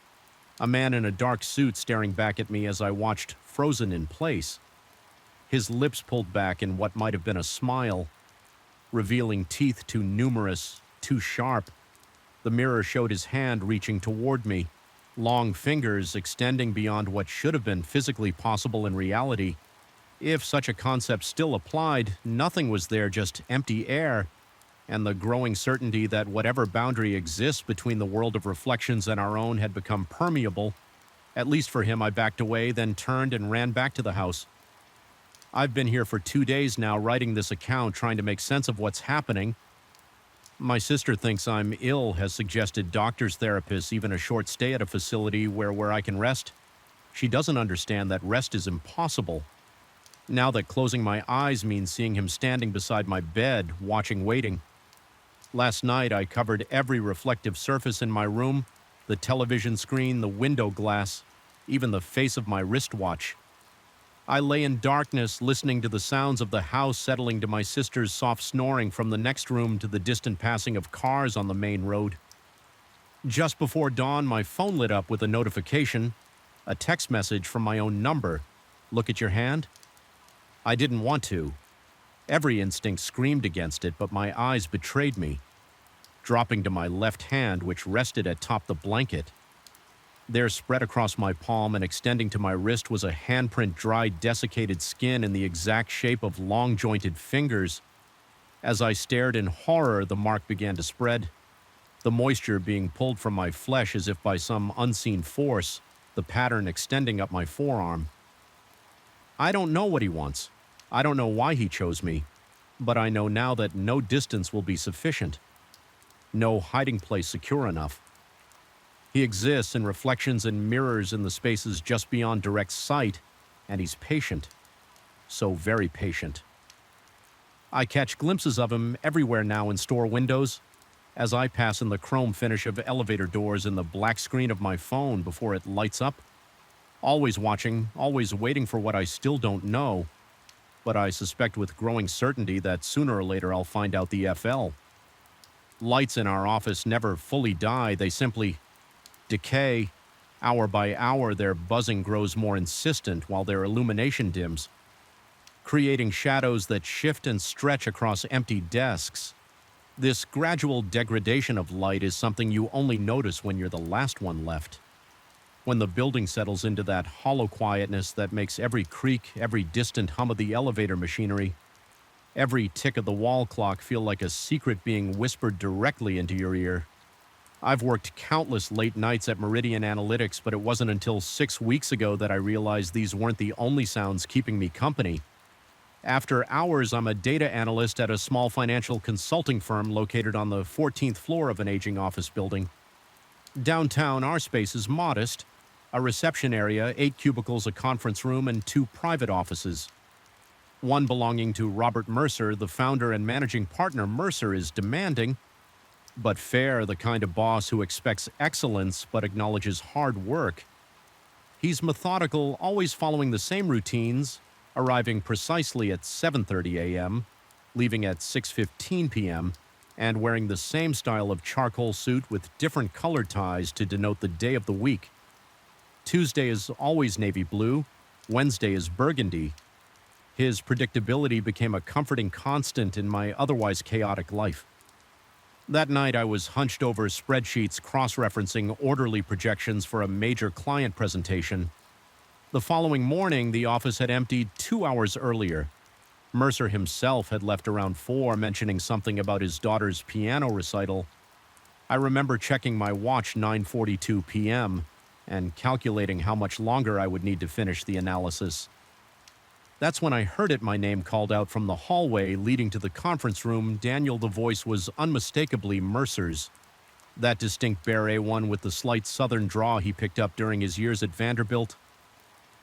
A man in a dark suit staring back at me as I watched, frozen in place. His lips pulled back in what might have been a smile, revealing teeth too numerous, too sharp. The mirror showed his hand reaching toward me, long fingers extending beyond what should have been physically possible in reality. If such a concept still applied, nothing was there, just empty air, and the growing certainty that whatever boundary exists between the world of reflections and our own had become permeable. At least for him, I backed away, then turned and ran back to the house. I've been here for 2 days now, writing this account, trying to make sense of what's happening. My sister thinks I'm ill, has suggested doctors, therapists, even a short stay at a facility where I can rest. She doesn't understand that rest is impossible. Now that closing my eyes means seeing him standing beside my bed, watching, waiting. Last night, I covered every reflective surface in my room, the television screen, the window glass, even the face of my wristwatch. I lay in darkness, listening to the sounds of the house settling to my sister's soft snoring from the next room to the distant passing of cars on the main road. Just before dawn, my phone lit up with a notification, a text message from my own number. Look at your hand? I didn't want to. Every instinct screamed against it, but my eyes betrayed me. Dropping to my left hand, which rested atop the blanket. There, spread across my palm and extending to my wrist, was a handprint, dried, desiccated skin in the exact shape of long-jointed fingers. As I stared in horror, the mark began to spread, the moisture being pulled from my flesh as if by some unseen force, the pattern extending up my forearm. I don't know what he wants. I don't know why he chose me, but I know now that no distance will be sufficient. No hiding place secure enough. He exists in reflections and mirrors in the spaces just beyond direct sight, and he's patient. So very patient. I catch glimpses of him everywhere now in store windows, as I pass in the chrome finish of elevator doors in the black screen of my phone before it lights up. Always watching, always waiting for what I still don't know, but I suspect with growing certainty that sooner or later I'll find out the FL. Lights in our office never fully die, they simply decay. Hour by hour, their buzzing grows more insistent while their illumination dims, creating shadows that shift and stretch across empty desks. This gradual degradation of light is something you only notice when you're the last one left. When the building settles into that hollow quietness that makes every creak, every distant hum of the elevator machinery, every tick of the wall clock feel like a secret being whispered directly into your ear. I've worked countless late nights at Meridian Analytics, but it wasn't until 6 weeks ago that I realized these weren't the only sounds keeping me company. After hours, I'm a data analyst at a small financial consulting firm located on the 14th floor of an aging office building. Downtown, our space is modest. A reception area, 8 cubicles, a conference room, and 2 private offices. One belonging to Robert Mercer, the founder and managing partner. Mercer is demanding, but fair, the kind of boss who expects excellence but acknowledges hard work. He's methodical, always following the same routines, arriving precisely at 7:30 a.m., leaving at 6:15 p.m., and wearing the same style of charcoal suit with different colored ties to denote the day of the week. Tuesday is always navy blue, Wednesday is burgundy. His predictability became a comforting constant in my otherwise chaotic life. That night, I was hunched over spreadsheets cross-referencing orderly projections for a major client presentation. The following morning, the office had emptied 2 hours earlier. Mercer himself had left around 4, mentioning something about his daughter's piano recital. I remember checking my watch 9:42 p.m. and calculating how much longer I would need to finish the analysis. That's when I heard it, my name called out from the hallway leading to the conference room. Daniel, the voice was unmistakably Mercer's. That distinct Beret one with the slight southern drawl he picked up during his years at Vanderbilt.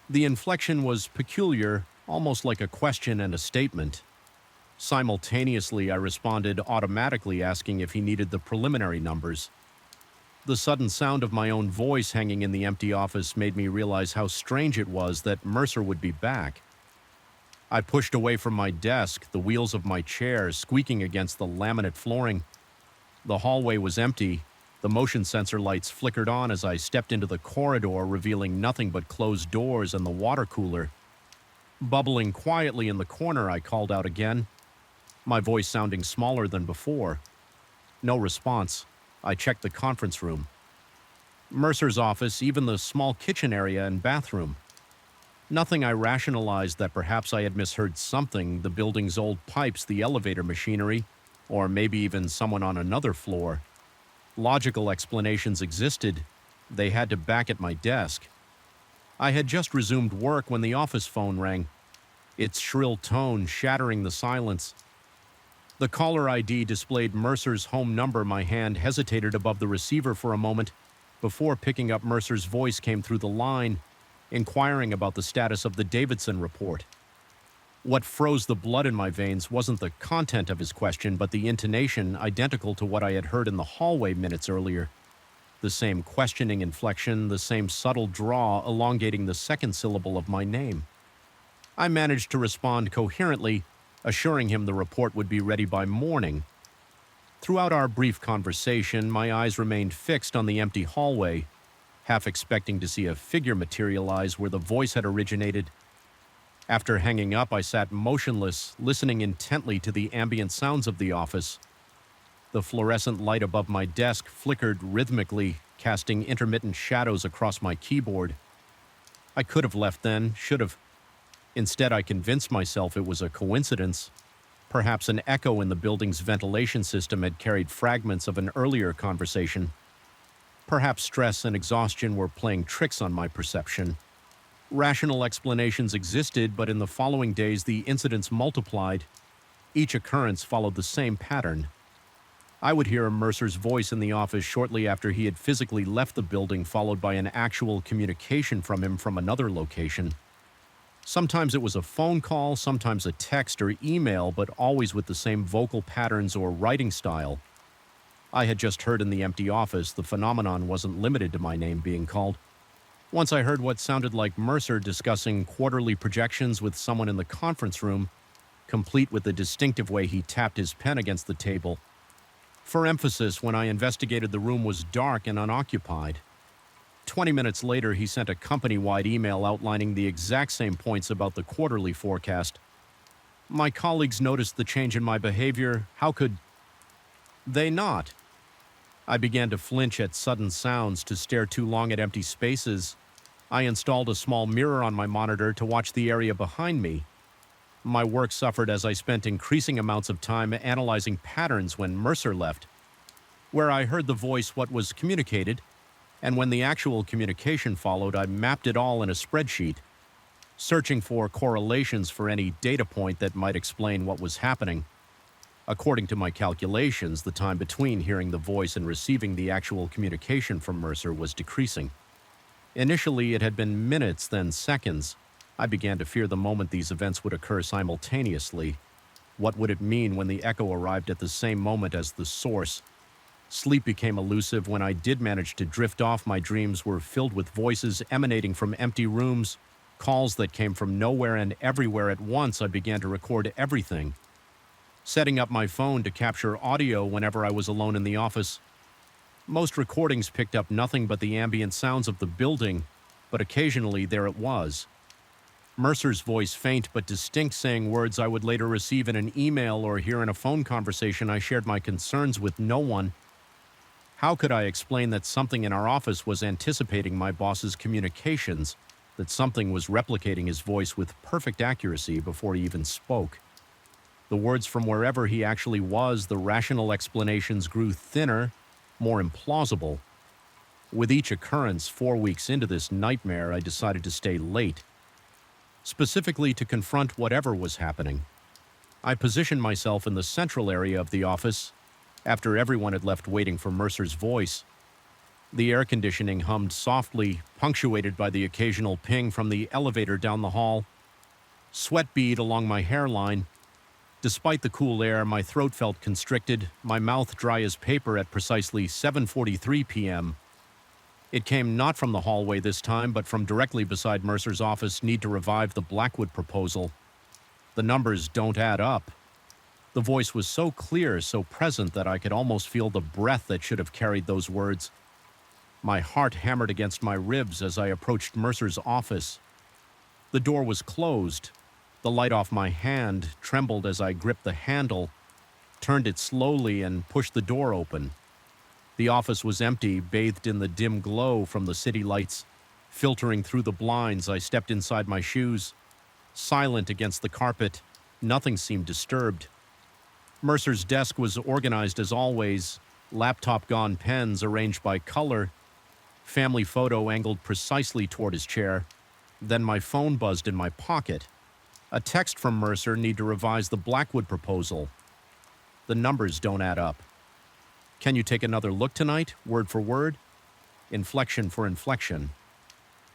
The inflection was peculiar, almost like a question and a statement. Simultaneously, I responded automatically asking if he needed the preliminary numbers. The sudden sound of my own voice hanging in the empty office made me realize how strange it was that Mercer would be back. I pushed away from my desk, the wheels of my chair squeaking against the laminate flooring. The hallway was empty. The motion sensor lights flickered on as I stepped into the corridor, revealing nothing but closed doors and the water cooler. Bubbling quietly in the corner, I called out again, my voice sounding smaller than before. No response. I checked the conference room. Mercer's office, even the small kitchen area and bathroom. Nothing. I rationalized that perhaps I had misheard something, the building's old pipes, the elevator machinery, or maybe even someone on another floor. Logical explanations existed. They had to back at my desk. I had just resumed work when the office phone rang, its shrill tone shattering the silence. The caller ID displayed Mercer's home number. My hand hesitated above the receiver for a moment before picking up Mercer's voice came through the line, inquiring about the status of the Davidson report. What froze the blood in my veins wasn't the content of his question, but the intonation, identical to what I had heard in the hallway minutes earlier. The same questioning inflection, the same subtle draw elongating the second syllable of my name. I managed to respond coherently, assuring him the report would be ready by morning. Throughout our brief conversation, my eyes remained fixed on the empty hallway, half expecting to see a figure materialize where the voice had originated. After hanging up, I sat motionless, listening intently to the ambient sounds of the office. The fluorescent light above my desk flickered rhythmically, casting intermittent shadows across my keyboard. I could have left then, should have. Instead, I convinced myself it was a coincidence. Perhaps an echo in the building's ventilation system had carried fragments of an earlier conversation. Perhaps stress and exhaustion were playing tricks on my perception. Rational explanations existed, but in the following days the incidents multiplied. Each occurrence followed the same pattern. I would hear Mercer's voice in the office shortly after he had physically left the building, followed by an actual communication from him from another location. Sometimes it was a phone call, sometimes a text or email, but always with the same vocal patterns or writing style. I had just heard in the empty office the phenomenon wasn't limited to my name being called. Once I heard what sounded like Mercer discussing quarterly projections with someone in the conference room, complete with the distinctive way he tapped his pen against the table. For emphasis, when I investigated, the room was dark and unoccupied. 20 minutes later, he sent a company-wide email outlining the exact same points about the quarterly forecast. My colleagues noticed the change in my behavior. How could they not? I began to flinch at sudden sounds, to stare too long at empty spaces. I installed a small mirror on my monitor to watch the area behind me. My work suffered as I spent increasing amounts of time analyzing patterns when Mercer left. Where I heard the voice, what was communicated, and when the actual communication followed, I mapped it all in a spreadsheet, searching for correlations for any data point that might explain what was happening. According to my calculations, the time between hearing the voice and receiving the actual communication from Mercer was decreasing. Initially, it had been minutes, then seconds. I began to fear the moment these events would occur simultaneously. What would it mean when the echo arrived at the same moment as the source? Sleep became elusive. When I did manage to drift off, my dreams were filled with voices emanating from empty rooms, calls that came from nowhere and everywhere at once. I began to record everything, setting up my phone to capture audio whenever I was alone in the office. Most recordings picked up nothing but the ambient sounds of the building, but occasionally there it was. Mercer's voice, faint but distinct, saying words I would later receive in an email or hear in a phone conversation. I shared my concerns with no one. How could I explain that something in our office was anticipating my boss's communications, that something was replicating his voice with perfect accuracy before he even spoke? The words from wherever he actually was, the rational explanations grew thinner, more implausible. With each occurrence, 4 weeks into this nightmare, I decided to stay late. specifically to confront whatever was happening. I positioned myself in the central area of the office after everyone had left waiting for Mercer's voice. The air conditioning hummed softly, punctuated by the occasional ping from the elevator down the hall. Sweat bead along my hairline. Despite the cool air, my throat felt constricted, my mouth dry as paper at precisely 7:43 p.m. It came not from the hallway this time, but from directly beside Mercer's office. Need to revive the Blackwood proposal. The numbers don't add up. The voice was so clear, so present, that I could almost feel the breath that should have carried those words. My heart hammered against my ribs as I approached Mercer's office. The door was closed. The light off my hand trembled as I gripped the handle, turned it slowly, and pushed the door open. The office was empty, bathed in the dim glow from the city lights. Filtering through the blinds, I stepped inside my shoes. Silent against the carpet, nothing seemed disturbed. Mercer's desk was organized as always, laptop-gone pens arranged by color, family photo angled precisely toward his chair. Then my phone buzzed in my pocket. A text from Mercer: need to revise the Blackwood proposal. The numbers don't add up. Can you take another look tonight, word for word? Inflection for inflection.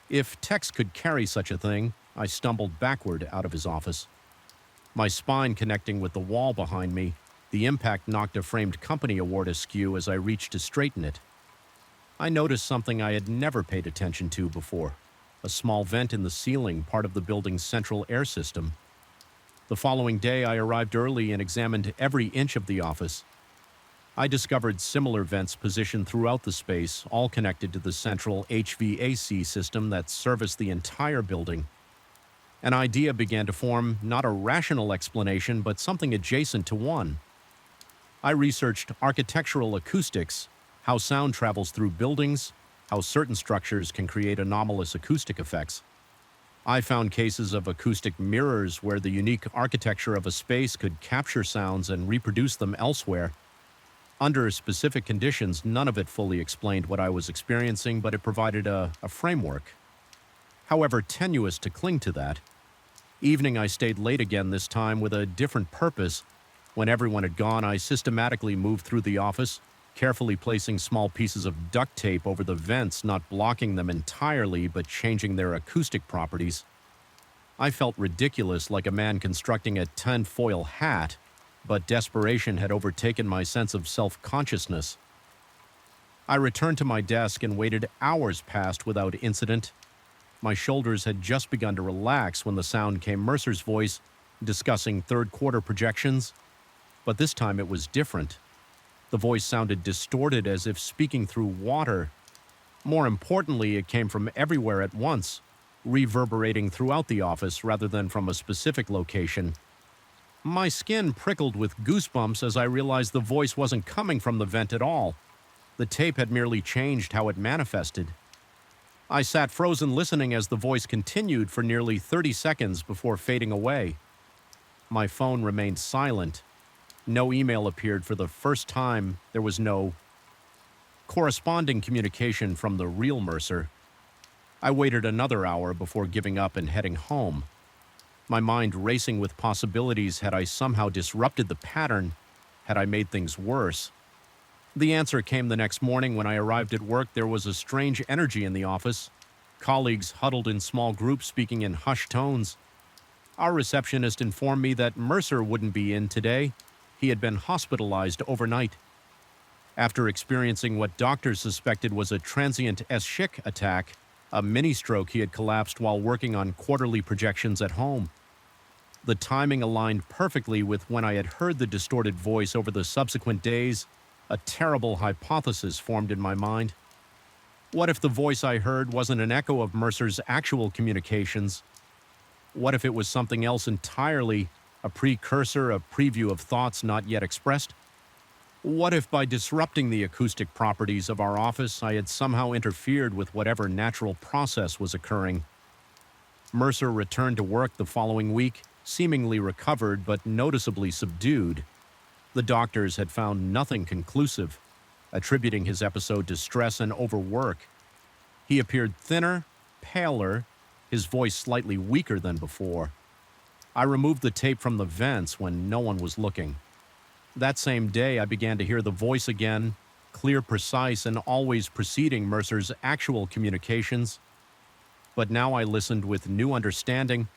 If text could carry such a thing, I stumbled backward out of his office. My spine connecting with the wall behind me, the impact knocked a framed company award askew as I reached to straighten it. I noticed something I had never paid attention to before: a small vent in the ceiling, part of the building's central air system. The following day, I arrived early and examined every inch of the office. I discovered similar vents positioned throughout the space, all connected to the central HVAC system that serviced the entire building. An idea began to form, not a rational explanation, but something adjacent to one. I researched architectural acoustics, how sound travels through buildings, how certain structures can create anomalous acoustic effects. I found cases of acoustic mirrors where the unique architecture of a space could capture sounds and reproduce them elsewhere. Under specific conditions, none of it fully explained what I was experiencing, but it provided a framework. However tenuous to cling to that. Evening, I stayed late again, this time with a different purpose. When everyone had gone, I systematically moved through the office, carefully placing small pieces of duct tape over the vents, not blocking them entirely, but changing their acoustic properties. I felt ridiculous, like a man constructing a tinfoil hat, but desperation had overtaken my sense of self-consciousness. I returned to my desk and waited. Hours passed without incident. My shoulders had just begun to relax when the sound came: Mercer's voice discussing third-quarter projections. But this time it was different. The voice sounded distorted, as if speaking through water. More importantly, it came from everywhere at once, reverberating throughout the office rather than from a specific location. My skin prickled with goosebumps as I realized the voice wasn't coming from the vent at all. The tape had merely changed how it manifested. I sat frozen, listening as the voice continued for nearly 30 seconds before fading away. My phone remained silent. No email appeared for the first time. There was no corresponding communication from the real Mercer. I waited another hour before giving up and heading home. My mind racing with possibilities. Had I somehow disrupted the pattern? Had I made things worse? The answer came the next morning when I arrived at work. There was a strange energy in the office. Colleagues huddled in small groups, speaking in hushed tones. Our receptionist informed me that Mercer wouldn't be in today. He had been hospitalized overnight. After experiencing what doctors suspected was a transient ischemic attack, a mini-stroke, he had collapsed while working on quarterly projections at home. The timing aligned perfectly with when I had heard the distorted voice over the subsequent days. A terrible hypothesis formed in my mind. What if the voice I heard wasn't an echo of Mercer's actual communications? What if it was something else entirely, a precursor, a preview of thoughts not yet expressed? What if by disrupting the acoustic properties of our office, I had somehow interfered with whatever natural process was occurring? Mercer returned to work the following week, seemingly recovered but noticeably subdued. The doctors had found nothing conclusive, attributing his episode to stress and overwork. He appeared thinner, paler, his voice slightly weaker than before. I removed the tape from the vents when no one was looking. That same day, I began to hear the voice again, clear, precise, and always preceding Mercer's actual communications. But now I listened with new understanding.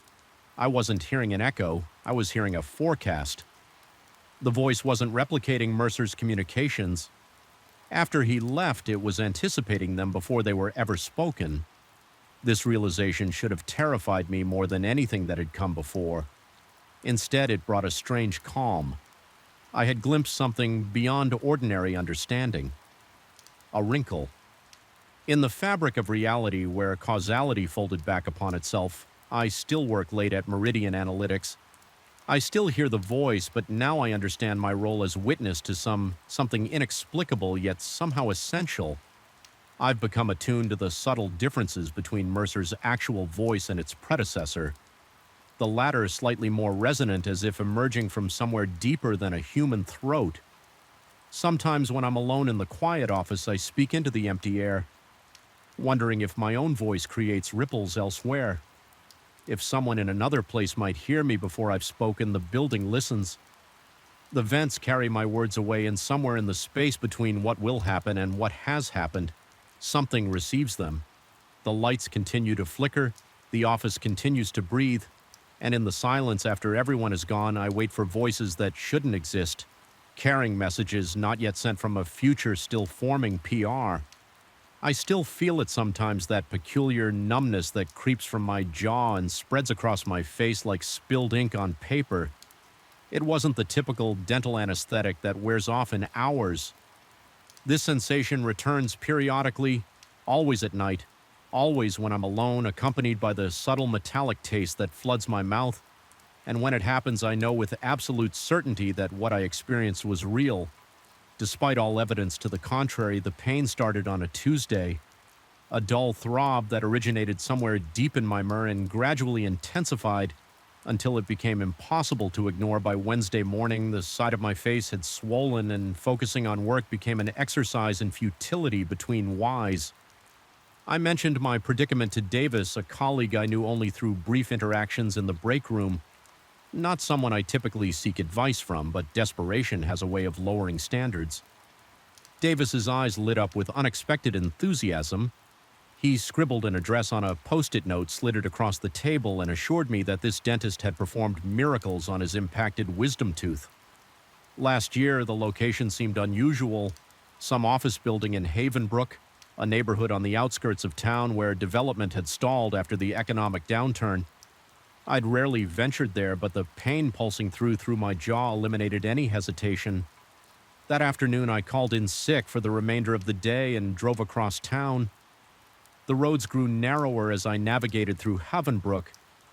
I wasn't hearing an echo, I was hearing a forecast. The voice wasn't replicating Mercer's communications. After he left, it was anticipating them before they were ever spoken. This realization should have terrified me more than anything that had come before. Instead, it brought a strange calm. I had glimpsed something beyond ordinary understanding. A wrinkle. In the fabric of reality where causality folded back upon itself, I still work late at Meridian Analytics. I still hear the voice, but now I understand my role as witness to something inexplicable yet somehow essential. I've become attuned to the subtle differences between Mercer's actual voice and its predecessor. The latter slightly more resonant, as if emerging from somewhere deeper than a human throat. Sometimes when I'm alone in the quiet office, I speak into the empty air, wondering if my own voice creates ripples elsewhere. If someone in another place might hear me before I've spoken, the building listens. The vents carry my words away, and somewhere in the space between what will happen and what has happened, something receives them. The lights continue to flicker, the office continues to breathe, and in the silence after everyone is gone, I wait for voices that shouldn't exist, carrying messages not yet sent from a future still forming PR. I still feel it sometimes, that peculiar numbness that creeps from my jaw and spreads across my face like spilled ink on paper. It wasn't the typical dental anesthetic that wears off in hours. This sensation returns periodically, always at night, always when I'm alone, accompanied by the subtle metallic taste that floods my mouth. And when it happens, I know with absolute certainty that what I experienced was real. Despite all evidence to the contrary, the pain started on a Tuesday. A dull throb that originated somewhere deep in my mur and gradually intensified until it became impossible to ignore. By Wednesday morning, the side of my face had swollen, and focusing on work became an exercise in futility between whys. I mentioned my predicament to Davis, a colleague I knew only through brief interactions in the break room. Not someone I typically seek advice from, but desperation has a way of lowering standards. Davis's eyes lit up with unexpected enthusiasm. He scribbled an address on a post-it note slitted across the table and assured me that this dentist had performed miracles on his impacted wisdom tooth. Last year, the location seemed unusual. Some office building in Havenbrook, a neighborhood on the outskirts of town where development had stalled after the economic downturn. I'd rarely ventured there, but the pain pulsing through my jaw eliminated any hesitation. That afternoon, I called in sick for the remainder of the day and drove across town. The roads grew narrower as I navigated through Havenbrook,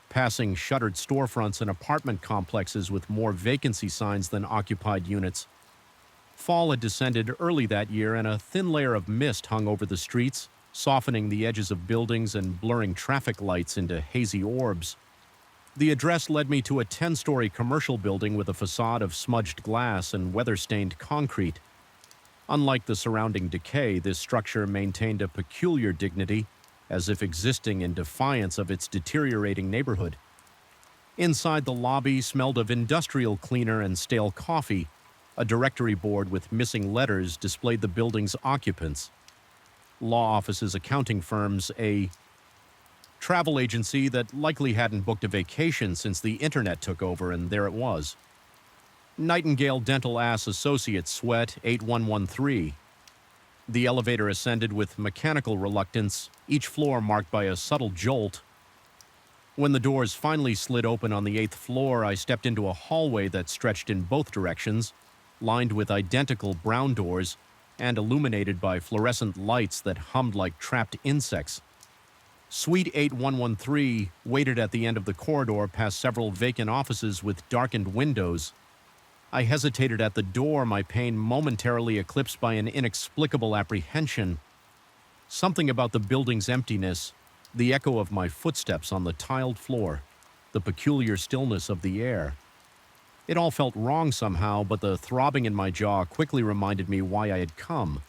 passing shuttered storefronts and apartment complexes with more vacancy signs than occupied units. Fall had descended early that year, and a thin layer of mist hung over the streets, softening the edges of buildings and blurring traffic lights into hazy orbs. The address led me to a 10-story commercial building with a facade of smudged glass and weather-stained concrete. Unlike the surrounding decay, this structure maintained a peculiar dignity, as if existing in defiance of its deteriorating neighborhood. Inside, the lobby smelled of industrial cleaner and stale coffee. A directory board with missing letters displayed the building's occupants. Law offices, accounting firms, a travel agency that likely hadn't booked a vacation since the internet took over, and there it was. Nightingale Dental Ass Associates, Sweat 8113. The elevator ascended with mechanical reluctance, each floor marked by a subtle jolt. When the doors finally slid open on the 8th floor, I stepped into a hallway that stretched in both directions, lined with identical brown doors and illuminated by fluorescent lights that hummed like trapped insects. Suite 8113 waited at the end of the corridor past several vacant offices with darkened windows. I hesitated at the door, my pain momentarily eclipsed by an inexplicable apprehension. Something about the building's emptiness, the echo of my footsteps on the tiled floor, the peculiar stillness of the air. It all felt wrong somehow, but the throbbing in my jaw quickly reminded me why I had come.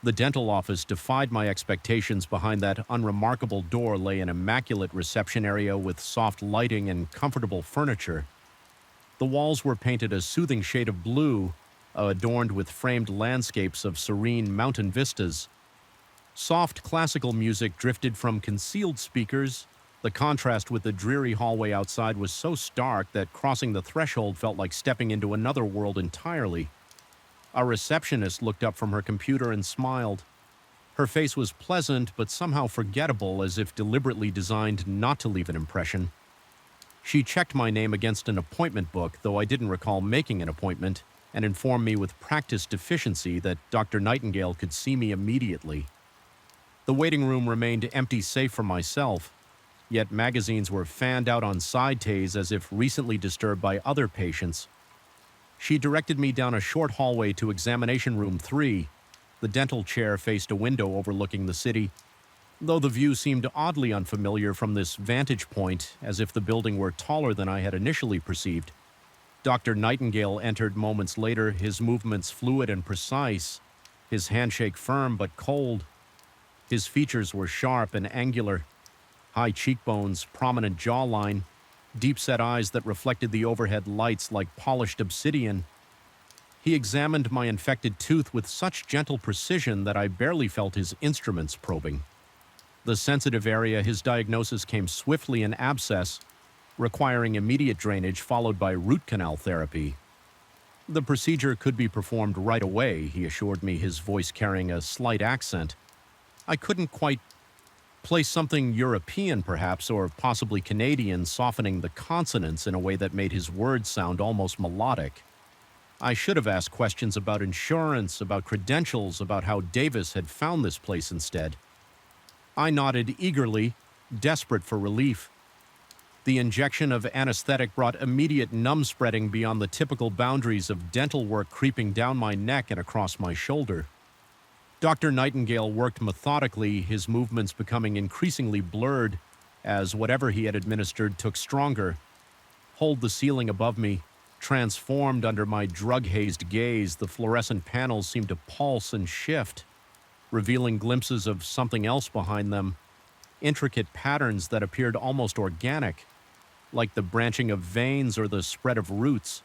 The dental office defied my expectations. Behind that unremarkable door lay an immaculate reception area with soft lighting and comfortable furniture. The walls were painted a soothing shade of blue, adorned with framed landscapes of serene mountain vistas. Soft classical music drifted from concealed speakers. The contrast with the dreary hallway outside was so stark that crossing the threshold felt like stepping into another world entirely. A receptionist looked up from her computer and smiled. Her face was pleasant but somehow forgettable, as if deliberately designed not to leave an impression. She checked my name against an appointment book, though I didn't recall making an appointment, and informed me with practiced efficiency that Dr. Nightingale could see me immediately. The waiting room remained empty save for myself, yet magazines were fanned out on side tays as if recently disturbed by other patients. She directed me down a short hallway to examination room 3. The dental chair faced a window overlooking the city, though the view seemed oddly unfamiliar from this vantage point, as if the building were taller than I had initially perceived. Dr. Nightingale entered moments later, his movements fluid and precise, his handshake firm but cold. His features were sharp and angular, high cheekbones, prominent jawline, deep-set eyes that reflected the overhead lights like polished obsidian. He examined my infected tooth with such gentle precision that I barely felt his instruments probing. The sensitive area, his diagnosis came swiftly: an abscess, requiring immediate drainage followed by root canal therapy. The procedure could be performed right away, he assured me, his voice carrying a slight accent. I couldn't quite place something European, perhaps, or possibly Canadian, softening the consonants in a way that made his words sound almost melodic. I should have asked questions about insurance, about credentials, about how Davis had found this place instead. I nodded eagerly, desperate for relief. The injection of anesthetic brought immediate numb spreading beyond the typical boundaries of dental work, creeping down my neck and across my shoulder. Dr. Nightingale worked methodically, his movements becoming increasingly blurred as whatever he had administered took stronger. Hold the ceiling above me, transformed under my drug-hazed gaze. The fluorescent panels seemed to pulse and shift, revealing glimpses of something else behind them, intricate patterns that appeared almost organic, like the branching of veins or the spread of roots.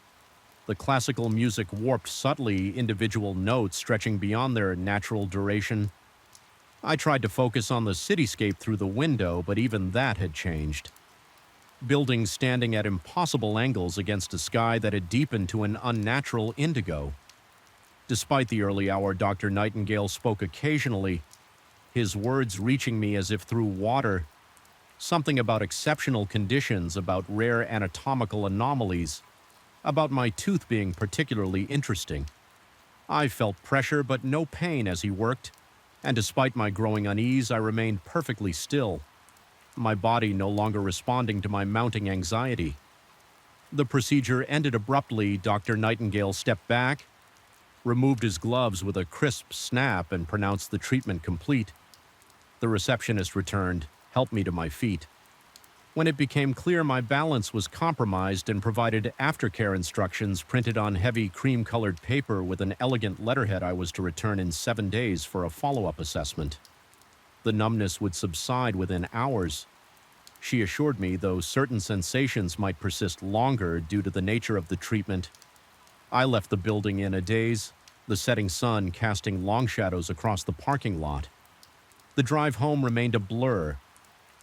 The classical music warped subtly, individual notes stretching beyond their natural duration. I tried to focus on the cityscape through the window, but even that had changed. Buildings standing at impossible angles against a sky that had deepened to an unnatural indigo. Despite the early hour, Dr. Nightingale spoke occasionally, his words reaching me as if through water. Something about exceptional conditions, about rare anatomical anomalies, about my tooth being particularly interesting. I felt pressure but no pain as he worked, and despite my growing unease, I remained perfectly still, my body no longer responding to my mounting anxiety. The procedure ended abruptly. Dr. Nightingale stepped back, removed his gloves with a crisp snap, and pronounced the treatment complete. The receptionist returned, helped me to my feet. When it became clear my balance was compromised, and provided aftercare instructions printed on heavy cream-colored paper with an elegant letterhead, I was to return in 7 days for a follow-up assessment. The numbness would subside within hours. She assured me, though certain sensations might persist longer due to the nature of the treatment. I left the building in a daze, the setting sun casting long shadows across the parking lot. The drive home remained a blur,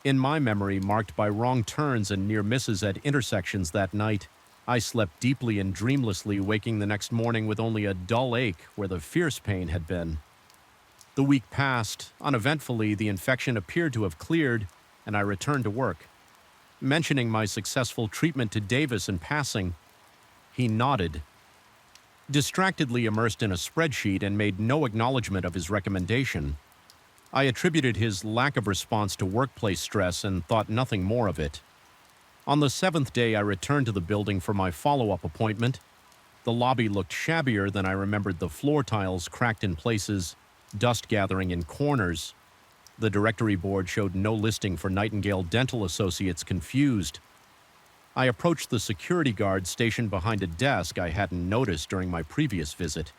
in my memory marked by wrong turns and near misses at intersections that night. I slept deeply and dreamlessly, waking the next morning with only a dull ache where the fierce pain had been. The week passed. Uneventfully, the infection appeared to have cleared, and I returned to work. Mentioning my successful treatment to Davis in passing, he nodded, distractedly immersed in a spreadsheet, and made no acknowledgement of his recommendation. I attributed his lack of response to workplace stress and thought nothing more of it. On the 7th day, I returned to the building for my follow-up appointment. The lobby looked shabbier than I remembered, the floor tiles cracked in places, dust gathering in corners. The directory board showed no listing for Nightingale Dental Associates, confused. I approached the security guard stationed behind a desk I hadn't noticed during my previous visit.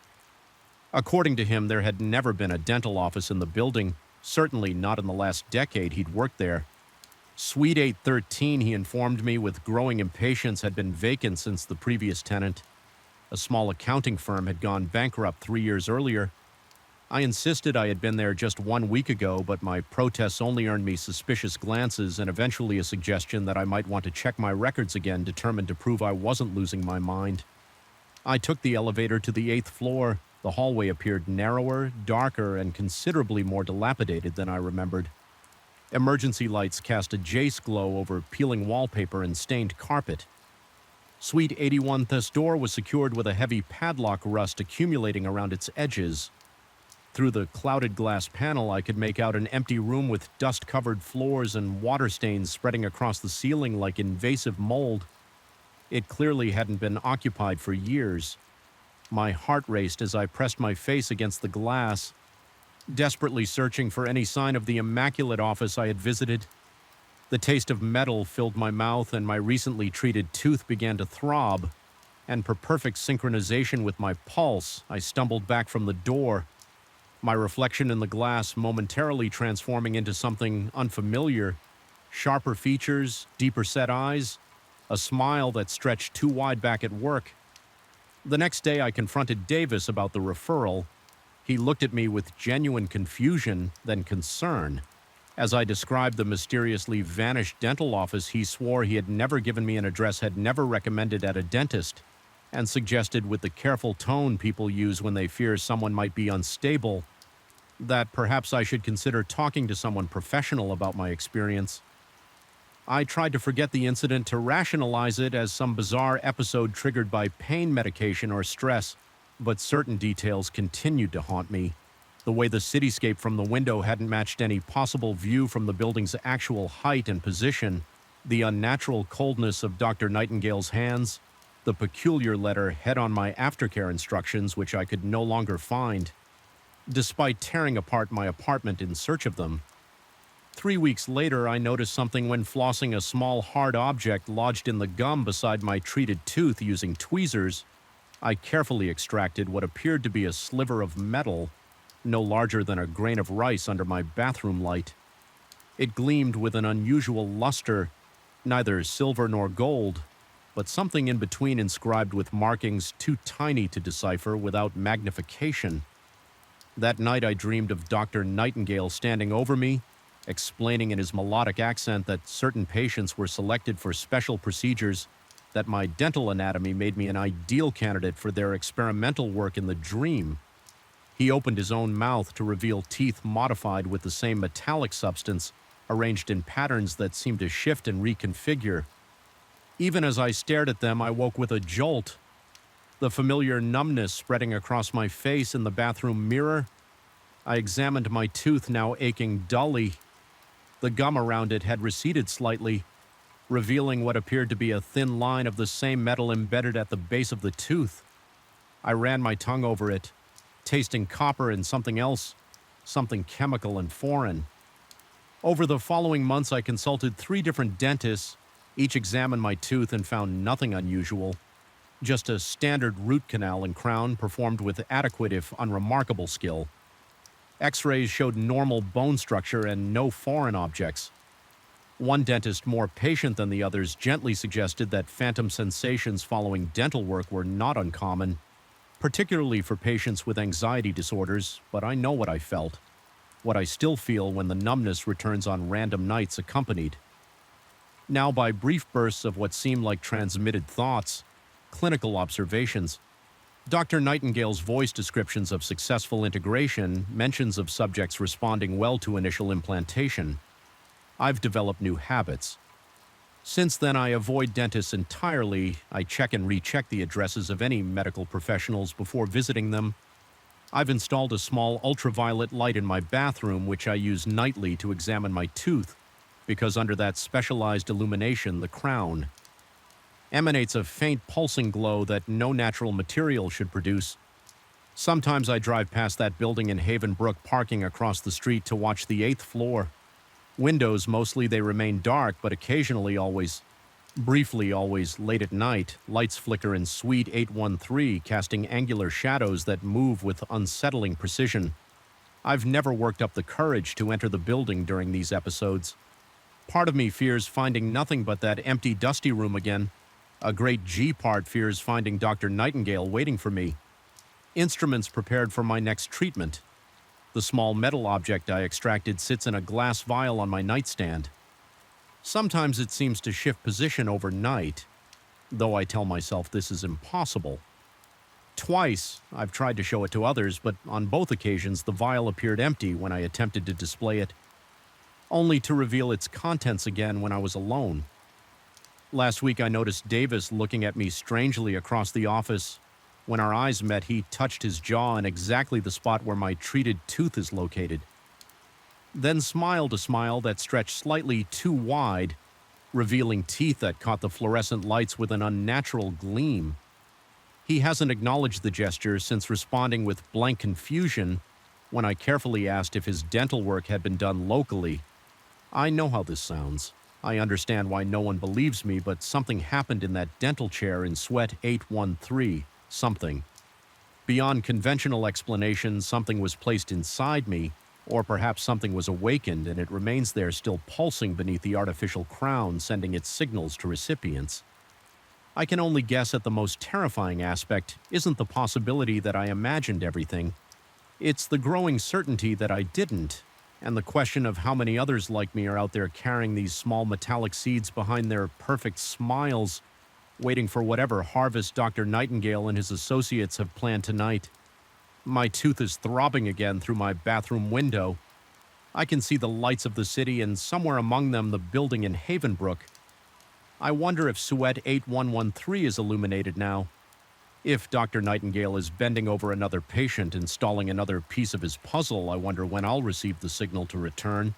According to him, there had never been a dental office in the building, certainly not in the last decade he'd worked there. Suite 813, he informed me with growing impatience, had been vacant since the previous tenant. A small accounting firm had gone bankrupt 3 years earlier. I insisted I had been there just 1 week ago, but my protests only earned me suspicious glances and eventually a suggestion that I might want to check my records again, determined to prove I wasn't losing my mind. I took the elevator to the 8th floor. The hallway appeared narrower, darker, and considerably more dilapidated than I remembered. Emergency lights cast a jace glow over peeling wallpaper and stained carpet. Suite 81's door was secured with a heavy padlock rust accumulating around its edges. Through the clouded glass panel, I could make out an empty room with dust-covered floors and water stains spreading across the ceiling like invasive mold. It clearly hadn't been occupied for years. My heart raced as I pressed my face against the glass, desperately searching for any sign of the immaculate office I had visited. The taste of metal filled my mouth, and my recently treated tooth began to throb. And per perfect synchronization with my pulse, I stumbled back from the door, my reflection in the glass momentarily transforming into something unfamiliar. Sharper features, deeper set eyes, a smile that stretched too wide back at work. The next day I confronted Davis about the referral. He looked at me with genuine confusion, then concern. As I described the mysteriously vanished dental office, he swore he had never given me an address, had never recommended at a dentist, and suggested with the careful tone people use when they fear someone might be unstable, that perhaps I should consider talking to someone professional about my experience. I tried to forget the incident, to rationalize it as some bizarre episode triggered by pain medication or stress, but certain details continued to haunt me. The way the cityscape from the window hadn't matched any possible view from the building's actual height and position, the unnatural coldness of Dr. Nightingale's hands, the peculiar letter head on my aftercare instructions, which I could no longer find, despite tearing apart my apartment in search of them. 3 weeks later, I noticed something when flossing a small hard object lodged in the gum beside my treated tooth using tweezers. I carefully extracted what appeared to be a sliver of metal, no larger than a grain of rice, under my bathroom light. It gleamed with an unusual luster, neither silver nor gold, but something in between, inscribed with markings too tiny to decipher without magnification. That night I dreamed of Dr. Nightingale standing over me, explaining in his melodic accent that certain patients were selected for special procedures, that my dental anatomy made me an ideal candidate for their experimental work in the dream. He opened his own mouth to reveal teeth modified with the same metallic substance, arranged in patterns that seemed to shift and reconfigure. Even as I stared at them, I woke with a jolt. The familiar numbness spreading across my face in the bathroom mirror. I examined my tooth, now aching dully. The gum around it had receded slightly, revealing what appeared to be a thin line of the same metal embedded at the base of the tooth. I ran my tongue over it, tasting copper and something else, something chemical and foreign. Over the following months, I consulted 3 different dentists. Each examined my tooth and found nothing unusual. Just a standard root canal and crown performed with adequate if unremarkable skill. X-rays showed normal bone structure and no foreign objects. One dentist, more patient than the others, gently suggested that phantom sensations following dental work were not uncommon, particularly for patients with anxiety disorders, but I know what I felt, what I still feel when the numbness returns on random nights accompanied. Now by brief bursts of what seemed like transmitted thoughts, clinical observations, Dr. Nightingale's voice descriptions of successful integration, mentions of subjects responding well to initial implantation. I've developed new habits. Since then, I avoid dentists entirely. I check and recheck the addresses of any medical professionals before visiting them. I've installed a small ultraviolet light in my bathroom, which I use nightly to examine my tooth, because under that specialized illumination, the crown emanates a faint pulsing glow that no natural material should produce. Sometimes I drive past that building in Havenbrook, parking across the street to watch the 8th floor. Windows, mostly they remain dark, but occasionally always Briefly, always late at night, lights flicker in Suite 813, casting angular shadows that move with unsettling precision. I've never worked up the courage to enter the building during these episodes. Part of me fears finding nothing but that empty, dusty room again. A great G part fears finding Dr. Nightingale waiting for me. Instruments prepared for my next treatment. The small metal object I extracted sits in a glass vial on my nightstand. Sometimes it seems to shift position overnight, though I tell myself this is impossible. Twice, I've tried to show it to others, but on both occasions the vial appeared empty when I attempted to display it, only to reveal its contents again when I was alone. Last week I noticed Davis looking at me strangely across the office. When our eyes met, he touched his jaw in exactly the spot where my treated tooth is located. Then smiled a smile that stretched slightly too wide, revealing teeth that caught the fluorescent lights with an unnatural gleam. He hasn't acknowledged the gesture since responding with blank confusion when I carefully asked if his dental work had been done locally. I know how this sounds. I understand why no one believes me, but something happened in that dental chair in Suite 813. Something. Beyond conventional explanation, something was placed inside me, or perhaps something was awakened and it remains there still pulsing beneath the artificial crown, sending its signals to recipients. I can only guess at the most terrifying aspect isn't the possibility that I imagined everything. It's the growing certainty that I didn't, and the question of how many others like me are out there carrying these small metallic seeds behind their perfect smiles, waiting for whatever harvest Dr. Nightingale and his associates have planned tonight. My tooth is throbbing again through my bathroom window. I can see the lights of the city and somewhere among them the building in Havenbrook. I wonder if Suite 8113 is illuminated now. If Dr. Nightingale is bending over another patient, installing another piece of his puzzle, I wonder when I'll receive the signal to return.